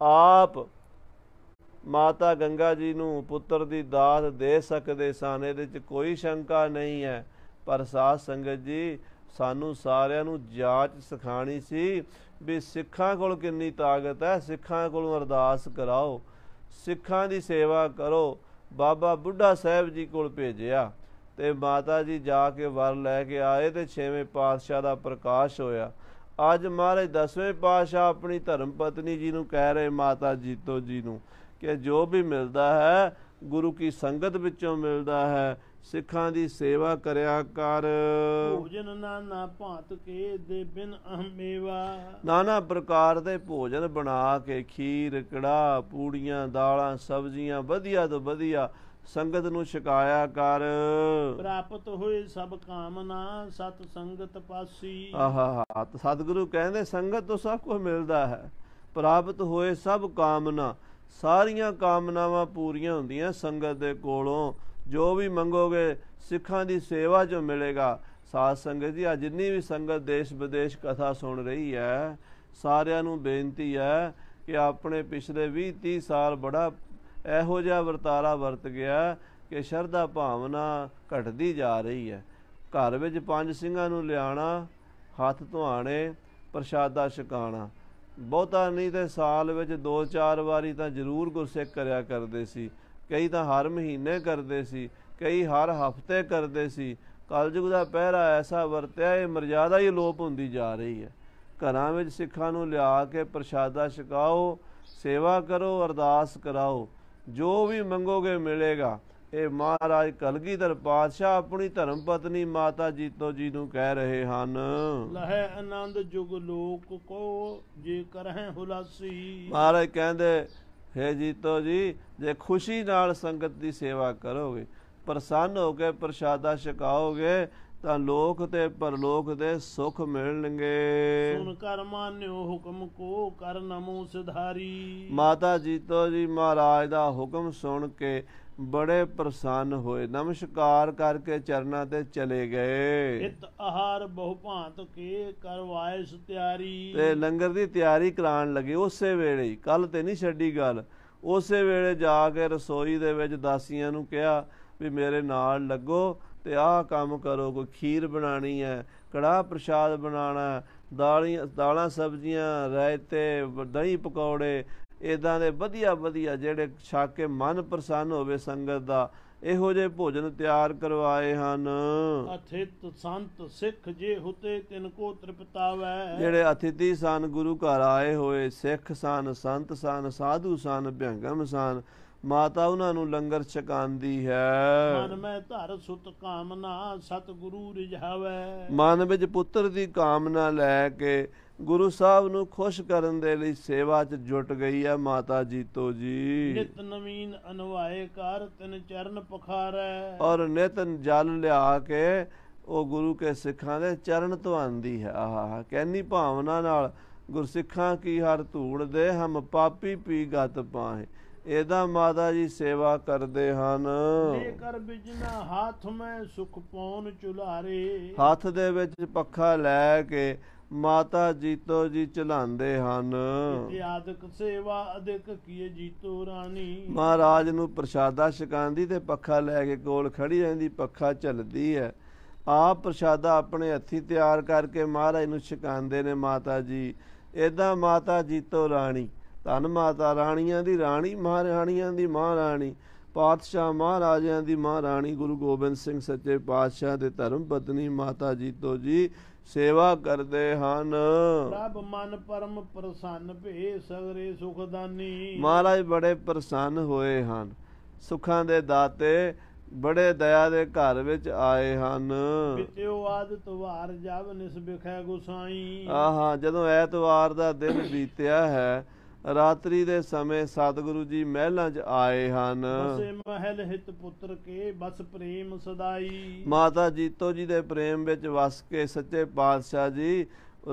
ਆਪ ਮਾਤਾ ਗੰਗਾ ਜੀ ਨੂੰ ਪੁੱਤਰ ਦੀ ਦਾਤ ਦੇ ਸਕਦੇ ਸਨ, ਇਹਦੇ 'ਚ ਕੋਈ ਸ਼ੰਕਾ ਨਹੀਂ ਹੈ। ਪਰ ਸਾਧ ਸੰਗਤ ਜੀ ਸਾਨੂੰ ਸਾਰਿਆਂ ਨੂੰ ਜਾਂਚ ਸਿਖਾਣੀ ਸੀ ਵੀ ਸਿੱਖਾਂ ਕੋਲ ਕਿੰਨੀ ਤਾਕਤ ਹੈ। ਸਿੱਖਾਂ ਕੋਲੋਂ ਅਰਦਾਸ ਕਰਾਓ, ਸਿੱਖਾਂ ਦੀ ਸੇਵਾ ਕਰੋ। ਬਾਬਾ ਬੁੱਢਾ ਸਾਹਿਬ ਜੀ ਕੋਲ ਭੇਜਿਆ ਤੇ ਮਾਤਾ ਜੀ ਜਾ ਕੇ ਵਰ ਲੈ ਕੇ ਆਏ ਤੇ 6ਵੇਂ ਪਾਤਸ਼ਾਹ ਦਾ ਪ੍ਰਕਾਸ਼ ਹੋਇਆ। ਅੱਜ ਮਹਾਰਾਜ 10ਵੇਂ ਪਾਤਸ਼ਾਹ ਆਪਣੀ ਧਰਮ ਪਤਨੀ ਜੀ ਨੂੰ ਕਹਿ ਰਹੇ, ਮਾਤਾ ਜੀਤੋ ਜੀ ਨੂੰ, ਕਿ ਜੋ ਵੀ ਮਿਲਦਾ ਹੈ ਗੁਰੂ ਕੀ ਸੰਗਤ ਵਿੱਚੋਂ ਮਿਲਦਾ ਹੈ, ਸਿੱਖਾਂ ਦੀ ਸੇਵਾ ਕਰਿਆ ਕਰ। ਭੋਜਨ ਨਾਨਾ ਭਾਂਤ ਕੇ ਦੇ ਬਿਨ ਅਹਮੇਵਾ। ਨਾਨਾ ਪ੍ਰਕਾਰ ਦੇ ਭੋਜਨ ਬਣਾ ਕੇ, ਖੀਰ ਕੜਾਹ ਪੂੜੀਆਂ ਦਾਲਾਂ ਸਬਜ਼ੀਆਂ ਵਧੀਆ ਤੋਂ ਵਧੀਆ ਸੰਗਤ ਨੂੰ ਛਕਾਇਆ ਕਰ। ਪ੍ਰਾਪਤ ਹੋਏ ਸਭ ਕਾਮਨਾ ਸਤ ਸੰਗਤ ਪਾਸੀ। ਆਹਾ ਸਤਿਗੁਰੂ ਕਹਿੰਦੇ ਸੰਗਤ ਤੋਂ ਸਭ ਕੁਝ ਮਿਲਦਾ ਹੈ। ਪ੍ਰਾਪਤ ਹੋਏ ਸਭ ਕਾਮਨਾ, ਸਾਰੀਆਂ ਕਾਮਨਾਵਾਂ ਪੂਰੀਆਂ ਹੁੰਦੀਆਂ ਸੰਗਤ ਦੇ ਕੋਲੋਂ। ਜੋ ਵੀ ਮੰਗੋਗੇ ਸਿੱਖਾਂ ਦੀ ਸੇਵਾ 'ਚੋਂ ਮਿਲੇਗਾ। ਸਾਧ ਸੰਗਤ ਜੀ ਅੱਜ ਜਿੰਨੀ ਵੀ ਸੰਗਤ ਦੇਸ਼ ਵਿਦੇਸ਼ ਕਥਾ ਸੁਣ ਰਹੀ ਹੈ, ਸਾਰਿਆਂ ਨੂੰ ਬੇਨਤੀ ਹੈ ਕਿ ਆਪਣੇ ਪਿਛਲੇ 20-30 ਸਾਲ ਬੜਾ ਇਹੋ ਜਿਹਾ ਵਰਤਾਰਾ ਵਰਤ ਗਿਆ ਕਿ ਸ਼ਰਧਾ ਭਾਵਨਾ ਘਟਦੀ ਜਾ ਰਹੀ ਹੈ। ਘਰ ਵਿੱਚ 5 ਸਿੰਘਾਂ ਨੂੰ ਲਿਆਣਾ, ਹੱਥ ਧੁਆਣੇ, ਪ੍ਰਸ਼ਾਦਾ ਛਕਾਉਣਾ। ਬਹੁਤਾ ਨਹੀਂ ਤੇ ਸਾਲ ਵਿੱਚ 2-4 ਵਾਰੀ ਤਾਂ ਜ਼ਰੂਰ ਗੁਰਸਿੱਖ ਕਰਿਆ ਕਰਦੇ ਸੀ। ਕਈ ਤਾਂ ਹਰ ਮਹੀਨੇ ਕਰਦੇ ਸੀ, ਕਈ ਹਰ ਹਫ਼ਤੇ ਕਰਦੇ ਸੀ। ਕਲਯੁਗ ਦਾ ਪਹਿਰਾ ਐਸਾ ਵਰਤਿਆ, ਇਹ ਮਰਜ਼ਾਦਾ ਹੀ ਅਲੋਪ ਹੁੰਦੀ ਜਾ ਰਹੀ ਹੈ। ਘਰਾਂ ਵਿੱਚ ਸਿੱਖਾਂ ਨੂੰ ਲਿਆ ਕੇ ਪ੍ਰਸ਼ਾਦਾ ਛਕਾਓ, ਸੇਵਾ ਕਰੋ, ਅਰਦਾਸ ਕਰਾਓ, ਜੋ ਵੀ ਮੰਗੋਗੇ ਮਿਲੇਗਾ। ਇਹ ਮਹਾਰਾਜ ਕਲਗੀਧਰ ਪਾਤਸ਼ਾਹ ਆਪਣੀ ਧਰਮ ਪਤਨੀ ਮਾਤਾ ਜੀਤੋ ਜੀ ਨੂੰ ਕਹਿ ਰਹੇ ਹਨ। ਲਹੈ ਆਨੰਦ ਜੁਗ ਲੋਕ ਕੋ ਜੇ ਕਰਹਿ ਹੁਲਾਸੀ। ਮਹਾਰਾਜ ਕਹਿੰਦੇ, ਹੇ ਜੀਤੋ ਜੀ, ਜੇ ਖੁਸ਼ੀ ਨਾਲ ਸੰਗਤ ਦੀ ਸੇਵਾ ਕਰੋਗੇ, ਪ੍ਰਸੰਨ ਹੋ ਕੇ ਪ੍ਰਸ਼ਾਦਾ ਛਕਾਓਗੇ, ਤਾਂ ਲੋਕ ਤੇ ਪਰਲੋਕ ਦੇ ਸੁਖ ਮਿਲਣਗੇ। ਸੁਨ ਕਰ ਮਾਨਿਓ ਹੁਕਮ ਕੋ ਕਰ ਨਮੋ ਸਿਧਾਰੀ। ਮਾਤਾ ਜੀਤੋ ਜੀ ਮਹਾਰਾਜ ਦਾ ਹੁਕਮ ਸੁਣ ਕੇ ਬੜੇ ਪ੍ਰਸੰਨ ਹੋਏ, ਨਮਸਕਾਰ ਕਰਕੇ ਚਰਨਾਂ ਤੇ ਚਲੇ ਗਏ। ਹਿਤ ਆਹਾਰ ਬਹੁ ਭਾਂਤ ਕੇ ਕਰਵਾਇਸ ਤਿਆਰੀ। ਤੇ ਲੰਗਰ ਦੀ ਤਿਆਰੀ ਕਰਾਉਣ ਲੱਗੇ ਉਸੇ ਵੇਲੇ ਹੀ, ਕੱਲ ਤੇ ਨਹੀਂ ਛੱਡੀ ਗੱਲ। ਉਸੇ ਵੇਲੇ ਜਾ ਕੇ ਰਸੋਈ ਦੇ ਵਿੱਚ ਦਾਸੀਆਂ ਨੂੰ ਕਿਹਾ ਵੀ ਮੇਰੇ ਨਾਲ ਲੱਗੋ ਤੇ ਆਹ ਕੰਮ ਕਰੋ। ਕੋਈ ਖੀਰ ਬਣਾਉਣੀ ਹੈ, ਕੜਾਹ ਪ੍ਰਸ਼ਾਦ ਬਣਾਉਣਾ, ਦਾਲਾਂ ਸਬਜ਼ੀਆਂ, ਰਾਇਤੇ, ਦਹੀਂ ਪਕੌੜੇ, ਇੱਦਾਂ ਦੇ ਵਧੀਆ ਵਧੀਆ ਜਿਹੜੇ ਛਕ ਕੇ ਮਨ ਪ੍ਰਸੰਨ ਹੋਵੇ ਸੰਗਤ ਦਾ, ਇਹੋ ਜਿਹੇ ਭੋਜਨ ਤਿਆਰ ਕਰਵਾਏ ਹਨ। ਅਥਿਤ ਸੰਤ ਸਿੱਖ ਜੇ ਹੁਤੇ ਤਿਨ ਕੋ ਤ੍ਰਿਪਤਾਵੈ। ਜਿਹੜੇ ਅਤਿਥੀ ਸਨ, ਗੁਰੂ ਘਰ ਆਏ ਹੋਏ ਸਿੱਖ ਸਨ, ਸੰਤ ਸਨ, ਸਾਧੂ ਸਨ, ਭਿਅੰਗਮ ਸਨ, ਮਾਤਾ ਉਹਨਾਂ ਨੂੰ ਲੰਗਰ ਛਕਾਉਂਦੀ ਹੈ। ਮਨ ਮੈਂ ਧਰ ਸੁਤ ਕਾਮਨਾ ਸਤਿਗੁਰੂ ਰਿਝਾਵੈ। ਮਨ ਵਿੱਚ ਪੁੱਤਰ ਦੀ ਕਾਮਨਾ ਲੈ ਕੇ ਗੁਰੂ ਸਾਹਿਬ ਨੂੰ ਖੁਸ਼ ਕਰਨ ਦੇ ਲਈ ਸੇਵਾ 'ਚ ਜੁਟ ਗਈ ਹੈ ਮਾਤਾ ਜੀਤੋ ਜੀ। ਨਿਤ ਨਵੀਨ ਅਨਵਾਏ ਕਰ ਤਿਨ ਚਰਨ ਪਖਾਰੈ। ਔਰ ਨਿਤ ਜਲ ਲਿਆ ਕੇ ਉਹ ਗੁਰੂ ਕੇ ਸਿੱਖਾਂ ਦੇ ਚਰਨ ਧਵਾਉਂਦੀ ਹੈ। ਆਹ ਕਹਿੰਦੀ ਭਾਵਨਾ ਨਾਲ, ਗੁਰਸਿੱਖਾਂ ਕੀ ਹਰ ਧੂੜ ਦੇ ਹਮ ਪਾਪੀ ਪੀ ਗਤ ਪਾਹੇ। ਇਹਦਾ ਮਾਤਾ ਜੀ ਸੇਵਾ ਕਰਦੇ ਹਨ। ਕਰ ਬਿਜਨਾ ਹੱਥ ਮੈਂ ਸੁਖ ਪੌਣ ਚੁਲਾਰੇ। ਹੱਥ ਦੇ ਵਿੱਚ ਪੱਖਾ ਲੈ ਕੇ ਮਾਤਾ ਜੀਤੋ ਜੀ ਚਲਾਉਂਦੇ ਹਨ। ਆਦਿਕ ਸੇਵਾ ਅਧਿਕ ਕੀਏ ਜੀਤੋ ਰਾਣੀ। ਮਹਾਰਾਜ ਨੂੰ ਪ੍ਰਸ਼ਾਦਾ ਛਕਾਉਂਦੀ ਤੇ ਪੱਖਾ ਲੈ ਕੇ ਕੋਲ ਖੜੀ ਰਹਿੰਦੀ, ਪੱਖਾ ਝੱਲਦੀ ਹੈ। ਆਪ ਪ੍ਰਸ਼ਾਦਾ ਆਪਣੇ ਹੱਥੀਂ ਤਿਆਰ ਕਰਕੇ ਮਹਾਰਾਜ ਨੂੰ ਛਕਾਉਂਦੇ ਨੇ ਮਾਤਾ ਜੀ। ਏਦਾਂ ਮਾਤਾ ਜੀਤੋ ਰਾਣੀ, ਧੰਨ ਮਾਤਾ, ਰਾਣੀਆਂ ਦੀ ਰਾਣੀ, ਮਹਾਰਾਣੀਆਂ ਦੀ ਮਹਾਰਾਣੀ, ਪਾਤਸ਼ਾਹ ਮਹਾਰਾਜਿਆਂ ਦੀ ਮਹਾਰਾਣੀ, ਗੁਰੂ ਗੋਬਿੰਦ ਸਿੰਘ ਸੱਚੇ ਪਾਤਸ਼ਾਹ ਦੇ ਧਰਮ ਪਤਨੀ ਮਾਤਾ ਜੀਤੋ ਜੀ ਸੇਵਾ ਕਰਦੇ ਹਨ। ਪ੍ਰਭ ਮਨ ਪਰਮ ਪ੍ਰਸੰਨ ਭੇ ਸਗਰੇ ਸੁਖਦਾਨੀ। ਮਹਾਰਾਜ ਬੜੇ ਪ੍ਰਸੰਨ ਹੋਏ ਹਨ, ਸੁੱਖਾਂ ਦੇ ਦਾਤੇ, ਬੜੇ ਦਇਆ ਦੇ ਘਰ ਵਿੱਚ ਆਏ ਹਨ। ਬਿਤਿਓ ਆਦਿਤਵਾਰ ਜਬ ਨਿਸ ਬਿਖੈ ਗੁਸਾਈ। ਆਹਾਂ, ਜਦੋਂ ਐਤਵਾਰ ਦਾ ਦਿਨ ਬੀਤਿਆ ਹੈ, ਰਾਤਰੀ ਦੇ ਸਮੇਂ ਸਤਿਗੁਰੂ ਜੀ ਮਹਿਲਾਂ 'ਚ ਆਏ ਹਨ। ਬਸੇ ਮਹਿਲ ਹਿਤ ਪੁੱਤਰ ਕੇ ਬਸ ਪ੍ਰੇਮ ਸਦਾਈ। ਮਾਤਾ ਜੀਤੋ ਜੀ ਦੇ ਪ੍ਰੇਮ ਵਿੱਚ ਵਸ ਕੇ ਸੱਚੇ ਪਾਤਸ਼ਾਹ ਜੀ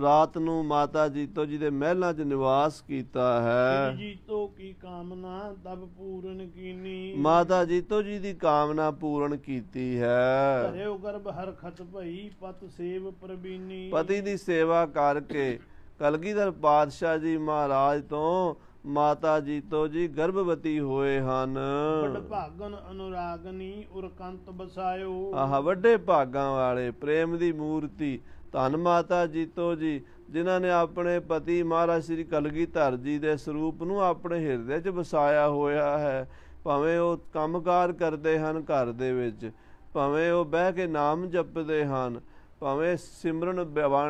ਰਾਤ ਨੂੰ ਮਾਤਾ ਜੀਤੋ ਜੀ ਦੇ ਮਹਿਲਾਂ 'ਚ ਨਿਵਾਸ ਕੀਤਾ ਹੈ। ਜੀਤੋ ਕੀ ਕਾਮਨਾ ਤਬ ਪੂਰਨ ਕੀਨੀ। ਮਾਤਾ ਜੀਤੋ ਜੀ ਦੀ ਕਾਮਨਾ ਪੂਰਨ ਕੀਤੀ ਹੈ। ਧਰਿਓ ਗਰਭ ਹਰਖਤ ਭਈ ਪਤ ਸੇਵ ਪ੍ਰਬੀਨੀ। ਪਤੀ ਦੀ ਸੇਵਾ ਕਰਕੇ ਕਲਗੀਧਰ ਪਾਤਸ਼ਾਹ ਜੀ ਮਹਾਰਾਜ ਤੋਂ ਮਾਤਾ ਜੀਤੋ ਜੀ ਗਰਭਵਤੀ ਹੋਏ ਹਨ। ਵੱਡ ਭਾਗਨ ਅਨੁਰਾਗਨੀ ਉਰਕੰਤ ਬਸਾਇਓ। ਆਹ ਵੱਡੇ ਭਾਗਾਂ ਵਾਲੇ ਪ੍ਰੇਮ ਦੀ ਮੂਰਤੀ ਧੰਨ ਮਾਤਾ ਜੀਤੋ ਜੀ, ਜਿਨ੍ਹਾਂ ਨੇ ਆਪਣੇ ਪਤੀ ਮਹਾਰਾਜ ਸ੍ਰੀ ਕਲਗੀਧਰ ਜੀ ਦੇ ਸਰੂਪ ਨੂੰ ਆਪਣੇ ਹਿਰਦੇ 'ਚ ਵਸਾਇਆ ਹੋਇਆ ਹੈ। ਭਾਵੇਂ ਉਹ ਕੰਮਕਾਰ ਕਰਦੇ ਹਨ ਘਰ ਦੇ ਵਿੱਚ, ਭਾਵੇਂ ਉਹ ਬਹਿ ਕੇ ਨਾਮ ਜਪਦੇ ਹਨ, ਭਾਵੇਂ ਸਿਮਰਨ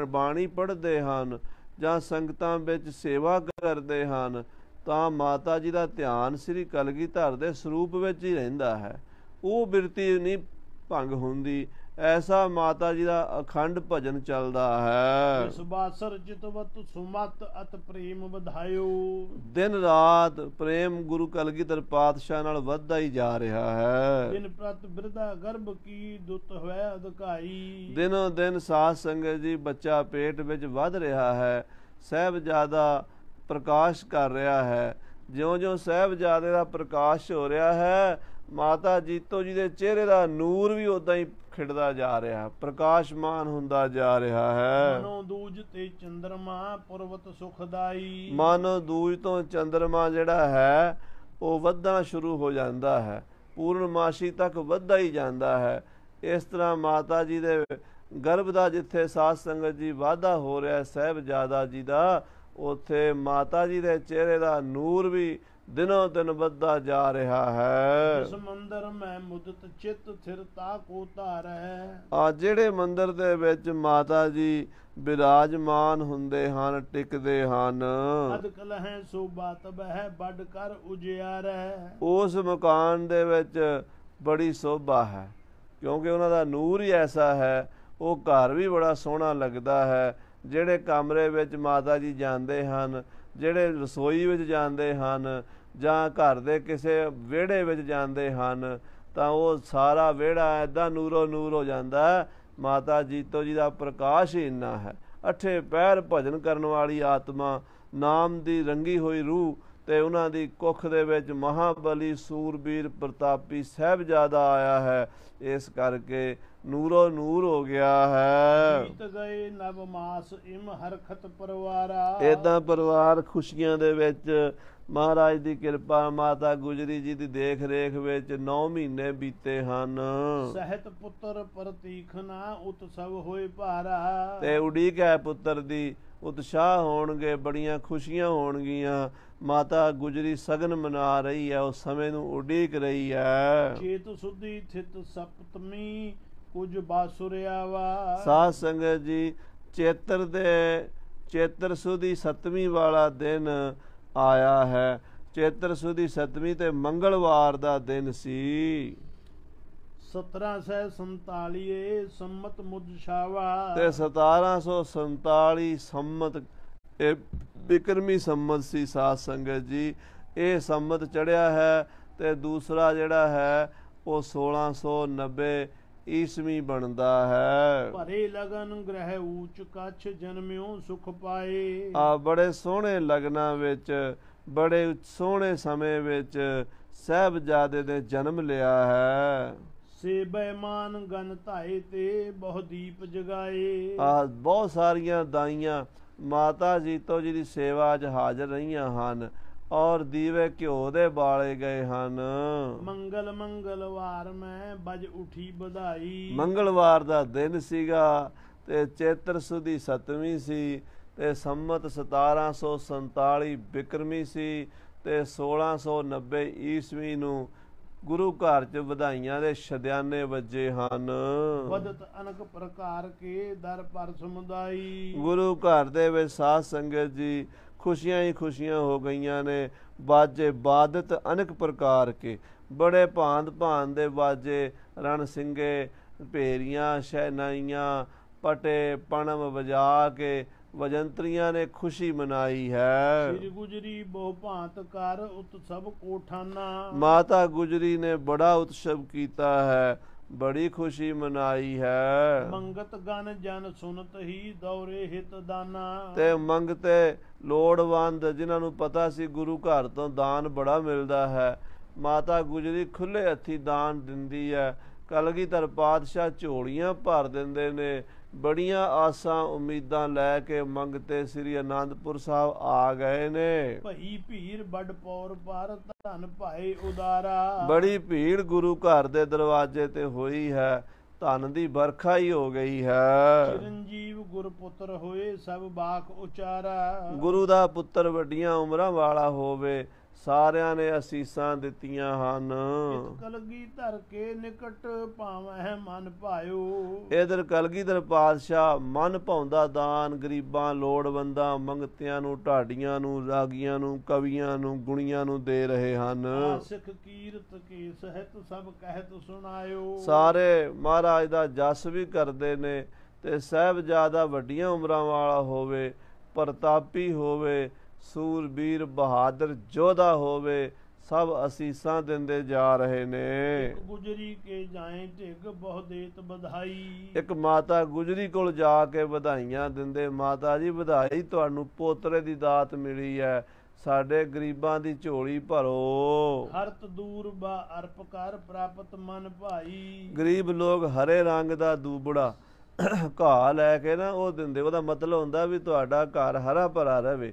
ਬਾਣੀ ਪੜ੍ਹਦੇ ਹਨ ਜਾਂ ਸੰਗਤਾਂ ਵਿੱਚ ਸੇਵਾ ਕਰਦੇ ਹਨ, ਤਾਂ ਮਾਤਾ ਜੀ ਦਾ ਧਿਆਨ ਸ੍ਰੀ ਕਲਗੀਧਰ ਦੇ ਸਰੂਪ ਵਿੱਚ ਹੀ ਰਹਿੰਦਾ ਹੈ। ਉਹ ਬਿਰਤੀ ਨਹੀਂ ਭੰਗ ਹੁੰਦੀ। ਐਸਾ ਮਾਤਾ ਜੀ ਦਾ ਅਖੰਡ ਭਜਨ ਚੱਲਦਾ ਹੈ। ਇਸ ਬਾਸਰ ਚਿਤਵਤ ਸੁਮਤ ਅਤ ਪ੍ਰੇਮ ਵਧਾਇਓ। ਦਿਨ ਰਾਤ ਪ੍ਰੇਮ ਗੁਰੂ ਕਲਗੀਧਰ ਪਾਤਸ਼ਾਹ ਨਾਲ ਵੱਧਦਾ ਹੀ ਜਾ ਰਿਹਾ ਹੈ। ਦਿਨ ਪ੍ਰਤ ਬਿਰਧਾ ਗਰਭ ਕੀ ਦੁੱਤ ਹੋਇਆ ਅਧਿਕਾਈ। ਦਿਨੋਂ ਦਿਨ ਸਾਧ ਸੰਗਤ ਜੀ ਬੱਚਾ ਪੇਟ ਵਿੱਚ ਵੱਧ ਰਿਹਾ ਹੈ। ਸਾਹਿਬਜ਼ਾਦਾ ਪ੍ਰਕਾਸ਼ ਕਰ ਰਿਹਾ ਹੈ। ਜਿਉਂ-ਜਿਉਂ ਸਾਹਿਬਜ਼ਾਦੇ ਦਾ ਪ੍ਰਕਾਸ਼ ਹੋ ਰਿਹਾ ਹੈ, ਮਾਤਾ ਜੀਤੋ ਜੀ ਦੇ ਚਿਹਰੇ ਦਾ ਨੂਰ ਵੀ ਉਦਾਂ ਹੀ ਖਿੜਦਾ ਜਾ ਰਿਹਾ, ਪ੍ਰਕਾਸ਼ਮਾਨ ਹੁੰਦਾ ਜਾ ਰਿਹਾ ਹੈ। ਮਾਨੋ ਦੂਜ ਤੇ ਚੰਦਰਮਾ ਪੁਰਵਤ ਸੁਖਦਾਈ। ਮਾਨੋ ਦੂਜ ਤੋਂ ਚੰਦਰਮਾ ਜਿਹੜਾ ਹੈ ਉਹ ਵੱਧਣਾ ਸ਼ੁਰੂ ਹੋ ਜਾਂਦਾ ਹੈ, ਪੂਰਨਮਾਸ਼ੀ ਤੱਕ ਵੱਧਦਾ ਹੀ ਜਾਂਦਾ ਹੈ। ਇਸ ਤਰ੍ਹਾਂ ਮਾਤਾ ਜੀ ਦੇ ਗਰਭ ਦਾ ਜਿੱਥੇ ਸਾਧ ਸੰਗਤ ਜੀ ਵਾਧਾ ਹੋ ਰਿਹਾ ਸਾਹਿਬਜ਼ਾਦਾ ਜੀ ਦਾ, ਉੱਥੇ ਮਾਤਾ ਜੀ ਦੇ ਚਿਹਰੇ ਦਾ ਨੂਰ ਵੀ ਦਿਨੋਂ ਦਿਨ ਵੱਧਦਾ ਜਾ ਰਿਹਾ ਹੈ। ਜਿਸ ਮੰਦਰ ਮੈਂ ਮੁਦਤ ਚਿਤ ਥਿਰਤਾ ਕੋ ਧਾਰੈ। ਆ ਜਿਹੜੇ ਮੰਦਰ ਦੇ ਵਿੱਚ ਮਾਤਾ ਜੀ ਬਿਰਾਜਮਾਨ ਹੁੰਦੇ ਹਨ, ਟਿਕਦੇ ਹਨ, ਅਦਕ ਲਹੈ ਸੋਭਾ ਤਬਹਿ ਵੱਡ ਕਰ ਉਜਿਆਰੈ। ਉਸ ਮਕਾਨ ਦੇ ਵਿੱਚ ਬੜੀ ਸੋਭਾ ਹੈ, ਕਿਉਂਕਿ ਉਹਨਾਂ ਦਾ ਨੂਰ ਹੀ ਐਸਾ ਹੈ। ਉਹ ਘਰ ਵੀ ਬੜਾ ਸੋਹਣਾ ਲੱਗਦਾ ਹੈ। ਜਿਹੜੇ ਕਮਰੇ ਵਿੱਚ ਮਾਤਾ ਜੀ ਜਾਂਦੇ ਹਨ, ਜਿਹੜੇ ਰਸੋਈ ਵਿੱਚ ਜਾਂਦੇ ਹਨ, ਜਾਂ ਘਰ ਦੇ ਕਿਸੇ ਵਿਹੜੇ ਵਿੱਚ ਜਾਂਦੇ ਹਨ, ਤਾਂ ਉਹ ਸਾਰਾ ਵਿਹੜਾ ਐਦਾਂ ਨੂਰੋ ਨੂਰ ਹੋ ਜਾਂਦਾ। ਮਾਤਾ ਜੀਤੋ ਜੀ ਦਾ ਪ੍ਰਕਾਸ਼ ਹੀ ਇੰਨਾ ਹੈ। ਅੱਠੇ ਪੈਰ ਭਜਨ ਕਰਨ ਵਾਲੀ ਆਤਮਾ, ਨਾਮ ਦੀ ਰੰਗੀ ਹੋਈ ਰੂਹ, ਤੇ ਉਹਨਾਂ ਦੀ ਕੁੱਖ ਦੇ ਵਿੱਚ ਮਹਾਬਲੀ ਸੂਰਬੀਰ ਪ੍ਰਤਾਪੀ ਸਾਹਿਬਜ਼ਾਦਾ ਆਇਆ ਹੈ। ਇਸ ਕਰਕੇ ਨੂਰੋ ਨੂਰ ਹੋ ਗਿਆ ਹੈ। ਬੀਤ ਗਏ ਨਵ ਮਾਸ ਇਮ ਹਰਖਤ ਪਰਵਾਰਾ। ਏਦਾਂ ਪਰਿਵਾਰ ਖੁਸ਼ੀਆਂ ਦੇ ਵਿੱਚ ਮਹਾਰਾਜ ਦੀ ਕਿਰਪਾ, ਮਾਤਾ ਗੁਜਰੀ ਜੀ ਦੀ ਦੇਖ ਰੇਖ ਵਿੱਚ 9 ਮਹੀਨੇ ਬੀਤੇ ਹਨ। ਸਹਿਤ ਪੁੱਤਰ ਪ੍ਰਤੀਖਨਾ ਉਤਸਵ ਹੋਏ ਭਾਰਾ। ਤੇ ਉਡੀਕ ਹੈ ਪੁੱਤਰ ਦੀ, ਉਤਸ਼ਾਹ ਹੋਣਗੇ, ਬੜੀਆਂ ਖੁਸ਼ੀਆਂ ਹੋਣਗੀਆਂ। ਮਾਤਾ ਗੁਜਰੀ ਸਗਨ ਮਨਾ ਰਹੀ ਹੈ, ਉਸ ਸਮੇਂ ਨੂੰ ਉਡੀਕ ਰਹੀ ਹੈ। ਚੇਤ ਸੁਧੀ ਥਿਤ ਸਪਤਮੀ ਕੁਝ ਬਾਸੁਰਿਆ ਵਾ। ਸਾਧ ਸੰਗਤ ਜੀ, ਚੇਤਰ ਸੁਦੀ 7ਵੀਂ ਵਾਲਾ ਦਿਨ ਆਇਆ ਹੈ। ਚੇਤਰ ਸੁਦੀ 7ਵੀਂ ਤੇ ਮੰਗਲਵਾਰ ਦਾ ਦਿਨ ਸੀ। 1747 ਸੰਮਤ ਮੁਦਸ਼ਾਵਾ। ਤੇ 1747 ਸੰਮਤ, ਇਹ ਬਿਕਰਮੀ ਸੰਮਤ ਸੀ ਸਾਧ ਸੰਗਤ ਜੀ। ਇਹ ਸੰਮਤ ਚੜਿਆ ਹੈ ਤੇ ਦੂਸਰਾ ਜਿਹੜਾ ਹੈ ਉਹ 1690 ਈਸਵੀ ਬਣਦਾ ਹੈ। ਭਰੇ ਲਗਨ ਗ੍ਰਹਿ ਊਚ ਕੱਛ ਜਨਮਿਓ ਸੁਖ ਪਾਏ। ਆ ਬੜੇ ਸੋਹਣੇ ਲਗਨਾਂ ਵਿੱਚ, ਬੜੇ ਸੋਹਣੇ ਸਮੇਂ ਵਿੱਚ ਸਾਹਿਬਜ਼ਾਦੇ ਨੇ ਜਨਮ ਲਿਆ ਹੈ। ਸੇ ਬੇਮਾਨ ਗਨ ਧਾਏ ਤੇ ਬਹੁ ਦੀਪ ਜਗਾਏ। ਆ ਬਹੁਤ ਸਾਰੀਆਂ ਦਾਈਆਂ ਮਾਤਾ ਜੀਤੋ ਜੀ ਦੀ ਸੇਵਾ 'ਚ ਹਾਜ਼ਰ ਰਹੀਆਂ ਹਨ, ਔਰ ਦੀਵੇ ਘਿਓ ਦੇ ਬਾਲੇ ਗਏ ਹਨ। ਮੰਗਲਵਾਰ ਮੈਂ ਬਜ ਉਠੀ ਵਧਾਈ। ਮੰਗਲਵਾਰ ਦਾ ਦਿਨ ਸੀਗਾ ਤੇ ਚੇਤਰ ਸੁਦੀ 7ਵੀਂ ਸੀ ਤੇ ਸੰਮਤ 1747 ਬਿਕਰਮੀ ਸੀ ਤੇ 1690 ਈਸਵੀ ਨੂੰ ਗੁਰੂ ਘਰ 'ਚ ਵਧਾਈਆਂ ਦੇ ਸ਼ਦਿਆਨੇ ਵੱਜੇ ਹਨ। ਵਦਤ ਅਨਕ ਪ੍ਰਕਾਰ ਕੇ ਦਰ ਪਰ ਸਮੁਦਾਈ। ਗੁਰੂ ਘਰ ਦੇ ਵਿੱਚ ਸਾਧ ਸੰਗਤ ਜੀ ਖੁਸ਼ੀਆਂ ਹੀ ਖੁਸ਼ੀਆਂ ਹੋ ਗਈਆਂ ਨੇ। ਬਾਜੇ ਬਾਦਤ ਅਨੇਕ ਪ੍ਰਕਾਰ ਕੇ, ਬੜੇ ਭਾਂਤ ਭਾਂਤ ਦੇ ਬਾਜੇ, ਰਣ ਸਿੰਘੇ, ਭੇਰੀਆਂ, ਸ਼ਹਿਨਾਈਆਂ, ਪਟੇ ਪਣਮ ਵਜਾ ਕੇ ਵਜੰਤਰੀਆਂ ਨੇ ਖੁਸ਼ੀ ਮਨਾਈ ਹੈ। ਸ੍ਰੀ ਗੁਜਰੀ ਬਹੁ ਭਾਂਤ ਕਰ ਉਤਸਵ ਕੋਠਾਨਾ। ਮਾਤਾ ਗੁਜਰੀ ਨੇ ਬੜਾ ਉਤਸਵ ਕੀਤਾ ਹੈ, ਬੜੀ ਖੁਸ਼ੀ ਮਨਾਈ ਹੈ। ਮੰਗਤ ਗਨ ਜਨ ਸੁਨਤ ਹੀ ਦੌਰੇ ਹਿਤ ਦਾਨਾ। ਤੇ ਮੰਗਤੇ ਲੋੜਵੰਦ, ਜਿਨ੍ਹਾਂ ਨੂੰ ਪਤਾ ਸੀ ਗੁਰੂ ਘਰ ਤੋਂ ਦਾਨ ਬੜਾ ਮਿਲਦਾ ਹੈ, ਮਾਤਾ ਗੁਜਰੀ ਖੁੱਲੇ ਹੱਥੀ ਦਾਨ ਦਿੰਦੀ ਹੈ। ਕਲਗੀਧਰ ਪਾਤਸ਼ਾਹ ਝੋਲੀਆਂ ਭਰ ਦਿੰਦੇ ਨੇ। ਬੜੀਆਂ ਆਸਾਂ ਉਮੀਦਾਂ ਲੈ ਕੇ ਮੰਗਤੇ ਸ੍ਰੀ ਅਨੰਦਪੁਰ ਸਾਹਿਬ ਆ ਗਏ ਨੇ। ਭਈ ਭੀੜ ਵੱਡ ਪੌਰ ਪਰ ਧਨ ਭਾਏ ਉਦਾਰਾ। ਬੜੀ ਭੀੜ ਗੁਰੂ ਘਰ ਦੇ ਦਰਵਾਜ਼ੇ ਤੇ ਹੋਈ ਹੈ, ਧਨ ਦੀ ਵਰਖਾ ਹੀ ਹੋ ਗਈ ਹੈ। ਚਿਰੰਜੀਵ ਗੁਰਪੁੱਤਰ ਹੋਏ ਸਭ ਬਾਕ ਉਚਾਰਾ। ਗੁਰੂ ਦਾ ਪੁੱਤਰ ਵੱਡੀਆਂ ਉਮਰਾਂ ਵਾਲਾ ਹੋਵੇ, ਸਾਰਿਆਂ ਨੇ ਅਸੀਸਾਂ ਦਿੱਤੀਆਂ ਹਨ। ਕਲਗੀਧਰ ਕੇ ਨਿਕਟ ਭਾਵੈ ਮਨ ਭਾਇਓ। ਇਧਰ ਕਲਗੀਧਰ ਪਾਤਸ਼ਾਹ ਮਨ ਭਾਉਂਦਾ ਦਾਨ ਗਰੀਬਾਂ, ਲੋੜਵੰਦਾਂ, ਮੰਗਤਿਆਂ ਨੂੰ, ਢਾਡੀਆਂ ਨੂੰ, ਰਾਗੀਆਂ ਨੂੰ, ਕਵੀਆਂ ਨੂੰ, ਗੁਣੀਆਂ ਨੂੰ ਦੇ ਰਹੇ ਹਨ। ਸਿੱਖ ਕੀਰਤ ਕੀ ਸਹਿਤ ਸਭ ਕਹਿਤ ਸੁਣਾਇਓ। ਸਾਰੇ ਮਹਾਰਾਜ ਦਾ ਜਸ ਵੀ ਕਰਦੇ ਨੇ। ਤੇ ਸਾਹਿਬਜ਼ਾਦਾ ਵੱਡੀਆਂ ਉਮਰਾਂ ਵਾਲਾ ਹੋਵੇ, ਪ੍ਰਤਾਪੀ ਹੋਵੇ, ਸੂਰਬੀਰ ਬਹਾਦਰ ਯੋਧਾ ਹੋਵੇ, ਸਭ ਅਸੀਸਾਂ ਦਿੰਦੇ ਜਾ ਰਹੇ ਨੇ। ਗੁਜਰੀ ਕੇ ਜਾਏ ਢਿੱਗ ਬਹੁ ਦੇਤ ਵਧਾਈ। ਇੱਕ ਮਾਤਾ ਗੁਜਰੀ ਕੋਲ ਜਾ ਕੇ ਵਧਾਈਆਂ ਦਿੰਦੇ, ਮਾਤਾ ਜੀ ਵਧਾਈ, ਤੁਹਾਨੂੰ ਪੋਤਰੇ ਦੀ ਦਾਤ ਮਿਲੀ ਹੈ, ਸਾਡੇ ਗਰੀਬਾਂ ਦੀ ਝੋਲੀ ਭਰੋ। ਹਰਤ ਦੂਰ ਬਾ ਅਰਪ ਕਰ ਪ੍ਰਾਪਤ ਮਨ ਭਾਈ। ਗਰੀਬ ਲੋਕ ਹਰੇ ਰੰਗ ਦਾ ਦੂਬੜਾ ਘਾਹ ਲੈ ਕੇ ਨਾ ਉਹ ਦਿੰਦੇ। ਉਹਦਾ ਮਤਲਬ ਹੁੰਦਾ ਵੀ ਤੁਹਾਡਾ ਘਰ ਹਰਾ ਭਰਾ ਰਹੇ।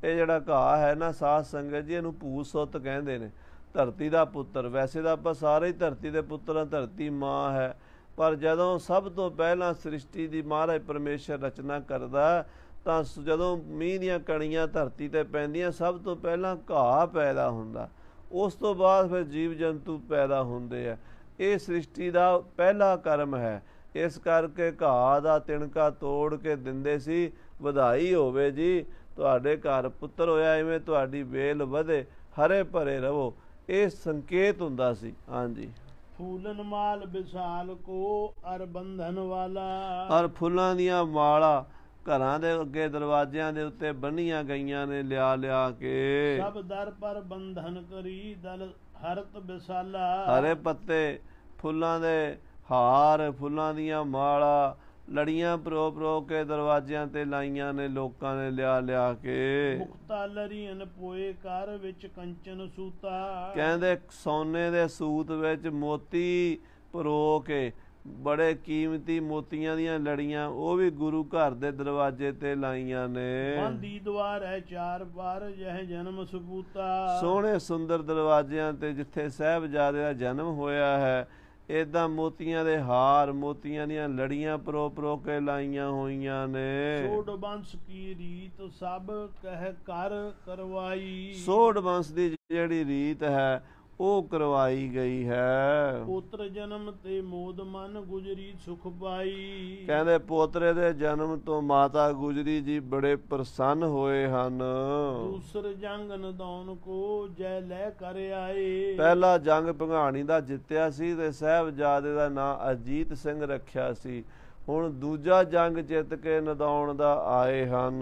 ਇਹ ਜਿਹੜਾ ਘਾਹ ਹੈ ਨਾ ਸਾਧ ਸੰਗਤ ਜੀ, ਇਹਨੂੰ ਭੂਤ ਸੁੱਤ ਕਹਿੰਦੇ ਨੇ। ਧਰਤੀ ਦਾ ਪੁੱਤਰ, ਵੈਸੇ ਤਾਂ ਆਪਾਂ ਸਾਰੇ ਹੀ ਧਰਤੀ ਦੇ ਪੁੱਤਰ ਹਾਂ, ਧਰਤੀ ਮਾਂ ਹੈ, ਪਰ ਜਦੋਂ ਸਭ ਤੋਂ ਪਹਿਲਾਂ ਸ੍ਰਿਸ਼ਟੀ ਦੀ ਮਹਾਰਾਜ ਪਰਮੇਸ਼ਰ ਰਚਨਾ ਕਰਦਾ ਤਾਂ ਜਦੋਂ ਮੀਂਹ ਦੀਆਂ ਕਣੀਆਂ ਧਰਤੀ ਤੇ ਪੈਂਦੀਆਂ ਸਭ ਤੋਂ ਪਹਿਲਾਂ ਘਾਹ ਪੈਦਾ ਹੁੰਦਾ, ਉਸ ਤੋਂ ਬਾਅਦ ਫਿਰ ਜੀਵ ਜੰਤੂ ਪੈਦਾ ਹੁੰਦੇ ਆ। ਇਹ ਸ੍ਰਿਸ਼ਟੀ ਦਾ ਪਹਿਲਾ ਕਰਮ ਹੈ। ਇਸ ਕਰਕੇ ਘਾਹ ਦਾ ਤਿਣਕਾ ਤੋੜ ਕੇ ਦਿੰਦੇ ਸੀ, ਵਧਾਈ ਹੋਵੇ ਜੀ ਤੁਹਾਡੇ ਘਰ ਪੁੱਤਰ ਹੋਇਆ, ਇਵੇਂ ਤੁਹਾਡੀ ਵੇਲ ਵਧੇ, ਹਰੇ ਭਰੇ ਰਹੋ। ਇਹ ਸੰਕੇਤ ਹੁੰਦਾ ਸੀ। ਹਾਂਜੀ। ਫੂਲਨ ਮਾਲ ਵਿਸਾਲ ਕੋ ਅਰ ਬੰਧਨ ਵਾਲਾ। ਔਰ ਫੁੱਲਾਂ ਦੀਆਂ ਮਾਲਾ ਘਰਾਂ ਦੇ ਅੱਗੇ ਦਰਵਾਜ਼ਿਆਂ ਦੇ ਉੱਤੇ ਬੰਨੀਆਂ ਗਈਆਂ ਨੇ ਲਿਆ ਲਿਆ ਕੇ। ਸਭ ਦਰ ਪਰ ਬੰਧਨ ਕਰੀ ਦਲ ਹਰਤ ਵਿਸਾਲਾ। ਹਰੇ ਪੱਤੇ, ਫੁੱਲਾਂ ਦੇ ਹਾਰ, ਫੁੱਲਾਂ ਦੀਆਂ ਮਾਲਾ, ਲੜੀਆਂ ਪਰੋ ਪਰੋ ਕੇ ਦਰਵਾਜ਼ਿਆਂ ਤੇ ਲਾਈਆਂ ਨੇ ਲੋਕਾਂ ਨੇ ਲਿਆ ਲਿਆ ਕੇ। ਮੁਕਤਾ ਲਰੀਨ ਪੋਏ ਘਰ ਵਿੱਚ ਕੰਚਨ ਸੂਤਾ। ਕਹਿੰਦੇ ਸੋਨੇ ਦੇ ਸੂਤ ਵਿੱਚ ਮੋਤੀ ਪਰੋ ਕੇ ਬੜੇ ਕੀਮਤੀ ਮੋਤੀਆਂ ਦੀਆਂ ਲੜੀਆਂ ਉਹ ਵੀ ਗੁਰੂ ਘਰ ਦੇ ਦਰਵਾਜ਼ੇ ਤੇ ਲਾਈਆਂ ਨੇ। ਬੰਦੀ ਦਵਾਰ ਹੈ ਚਾਰ ਪਰ ਯਹ ਜਨਮ ਸਪੂਤਾ। ਸੋਹਣੇ ਸੁੰਦਰ ਦਰਵਾਜ਼ਿਆਂ ਤੇ ਜਿੱਥੇ ਸਾਹਿਬਜ਼ਾਦੇ ਦਾ ਜਨਮ ਹੋਇਆ ਹੈ ਏਦਾਂ ਮੋਤੀਆਂ ਦੇ ਹਾਰ, ਮੋਤੀਆਂ ਦੀਆਂ ਲੜੀਆਂ ਪਰੋ ਪਰੋ ਕੇ ਲਾਈਆਂ ਹੋਈਆਂ ਨੇ। ਸੋਢ ਬੰਸ ਕੀ ਰੀਤ ਸਭ ਕਹਿ ਕਰ ਕਰਵਾਈ। ਸੋਢ ਬੰਸ ਦੀ ਜਿਹੜੀ ਰੀਤ ਹੈ ਉਹ ਕਰਵਾਈ ਗਈ ਹੈ। ਪੁੱਤਰ ਜਨਮ ਤੇ ਮੋਦ ਮਨ ਗੁਜਰੀ ਸੁਖ ਪਾਈ। ਕਹਿੰਦੇ ਪੋਤਰੇ ਦੇ ਜਨਮ ਤੋਂ ਮਾਤਾ ਗੁਜਰੀ ਜੀ ਬੜੇ ਪ੍ਰਸੰਨ ਹੋਏ ਹਨ। ਦੂਸਰ ਜੰਗ ਨਦੌਨ ਕੋ ਜੈ ਲੈ ਕਰ ਆਏ। ਪਹਿਲਾ ਜੰਗ ਭੰਗਾਣੀ ਦਾ ਜਿੱਤਿਆ ਸੀ ਤੇ ਸਾਹਿਬਜ਼ਾਦੇ ਦਾ ਨਾਂ ਅਜੀਤ ਸਿੰਘ ਰੱਖਿਆ ਸੀ। ਹੁਣ ਦੂਜਾ ਜੰਗ ਜਿੱਤ ਕੇ ਨਦੌਣ ਦਾ ਆਏ ਹਨ।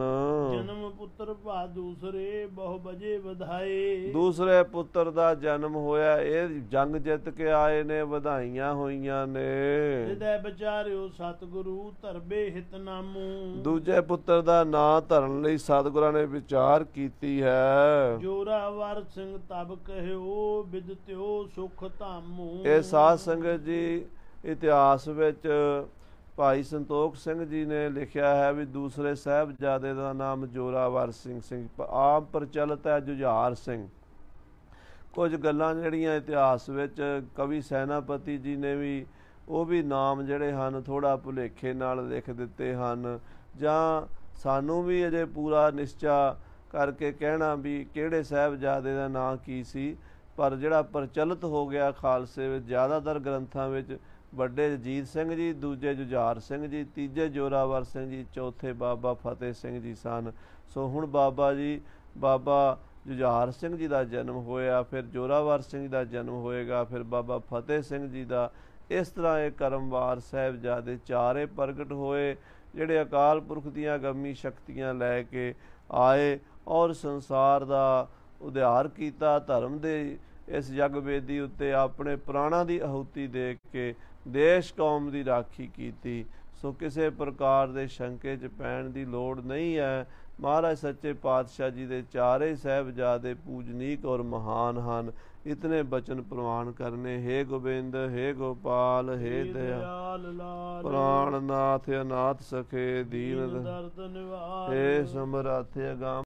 ਜਨਮ ਪੁੱਤਰ ਭਾ ਦੂਸਰੇ ਬਹੁ ਬਜੇ ਵਧਾਏ। ਦੂਸਰੇ ਪੁੱਤਰ ਦਾ ਜਨਮ ਹੋਇਆ, ਇਹ ਜੰਗ ਜਿੱਤ ਕੇ ਆਏ ਨੇ, ਵਧਾਈਆਂ ਹੋਈਆਂ ਨੇ। ਹਿਰਦੈ ਵਿਚਾਰਿਓ ਸਤਿਗੁਰੂ ਧਰਬੇ ਹਿਤ ਨਾਮੂ। ਦੂਜੇ ਪੁੱਤਰ ਦਾ ਨਾਂ ਧਰਨ ਲਈ ਸਤਿਗੁਰਾਂ ਨੇ ਵਿਚਾਰ ਕੀਤੀ ਹੈ। ਜੋਰਾਵਰ ਸਿੰਘ ਤਬ ਕਹਿਓ ਬਿਦਤਿਓ ਸੁਖ ਧਾਮੂ। ਇਹ ਸਾਧ ਸੰਗਤ ਜੀ ਇਤਿਹਾਸ ਵਿੱਚ ਭਾਈ ਸੰਤੋਖ ਸਿੰਘ ਜੀ ਨੇ ਲਿਖਿਆ ਹੈ ਵੀ ਦੂਸਰੇ ਸਾਹਿਬਜ਼ਾਦੇ ਦਾ ਨਾਮ ਜੋਰਾਵਰ ਸਿੰਘ ਆਮ ਪ੍ਰਚਲਿਤ ਹੈ ਜੁਝਾਰ ਸਿੰਘ। ਕੁਝ ਗੱਲਾਂ ਜਿਹੜੀਆਂ ਇਤਿਹਾਸ ਵਿੱਚ ਕਵੀ ਸੈਨਾਪਤੀ ਜੀ ਨੇ ਵੀ ਉਹ ਵੀ ਨਾਮ ਜਿਹੜੇ ਹਨ ਥੋੜ੍ਹਾ ਭੁਲੇਖੇ ਨਾਲ ਲਿਖ ਦਿੱਤੇ ਹਨ, ਜਾਂ ਸਾਨੂੰ ਵੀ ਅਜੇ ਪੂਰਾ ਨਿਸ਼ਚਾ ਕਰਕੇ ਕਹਿਣਾ ਵੀ ਕਿਹੜੇ ਸਾਹਿਬਜ਼ਾਦੇ ਦਾ ਨਾਂ ਕੀ ਸੀ। ਪਰ ਜਿਹੜਾ ਪ੍ਰਚਲਿਤ ਹੋ ਗਿਆ ਖਾਲਸੇ ਵਿੱਚ ਜ਼ਿਆਦਾਤਰ ਗ੍ਰੰਥਾਂ ਵਿੱਚ ਵੱਡੇ ਅਜੀਤ ਸਿੰਘ ਜੀ, ਦੂਜੇ ਜੁਝਾਰ ਸਿੰਘ ਜੀ, ਤੀਜੇ ਜੋਰਾਵਰ ਸਿੰਘ ਜੀ, ਚੌਥੇ ਬਾਬਾ ਫਤਿਹ ਸਿੰਘ ਜੀ ਸਨ। ਸੋ ਹੁਣ ਬਾਬਾ ਜੁਝਾਰ ਸਿੰਘ ਜੀ ਦਾ ਜਨਮ ਹੋਇਆ, ਫਿਰ ਜੋਰਾਵਰ ਸਿੰਘ ਦਾ ਜਨਮ ਹੋਏਗਾ, ਫਿਰ ਬਾਬਾ ਫਤਿਹ ਸਿੰਘ ਜੀ ਦਾ। ਇਸ ਤਰ੍ਹਾਂ ਇਹ ਕਰਮਵਾਰ ਸਾਹਿਬਜ਼ਾਦੇ ਚਾਰੇ ਪ੍ਰਗਟ ਹੋਏ ਜਿਹੜੇ ਅਕਾਲ ਪੁਰਖ ਦੀਆਂ ਗੰਮੀ ਸ਼ਕਤੀਆਂ ਲੈ ਕੇ ਆਏ ਔਰ ਸੰਸਾਰ ਦਾ ਉਧਾਰ ਕੀਤਾ। ਧਰਮ ਦੇ ਇਸ ਜਗ ਵੇਦੀ ਉੱਤੇ ਆਪਣੇ ਪ੍ਰਾਣਾਂ ਦੀ ਆਹੂਤੀ ਦੇ ਕੇ ਦੇਸ਼ ਕੌਮ ਦੀ ਰਾਖੀ ਕੀਤੀ। ਸੋ ਕਿਸੇ ਪ੍ਰਕਾਰ ਦੇ ਸ਼ੰਕੇ 'ਚ ਪੈਣ ਦੀ ਲੋੜ ਨਹੀਂ ਹੈ। ਮਹਾਰਾਜ ਸੱਚੇ ਪਾਤਸ਼ਾਹ ਜੀ ਦੇ ਚਾਰੇ ਸਾਹਿਬਜ਼ਾਦੇ ਪੂਜਨੀਕ ਔਰ ਮਹਾਨ ਹਨ। इतने बचन प्रमाण करने। हे गोबिंद, हे गोपाल, हे दयाल, प्राणनाथ अनाथ सखे दीन, हे समर्थ अगाम